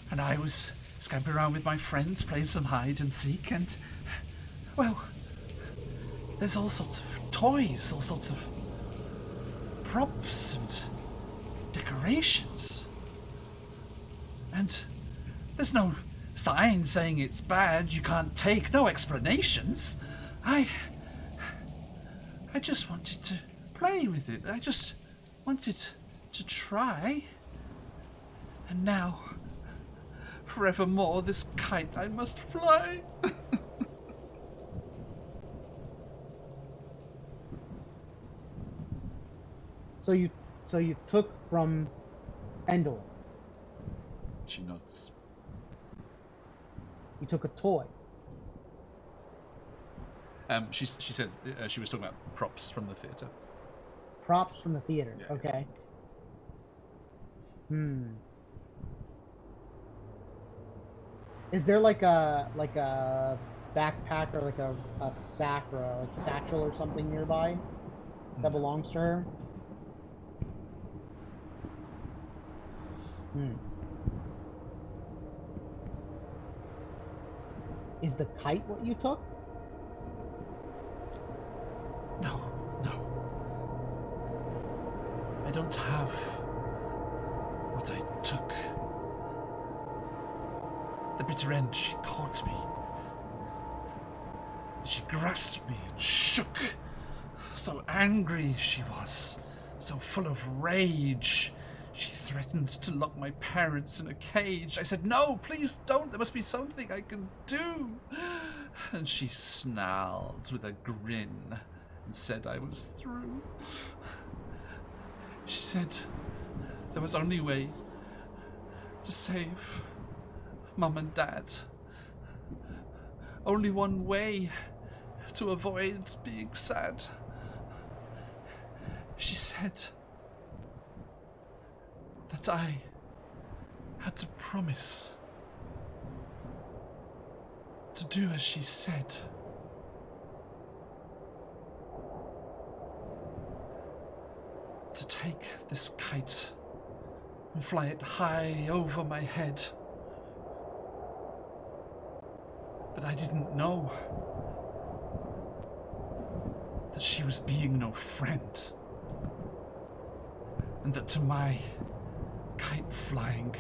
F: And I was scampering around with my friends, playing some hide and seek, and, well, there's all sorts of toys, all sorts of props and decorations. And there's no sign saying it's bad, you can't take, no explanations. I just wanted to play with it. I just wanted to try. And now, forevermore, this kite I must fly.
B: So you took from Endel.
D: she nods.
B: You took a toy.
D: She said she was talking about props from the theatre.
B: Props from the theater.
D: Yeah.
B: Okay. Is there like a backpack or like a sack or a satchel or something nearby that belongs to her? Is the kite what you took?
F: No. I don't have what I took. The bitter end, she caught me. She grasped me and shook. So angry she was, so full of rage. She threatened to lock my parents in a cage. I said, no, please don't. There must be something I can do. And she snarled with a grin and said I was through. She said there was only way to save Mum and Dad. Only one way to avoid being sad. She said that I had to promise to do as she said. To take this kite and fly it high over my head. But I didn't know that she was being no friend, and that to my kite flying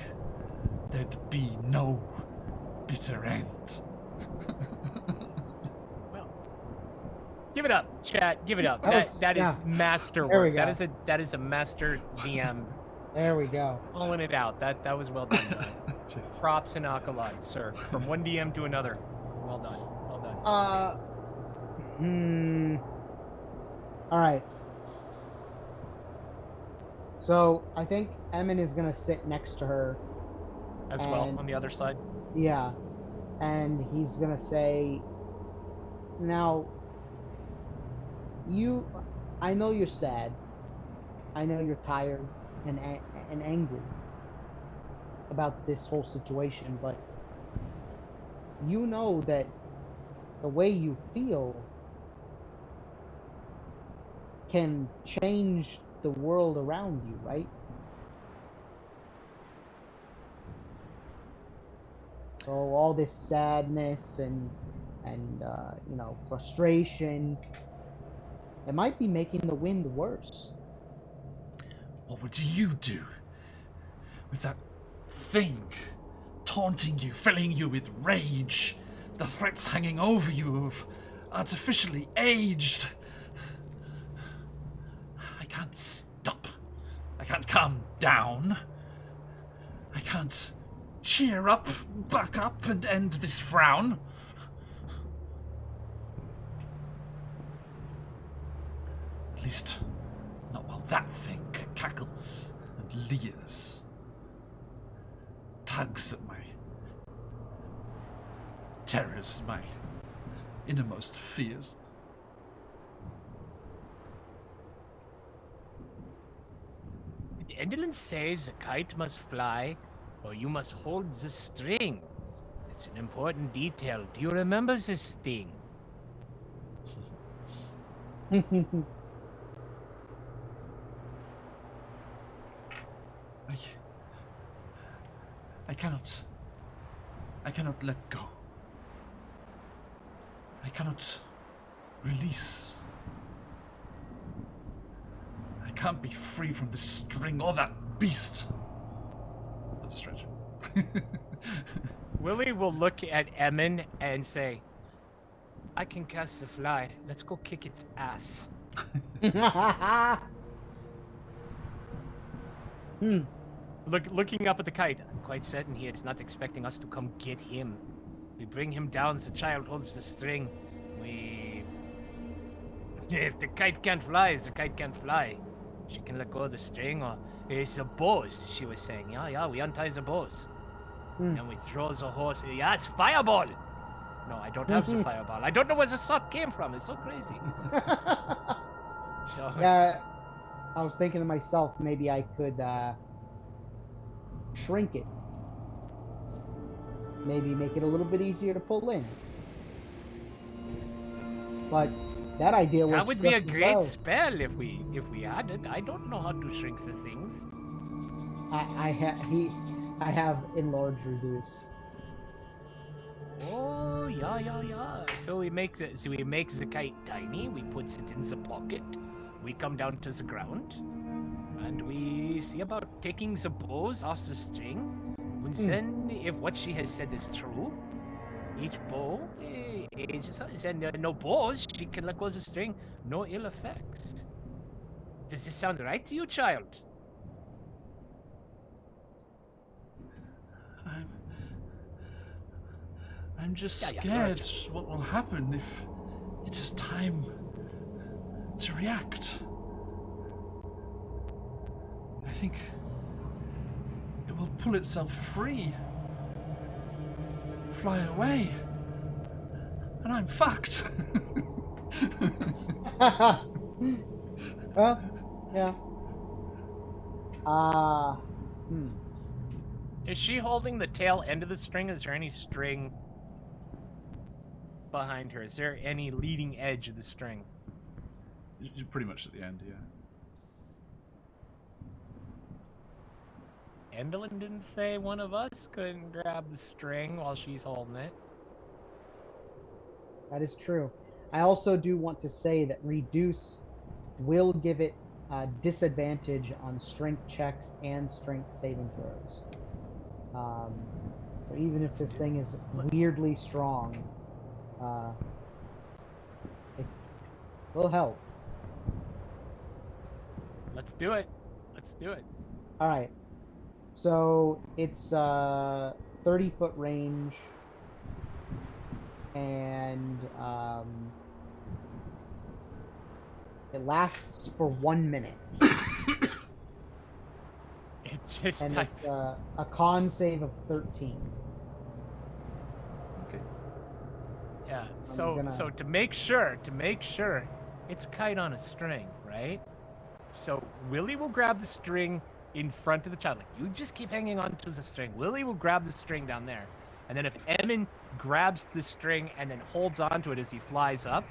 F: there'd be no bitter end.
C: Well, give it up, chat. Give it up. That is master
B: There we
C: work.
B: go.
C: That is a master DM
B: There we go.
C: pulling it out. That was well done. Props and accolades, sir. From one DM to another. Well done. Well done.
B: All right. So I think Emin is gonna sit next to her.
C: As well on the other side.
B: Yeah, and he's gonna say, "Now, I know you're sad. I know you're tired and angry about this whole situation, but you know that the way you feel can change the world around you, right? So all this sadness and frustration, it might be making the wind worse."
F: What would you do with that thing taunting you, filling you with rage, the threats hanging over you of artificially aged? I can't stop. I can't calm down. I can't cheer up, back up, and end this frown. At least, not while that thing cackles and leers. Tugs at my terrors, my innermost fears.
C: Did Endelin says the kite must fly, or you must hold the string? It's an important detail. Do you remember this thing?
F: I cannot let go. I cannot release. I can't be free from this string or that beast. That's a stretch.
C: Willie will look at Emin and say, I can cast the fly. Let's go kick its ass. Looking up at the kite, I'm quite certain he is not expecting us to come get him. We bring him down, the child holds the string. If the kite can't fly, the kite can't fly. She can let go of the string, or it's the bows, she was saying. Yeah, we untie the bows. And we throw the horse. Yes, fireball! No, I don't have the fireball. I don't know where the thought came from. It's so crazy. So
B: Yeah, I was thinking to myself, maybe I could shrink it. Maybe make it a little bit easier to pull in. But that idea
C: that
B: works
C: would be a
B: just as
C: great
B: well.
C: spell if we had it. I don't know how to shrink the things.
B: I have enlarge reduce.
C: Oh yeah. So we make the kite tiny. We put it in the pocket. We come down to the ground. And we see about taking the bows off the string. And then, if what she has said is true, each bow ages us. And no bows, she can let go of the string, no ill effects. Does this sound right to you, child?
F: I'm just scared what will happen if it is time to react. I think it will pull itself free, fly away, and I'm fucked.
B: Well, yeah.
C: Is she holding the tail end of the string? Is there any string behind her? Is there any leading edge of the string?
D: Pretty much at the end, yeah.
C: Endlin didn't say one of us couldn't grab the string while she's holding it.
B: That is true. I also do want to say that reduce will give it disadvantage on strength checks and strength saving throws. So even if this thing is weirdly strong, it will help.
C: Let's do it. Let's do it.
B: All right. So it's 30-foot range, and it lasts for 1 minute.
C: It's just
B: and it's a con save of 13.
D: Okay.
C: Yeah. So to make sure, it's a kite on a string, right? So Willie will grab the string in front of the child. Like, you just keep hanging on to the string. Willie will grab the string down there. And then if Emin grabs the string and then holds onto it as he flies up,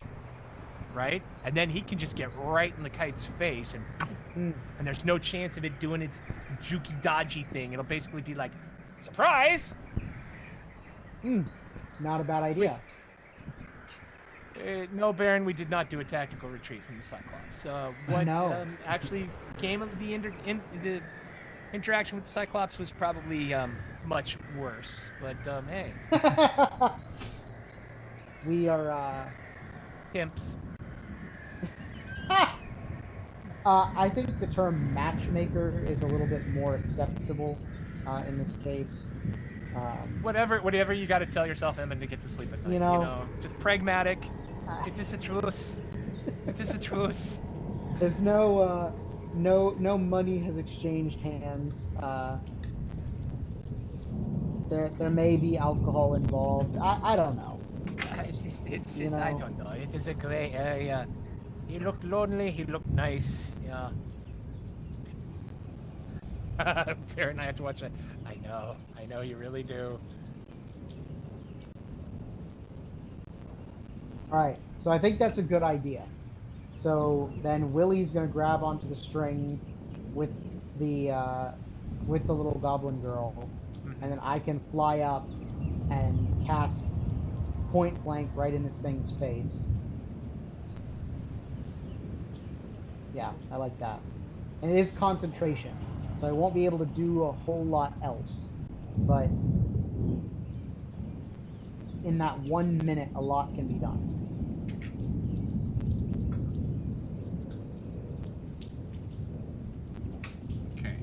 C: right? And then he can just get right in the kite's face and there's no chance of it doing its jukey dodgy thing. It'll basically be like, surprise!
B: Not a bad idea.
C: No, Baron, we did not do a tactical retreat from the Cyclops. What actually came of the interaction with the Cyclops was probably much worse. But hey,
B: we are
C: pimps.
B: I think the term matchmaker is a little bit more acceptable in this case.
C: Whatever you got to tell yourself, Emin, to get to sleep at night. Just pragmatic. It is a truce. It is a truce.
B: There's no money has exchanged hands. There may be alcohol involved. I don't know.
C: It's just I don't know. It is a gray area. He looked lonely. He looked nice. Yeah. Bear and I have to watch it. I know you really do.
B: All right, so I think that's a good idea. So then Willie's gonna grab onto the string with the little goblin girl, and then I can fly up and cast point blank right in this thing's face. Yeah, I like that. And it is concentration, so I won't be able to do a whole lot else. But in that 1 minute, a lot can be done.
D: Okay.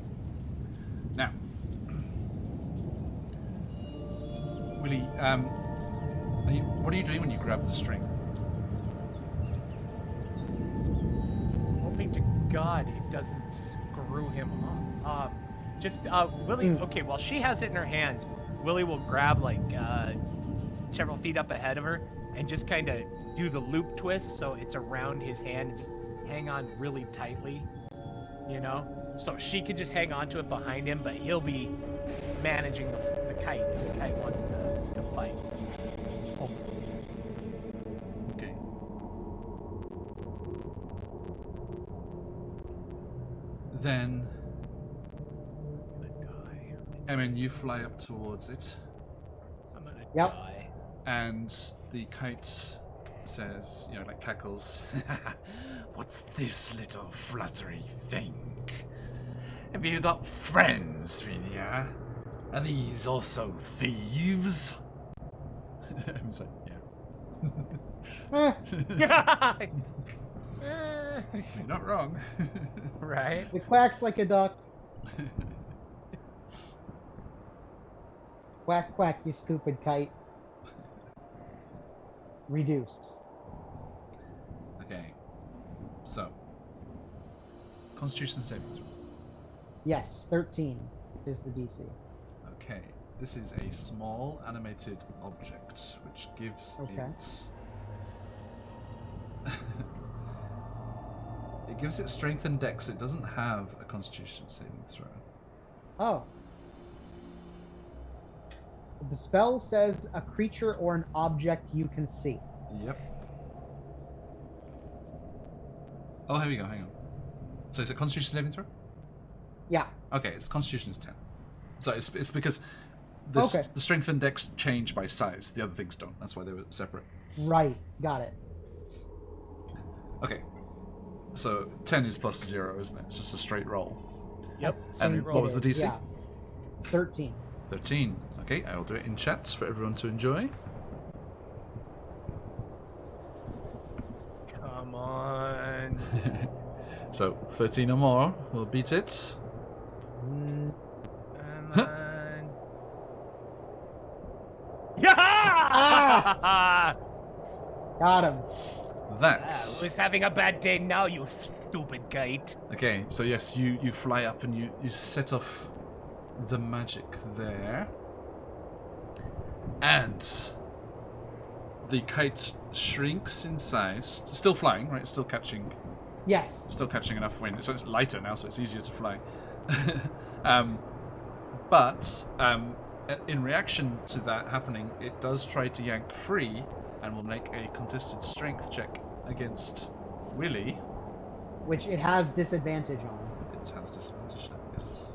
D: Now, Willie, what are you doing when you grab the string?
C: Hoping to God it doesn't screw him up. Willie, okay, while she has it in her hands, Willie will grab like several feet up ahead of her and just kind of do the loop twist so it's around his hand and just hang on really tightly, so she can just hang on to it behind him, but he'll be managing the kite if the kite wants to fight. Hopefully.
D: Okay. Then, I mean, you fly up towards it.
C: I'm gonna
B: Yep.
C: die.
D: And the kite says, cackles.
E: What's this little fluttery thing? Have you got friends, Phinia? Are these also thieves?
D: I'm saying,
B: Eh,
D: you're not wrong.
C: Right?
B: it quacks like a duck. Quack, quack, you stupid kite. Reduce.
D: Okay. So, Constitution saving throw.
B: Yes, 13 is the DC.
D: Okay. This is a small animated object which gives
B: Okay.
D: it gives it strength and dex. It doesn't have a Constitution saving throw.
B: Oh. The spell says a creature or an object you can see.
D: Yep. Oh, here we go. Hang on. So is it Constitution saving throw?
B: Yeah.
D: Okay, its Constitution is 10. So it's because the strength and dex change by size. The other things don't. That's why they were separate.
B: Right. Got it.
D: Okay. So 10 is plus 0, isn't it? It's just a straight roll.
C: Yep.
D: And what was the DC?
B: Yeah. 13.
D: 13. Okay, I'll do it in chat for everyone to enjoy.
C: Come on.
D: So 13 or more will beat it.
C: Come on. Yeah!
B: Got him.
D: That's
C: I was having a bad day now, you stupid kite.
D: okay. So yes, you fly up and you set off the magic there, and the kite shrinks in size. Still flying, right? Still catching
B: Yes.
D: enough wind. So it's lighter now, so it's easier to fly. But in reaction to that happening, it does try to yank free and will make a contested strength check against Willy.
B: Which it has disadvantage on.
D: It has disadvantage, yes.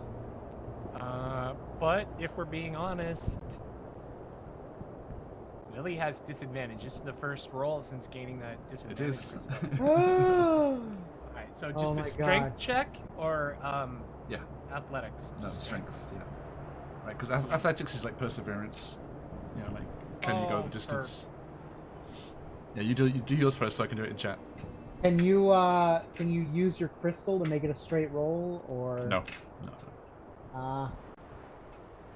C: But if we're being honest, Willy has disadvantage. This is the first roll since gaining that
D: It
C: disadvantage.
D: is.
C: Alright, so just
B: Oh
C: a
B: my
C: strength
B: God.
C: check or
D: Yeah.
C: athletics?
D: No,
C: Just
D: strength, yeah. Right, because athletics is like perseverance. You know, like, can you go the distance? Yeah, you do yours first so I can do it in chat.
B: Can you use your crystal to make it a straight roll or
D: No.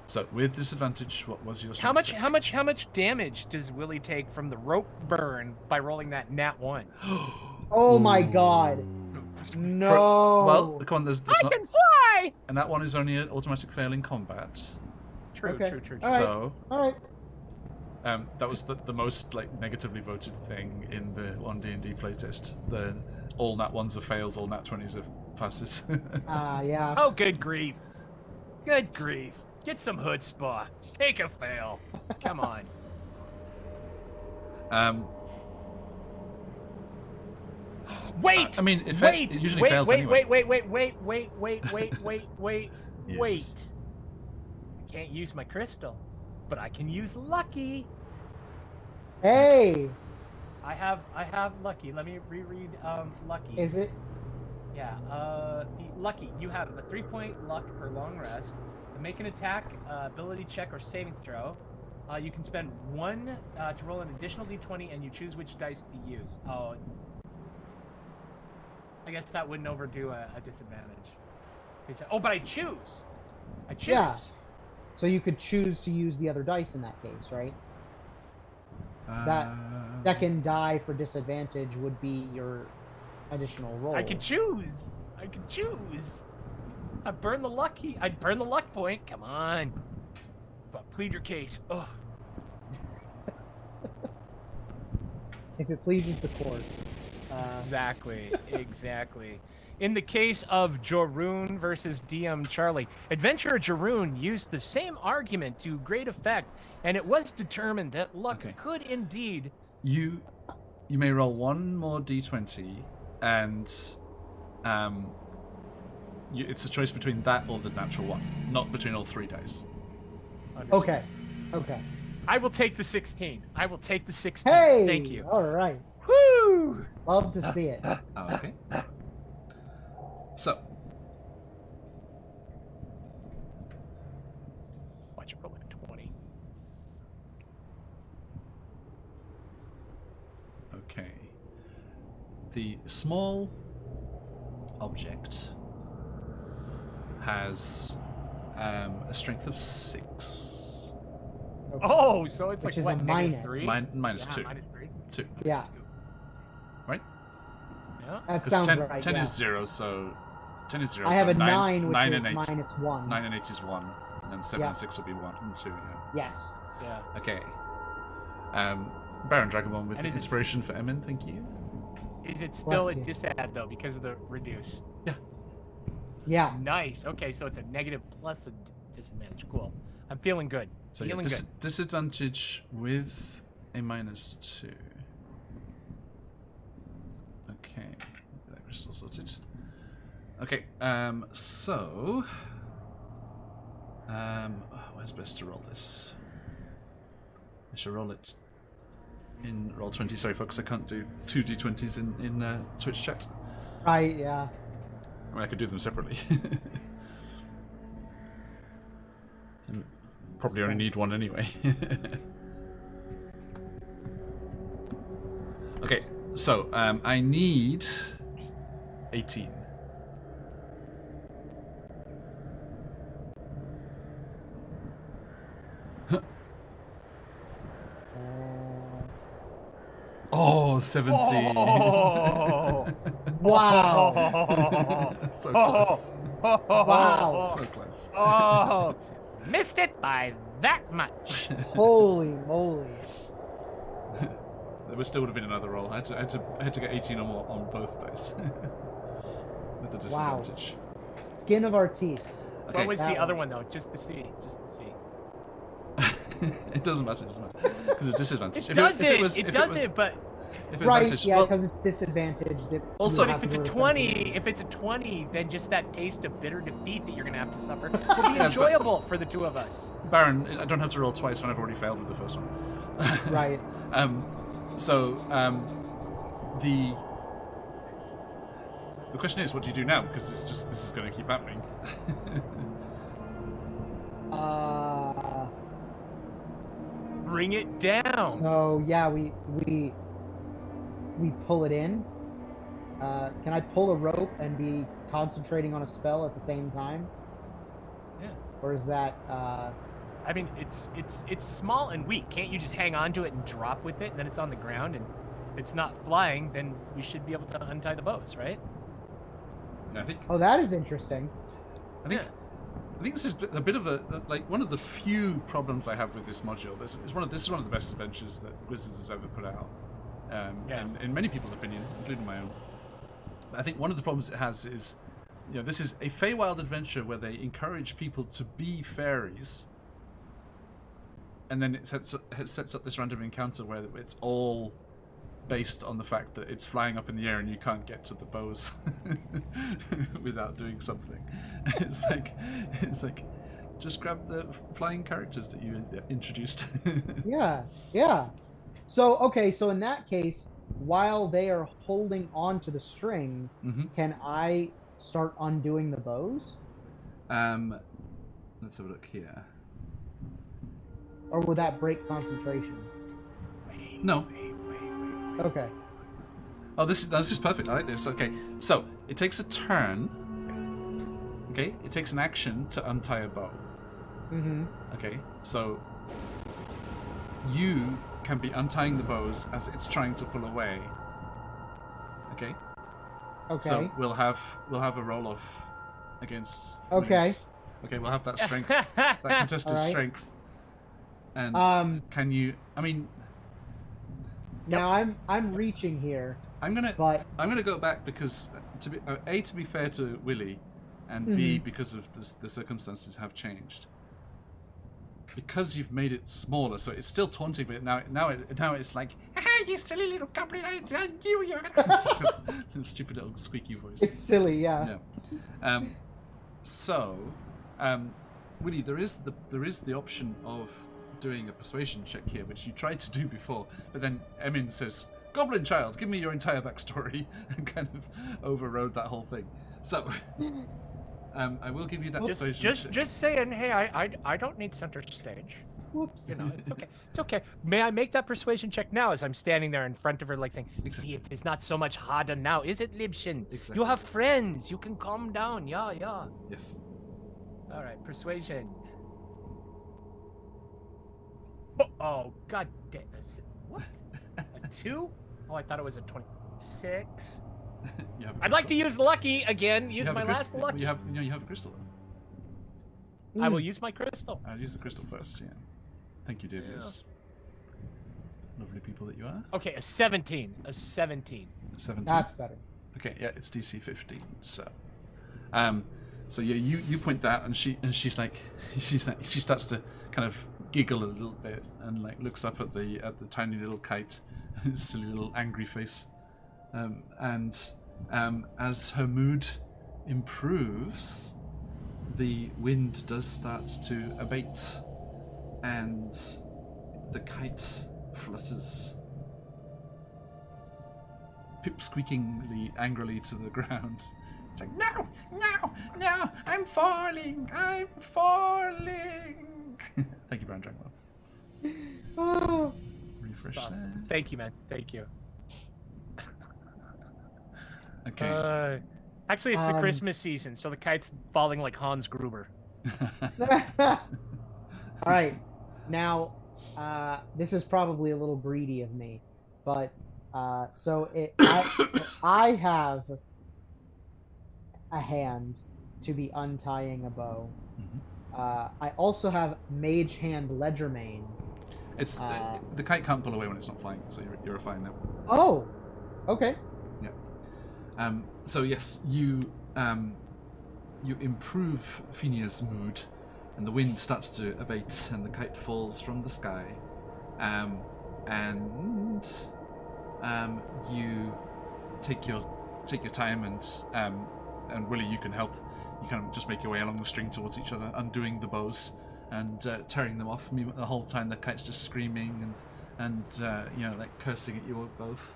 D: So with disadvantage, what was your
C: How
D: strength
C: much
D: check?
C: how much damage does Willy take from the rope burn by rolling that nat 1?
B: Oh my god. No.
D: Well, come on, there's
C: I
D: not,
C: can fly!
D: and that one is only an automatic fail in combat.
C: True,
B: Okay.
C: true.
B: All right.
D: So
B: Alright.
D: that was the most like negatively voted thing in the 1D&D playtest. The all nat 1s are fails, all nat 20s are passes.
B: Yeah.
C: Oh, good grief. Good grief. Get some chutzpah. Take a fail. Come on. Wait!
D: I mean, it
C: wait!
D: it usually
C: wait,
D: fails
C: wait,
D: anyway.
C: wait. I can't use my crystal, but I can use lucky.
B: Hey!
C: I have lucky. Let me reread lucky.
B: Is it?
C: Yeah, the lucky. You have a 3-point luck for long rest. To make an attack, ability check, or saving throw, you can spend 1 to roll an additional d20, and you choose which dice to use. Oh, I guess that wouldn't overdo a disadvantage. Oh, but I choose. I choose.
B: Yeah. So you could choose to use the other dice in that case, right? That second die for disadvantage would be your additional roll.
C: I can choose. I'd burn the luck point. Come on. But plead your case. Ugh.
B: If it pleases the court.
C: Exactly. In the case of Jaroon versus DM Charlie, Adventurer Jaroon used the same argument to great effect, and it was determined that luck could indeed...
D: You may roll 1 more d20, and it's a choice between that or the natural 1, not between all 3 dice.
B: Okay.
C: I will take the 16.
B: Hey!
C: Thank you.
B: All right.
C: Woo!
B: Love to see it.
D: Okay. So, Okay. The small object has a strength of 6.
B: Okay.
C: Oh, so it's
B: Which
C: like
B: is
C: what?
B: a
C: -3?
D: Minus
C: Yeah,
D: 2.
C: -3.
D: 2.
B: Yeah,
D: Right?
C: Yeah.
B: that
D: Because
B: sounds
D: 10,
B: right.
D: 10
B: yeah.
D: is 0, so 10 is 0.
B: I have
D: so
B: a 9, which
D: 9
B: is
D: and 8.
B: -1.
D: 9 and 8 is 1. And then 7
B: Yeah.
D: and 6 will be 1 and 2, yeah.
B: Yes.
C: Yeah.
D: Okay. Baron Dragonborn with
C: And
D: the
C: is it
D: inspiration for Emin, thank you.
C: Is it still
B: Bless
C: a
B: you.
C: disad though because of the reduce?
B: Yeah.
C: Nice. Okay, so it's a negative plus a disadvantage. Cool. I'm feeling good.
D: So yeah,
C: Feeling good.
D: disadvantage with a -2. Okay, that crystal sorted. Okay, so where's best to roll this? I should roll it in Roll20. Sorry, folks, I can't do 2 d20s in Twitch chat.
B: Right. Yeah.
D: I mean, I could do them separately. And probably only need one anyway. Okay, so I need 18. Oh, 17.
C: Oh!
B: Wow.
D: So close.
B: Wow.
D: So close.
C: Oh! Missed it by that much.
B: Holy moly.
D: There still would have been another roll. I had to get 18 or more on both dice. With the disadvantage.
B: Skin of our teeth.
D: Okay.
C: What was
B: that
C: the other
B: one.
C: one though? Just to see. Just to see.
D: It doesn't matter. Because it's disadvantage.
C: It does it, but
D: If it's
B: Right.
D: advantage,
B: Yeah,
D: well,
B: because it's disadvantaged.
D: Also-
C: but if it's a 20, then just that taste of bitter defeat that you're gonna have to suffer will be
D: but-
C: enjoyable for the two of us.
D: Baron, I don't have to roll twice when I've already failed with the first one.
B: Right.
D: The question is, what do you do now? Because this is going to keep happening.
C: Bring it down.
B: So yeah, we pull it in. Can I pull a rope and be concentrating on a spell at the same time?
C: Yeah.
B: Or is that
C: I mean, it's small and weak. Can't you just hang on to it and drop with it, and then it's on the ground, and if it's not flying, then we should be able to untie the bows, right?
D: I think
B: Oh, that is interesting.
D: I think this is a bit of like one of the few problems I have with this module. This is one of the best adventures that Wizards has ever put out, and in many people's opinion, including my own. I think one of the problems it has is, this is a Feywild adventure where they encourage people to be fairies, and then it sets up this random encounter where it's all based on the fact that it's flying up in the air and you can't get to the bows without doing something. It's like just grab the flying characters that you introduced.
B: Yeah. So so in that case, while they are holding on to the string, can I start undoing the bows?
D: Let's have a look here.
B: Or will that break concentration?
D: No.
B: Okay.
D: Oh, this is perfect. I like this. Okay, so it takes a turn. Okay, it takes an action to untie a bow.
B: Mm-hmm.
D: Okay, so you can be untying the bows as it's trying to pull away. Okay.
B: Okay.
D: So we'll have a roll off against.
B: Okay.
D: Willy's. Okay, we'll have that strength, that contested
B: All right.
D: strength. And can you? I mean,
B: now I'm reaching here,
D: I'm gonna go back because to be fair to Willy, and B because of the circumstances have changed. Because you've made it smaller, so it's still taunting, but now it's like, "Haha, you silly little goblin! I knew you were gonna." Stupid little squeaky voice.
B: It's silly, yeah.
D: Willy, there is the option of doing a persuasion check here, which you tried to do before, but then Emin says, "Goblin child, give me your entire backstory," and kind of overrode that whole thing. So, I will give you that persuasion check.
C: Just saying, hey, I don't need center stage.
B: Whoops.
C: You know, it's okay. It's okay. May I make that persuasion check now as I'm standing there in front of her, like saying,
D: Exactly.
C: "See, it is not so much harder now, is it, Liebchen?
D: Exactly.
C: You have friends. You can calm down. Yeah, yeah."
D: Yes.
C: All right, persuasion. Oh, god damn. What? A 2? Oh, I thought it was a 26.
D: You have a
C: I'd like to
D: crystal.
C: use lucky again.
D: You
C: Use
D: have
C: my
D: a
C: last
D: crystal.
C: lucky.
D: You have a crystal.
C: I will use my crystal.
D: I'll use the crystal first. Yeah. Thank you, Davies. Lovely people that you are.
C: Okay, a 17. A 17.
D: 17.
B: That's better.
D: Okay, yeah, it's DC 15. So, so yeah, you point that, and she's like, she starts to kind of giggle a little bit, and like looks up at the tiny little kite, silly little angry face, and as her mood improves, the wind does start to abate, and the kite flutters pip-squeakingly angrily to the ground. It's like, no, I'm falling. Thank you, Brown Dragon.
B: Oh.
D: Refresh
C: Awesome.
D: there.
C: Thank you, man. Thank you.
D: Okay.
C: Actually, it's the Christmas season, so the kite's falling like Hans Gruber.
B: All right. Now, this is probably a little greedy of me, but I have a hand to be untying a bow. I also have Mage Hand Ledgermane.
D: It's the kite can't pull away when it's not flying, so you're fine now.
B: Oh, okay.
D: Yeah. So yes, you improve Finia's mood, and the wind starts to abate, and the kite falls from the sky, and you take your time, and Willie, you can help. You kind of just make your way along the string towards each other, undoing the bows and tearing them off. The whole time the kite's just screaming and like cursing at you both.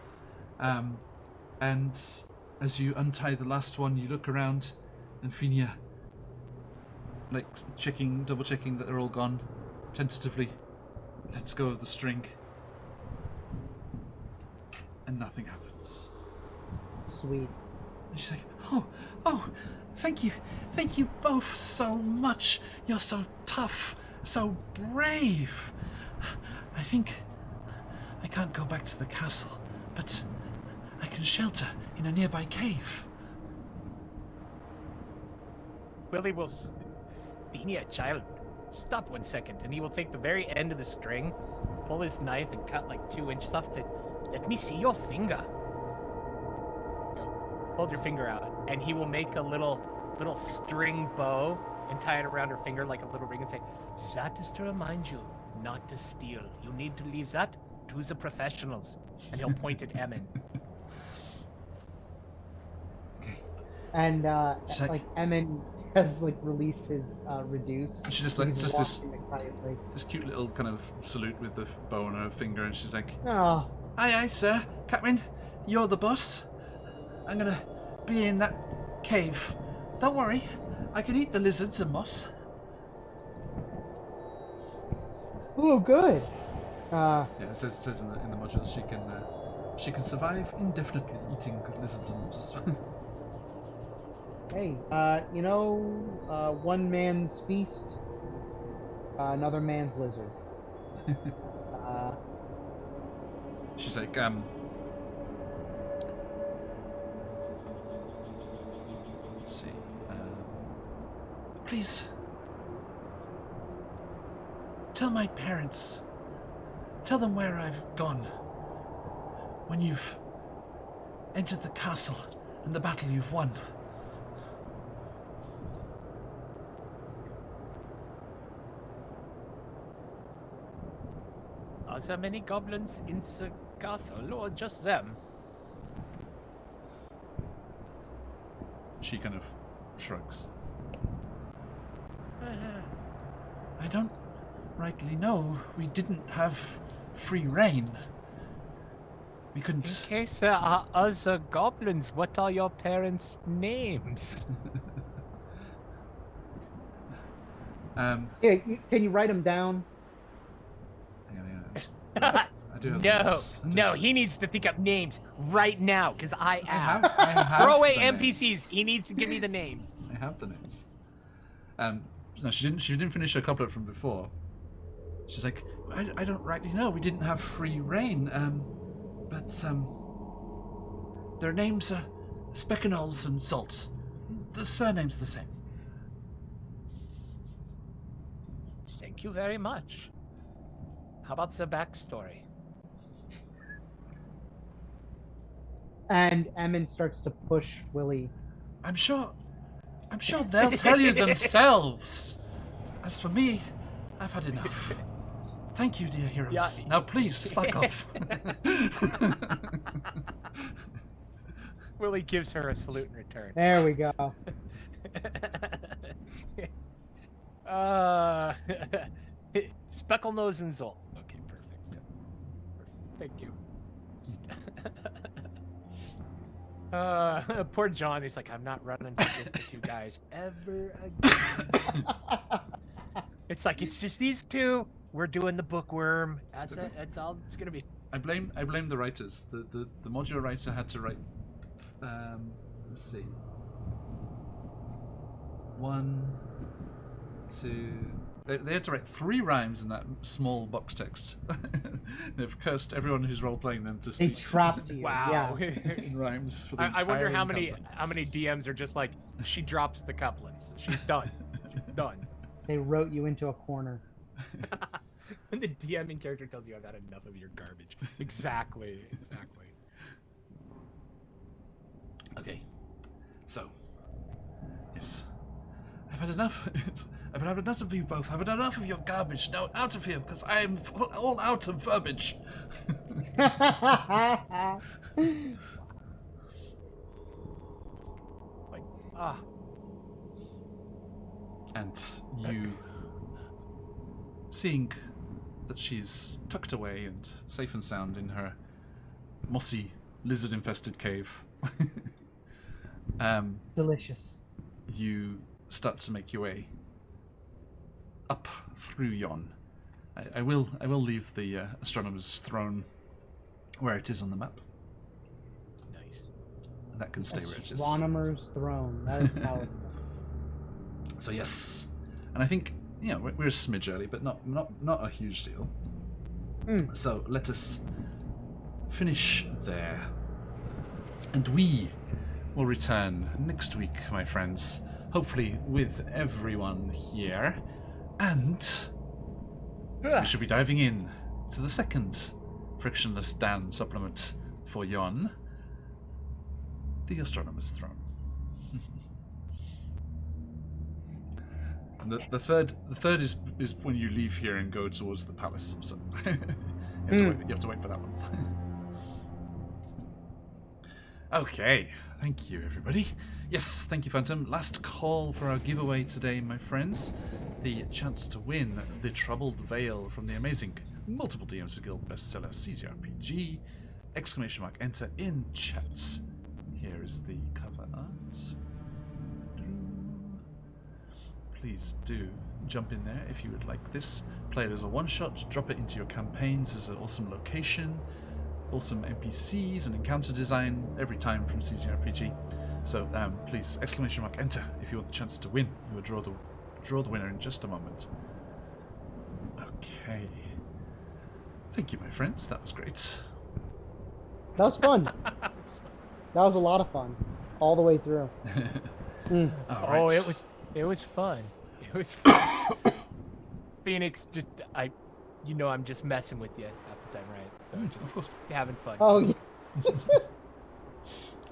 D: And as you untie the last one, you look around, and Finia, like double checking that they're all gone, tentatively lets go of the string, and nothing happens.
B: Sweet.
D: And she's like, oh, thank you both so much. You're so tough, so brave. I think I can't go back to the castle, but I can shelter in a nearby cave.
C: Willie will... Finia, child, stop 1 second, and he will take the very end of the string, pull his knife, and cut like 2 inches off and say, "Let me see your finger." Hold your finger out, and he will make a little string bow and tie it around her finger like a little ring and say, "That is to remind you not to steal. You need to leave that to the professionals." And he'll point at Emin.
D: Okay.
B: And
D: She's like-
B: Emin has released his reduce.
D: And she just like
B: He's
D: just
B: walking quietly.
D: this cute little kind of salute with the bow on her finger, and she's like,
B: Oh,
D: Aye, sir. Captain, you're the boss. I'm gonna be in that cave. Don't worry, I can eat the lizards and moss.
B: oh, good.
D: Yeah, it says in the modules she can survive indefinitely eating lizards and moss.
B: Hey, one man's feast, another man's lizard.
D: She's like, let's see. Please, tell my parents. Tell them where I've gone. When you've entered the castle and the battle you've won.
C: Are there many goblins in the castle, or just them?
D: She kind of shrugs. I don't rightly know. We didn't have free reign. We
C: In
D: couldn't.
C: case there are other goblins, what are your parents' names?
B: Yeah, can you write them down?
D: I do have the
C: No,
D: names. I do
C: no,
D: have
C: he needs to think up names right now, because I asked.
D: I have
C: Throw away
D: the
C: NPCs.
D: names.
C: He needs to give me the names.
D: I have the names. No, she didn't finish her couplet from before. She's like, I don't rightly know. We didn't have free reign. But their names are Speckenols and Salt. The surname's the same.
C: Thank you very much. How about the backstory?
B: And Emin starts to push Willie.
F: I'm sure they'll tell you themselves. As for me, I've had enough. Thank you, dear heroes.
C: Yeah.
F: Now please, fuck off.
C: Willie gives her a salute in return.
B: There we go.
C: Speckle Nose and Zolt. Okay, perfect. Thank you. Poor John. He's like, I'm not running for just the two guys ever again. It's like, it's just these two. We're doing the bookworm. That's it. That's all it's gonna be.
D: I blame the writers. The modular writer had to write. Let's see. 1, 2. They had to write 3 rhymes in that small box text. They've cursed everyone who's role playing them to
B: They
D: speak
B: trapped you.
C: Wow.
B: Yeah.
D: in rhymes for the
C: I wonder
D: entire
C: how many
D: encounter.
C: DMs are just like, she drops the couplets. She's done. She's done.
B: They wrote you into a corner.
C: And the DMing character tells you, I've had enough of your garbage. Exactly.
D: Okay. So. Yes. I've had enough. I've had enough of you both. I've had enough of your garbage. Now out of here, because I am all out of verbiage.
C: Like, ah.
D: And you, seeing that she's tucked away and safe and sound in her mossy, lizard-infested cave,
B: Delicious.
D: you start to make your way up through yon. I will leave the astronomer's throne where it is on the map.
C: Nice.
D: That can stay where it is.
B: Astronomer's throne. That is powerful.
D: So yes, and I think we're a smidge early, but not a huge deal. So let us finish there, and we will return next week, my friends. Hopefully with everyone here, and we should be diving in to the second frictionless Dan supplement for Yon, the Astronomer's Throne. And the third is when you leave here and go towards the palace. So you have to wait for that one. Okay, thank you everybody. Yes, thank you Phantom. Last call for our giveaway today, my friends. The chance to win the Troubled Veil from the amazing multiple DMs for Guild bestseller CZRPG. ! Enter in chat. Here is the cover art. Please do jump in there if you would like this. Play it as a one-shot, drop it into your campaigns as an awesome location, awesome NPCs and encounter design every time from CZRPG. So please, ! Enter if you want the chance to win. We will draw the winner in just a moment. Okay. Thank you, my friends. That was great.
B: That was fun. That was a lot of fun. All the way through.
D: All
C: Oh,
D: right.
C: it was fun. It was fun. Phoenix, just I'm just messing with you half the time, right? So just
D: Of course.
C: having fun.
B: Oh, yeah.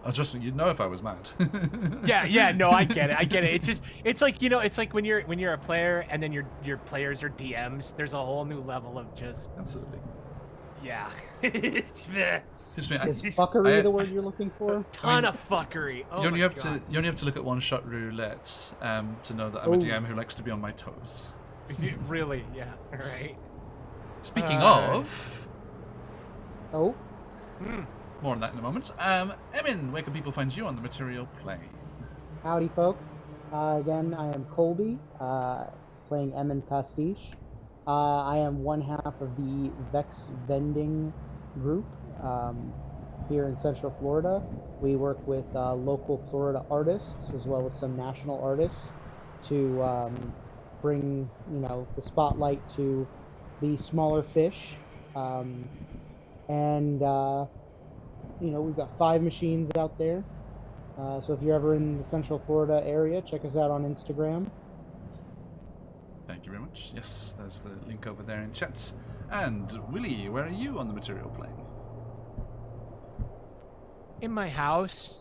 D: Oh, trust me, you'd know if I was mad.
C: Yeah, no, I get it. It's like when you're a player and then your players are DMs. There's a whole new level of just
D: Absolutely.
C: yeah.
D: Just me,
B: Is fuckery the word you're looking for?
C: Ton of fuckery. Oh
D: you only
C: my
D: have
C: God.
D: to look at one-shot roulette to know that I'm a DM who likes to be on my toes.
C: Really, yeah, right.
D: Speaking of,
B: Oh,
D: more on that in a moment. Emin, where can people find you on the material plane?
B: howdy, folks. Again, I am Colby, playing Emin Pastiche. I am one half of the Vex Vending group here in Central Florida. We work with local Florida artists as well as some national artists to bring, the spotlight to the smaller fish. We've got 5 machines out there. So if you're ever in the Central Florida area, check us out on Instagram.
D: Thank you very much. Yes, there's the link over there in chat. And Willie, where are you on the material plane?
C: In my house.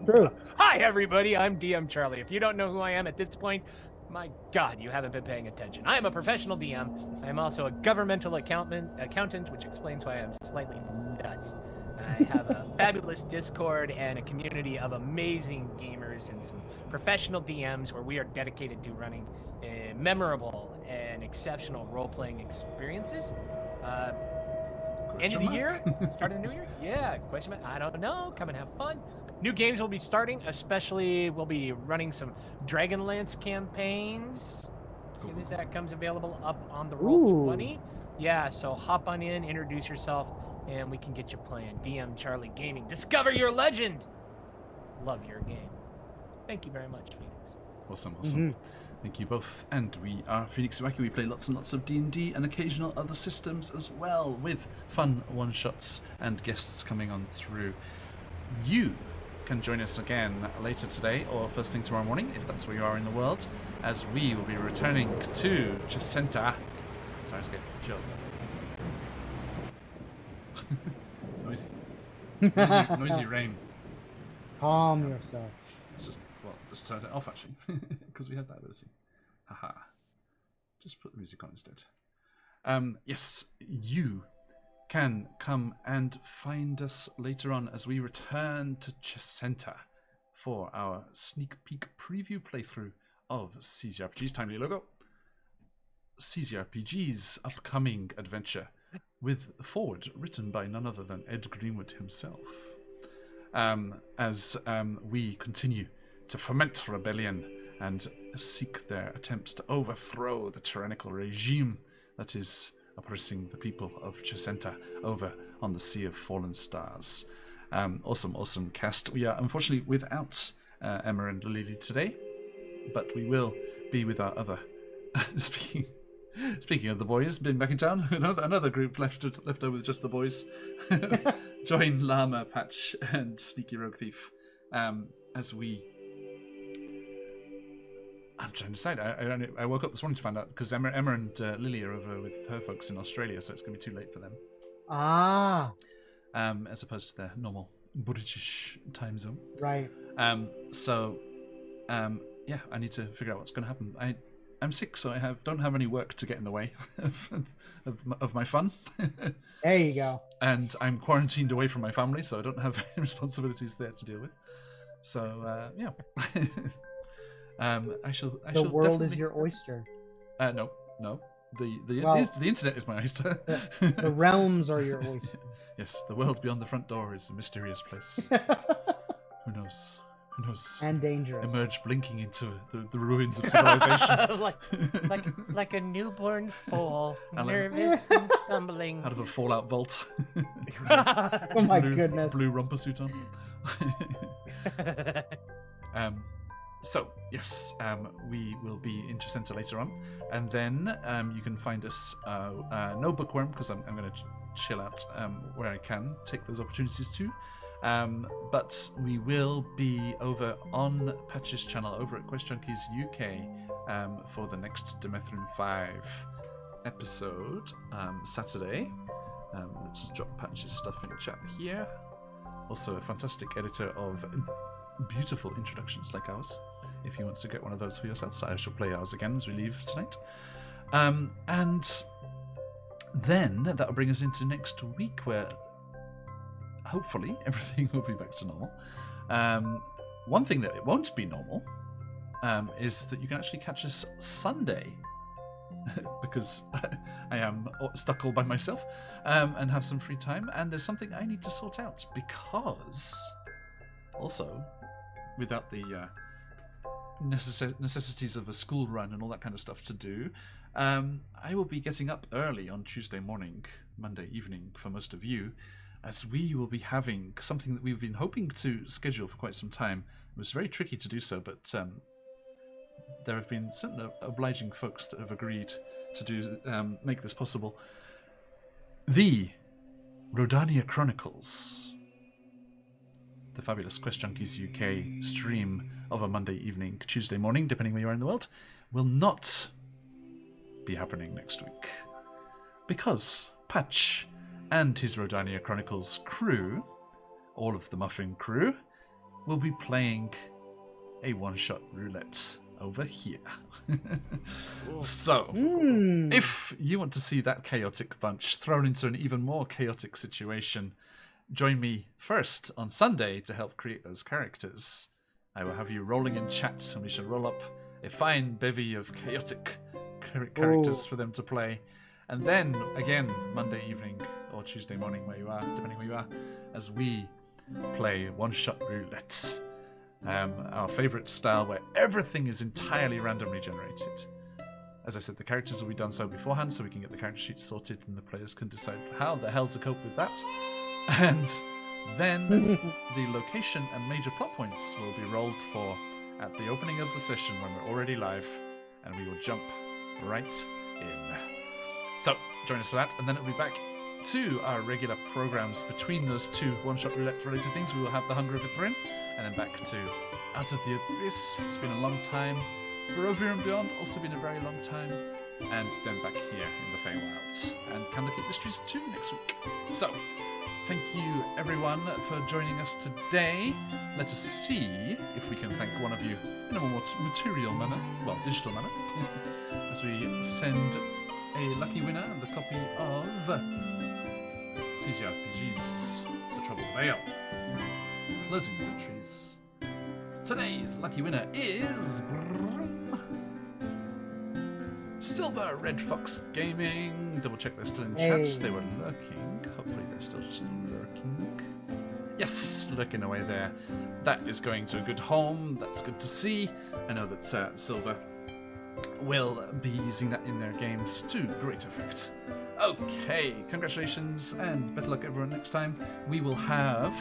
B: True.
C: Hi, everybody. I'm DM Charlie. If you don't know who I am at this point, my God, you haven't been paying attention. I am a professional DM. I am also a governmental accountant, which explains why I'm slightly nuts. I have a fabulous Discord and a community of amazing gamers and some professional DMs where we are dedicated to running memorable and exceptional role-playing experiences. End of the year? Start of the new year? Yeah, question mark. I don't know. Come and have fun. New games will be starting, especially we'll be running some Dragonlance campaigns as soon as that comes available up on the Roll20. Yeah, so hop on in, introduce yourself, and we can get you playing. DM Charlie Gaming. Discover your legend! Love your game. Thank you very much, Phoenix.
D: Awesome. Mm-hmm. Thank you both. And we are QuestJunkiesUK. We play lots and lots of D&D and occasional other systems as well, with fun one-shots and guests coming on through. You can join us again later today or first thing tomorrow morning, if that's where you are in the world, as we will be returning to Chesenta. Sorry, escape. Chill. Noisy rain.
B: Calm yourself.
D: Let's turn it off actually, because we had that ability. Haha. Just put the music on instead. Yes, you can come and find us later on as we return to Chesenta for our sneak peek preview playthrough of CZRPG's timely logo. CZRPG's upcoming adventure, with the foreword written by none other than Ed Greenwood himself. As we continue to foment rebellion and seek their attempts to overthrow the tyrannical regime that is oppressing the people of Chesenta over on the Sea of Fallen Stars. Awesome cast. We are unfortunately without Emma and Lily today, but we will be with our other... Speaking of the boys, been back in town, another group left over with just the boys. Join Llama, Patch, and Sneaky Rogue Thief as we... I'm trying to decide. I woke up this morning to find out because Emma and Lily are over with her folks in Australia, so it's going to be too late for them. As opposed to their normal British time zone.
B: Right.
D: Yeah, I need to figure out what's going to happen. I'm sick, so I don't have any work to get in the way of my fun.
B: There you go.
D: And I'm quarantined away from my family, so I don't have any responsibilities there to deal with. So yeah. I shall.
B: The world is your oyster.
D: No. The internet is my oyster.
B: The realms are your oyster.
D: Yes, the world beyond the front door is a mysterious place. Who knows?
B: And dangerous.
D: Emerge blinking into the ruins of civilization.
C: like a newborn foal, nervous and stumbling.
D: Out of a fallout vault.
B: Oh my goodness.
D: Blue romper suit on. So, yes, we will be in Chesenta later on. And then you can find us, no bookworm, because I'm going to chill out where I can, take those opportunities too. But we will be over on Patch's channel, over at QuestJunkiesUK, for the next Demethrin 5 episode, Saturday. Let's drop Patch's stuff in the chat here. Also a fantastic editor of beautiful introductions like ours. If you want to get one of those for yourselves, I shall play ours again as we leave tonight. And then that'll bring us into next week, where hopefully everything will be back to normal. One thing that it won't be normal is that you can actually catch us Sunday, because I am stuck all by myself and have some free time, and there's something I need to sort out, because also without the necessities of a school run and all that kind of stuff to do, I will be getting up early on Tuesday morning, Monday evening for most of you, as we will be having something that we've been hoping to schedule for quite some time. It was very tricky to do so, but there have been certain obliging folks that have agreed to do make this possible. The Rodania Chronicles, the fabulous QuestJunkiesUK stream of a Monday evening, Tuesday morning, depending where you are in the world, will not be happening next week. Because Patch and his Rodania Chronicles crew, all of the Muffin crew, will be playing a one-shot roulette over here. So, if you want to see that chaotic bunch thrown into an even more chaotic situation, join me first on Sunday to help create those characters. I will have you rolling in chat, and we shall roll up a fine bevy of chaotic characters for them to play. And then, again, Monday evening or Tuesday morning, where you are, depending where you are, as we play one-shot roulette. Our favourite style where everything is entirely randomly generated. As I said, the characters will be done so beforehand, so we can get the character sheets sorted and the players can decide how the hell to cope with that. And then the location and major plot points will be rolled for at the opening of the session when we're already live, and we will jump right in. So, join us for that, and then it'll be back to our regular programs. Between those two one-shot roulette related things, we will have the Hunger of Ithrin, and then back to Out of the Abyss. It's been a long time. Barovia and Beyond, also been a very long time. And then back here in the Feywilds. And Candlekeep Mysteries 2 next week. So, thank you everyone for joining us today. Let us see if we can thank one of you in a more material manner, well, digital manner, as we send a lucky winner the copy of CGRPG's The Troubled Veil. Closing the entries. Today's lucky winner is Silver Red Fox Gaming. Double check they're still in chats. They were lurking. Hopefully they're still just lurking. Yes, lurking away there. That is going to a good home. That's good to see. I know that Silver will be using that in their games to great effect. Okay, congratulations and better luck everyone next time. We will have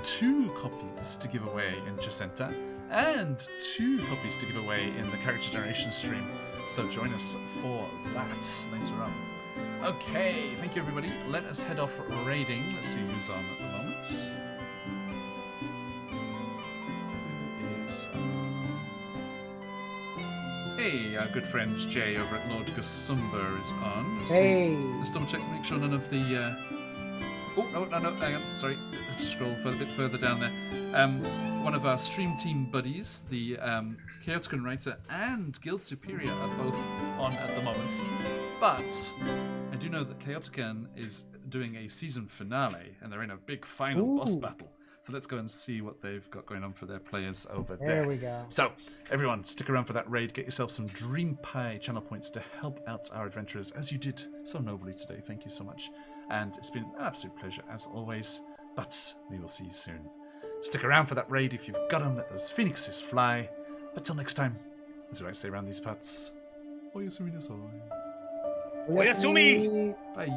D: 2 copies to give away in Jacenta and 2 copies to give away in the character generation stream. So join us for that later on. Okay, thank you everybody. Let us head off raiding. Let's see who's on at the moment. Hey, our good friend Jay over at Lord Gasumber is on. Let's double check, make sure none of the... Oh, no, hang on, sorry. Let's scroll a bit further down there. One of our stream team buddies, the Chaotican Writer and Guild Superior are both on at the moment. But I do know that Chaotican is doing a season finale, and they're in a big final boss battle. So let's go and see what they've got going on for their players over there.
B: There we go.
D: So, everyone, stick around for that raid. Get yourself some Dream Pie channel points to help out our adventurers, as you did so nobly today. Thank you so much. And it's been an absolute pleasure, as always. But we will see you soon. Stick around for that raid if you've got them. Let those phoenixes fly. But till next time, as I say around these parts, Oyasumi nasai.
C: Oyasumi!
D: Bye.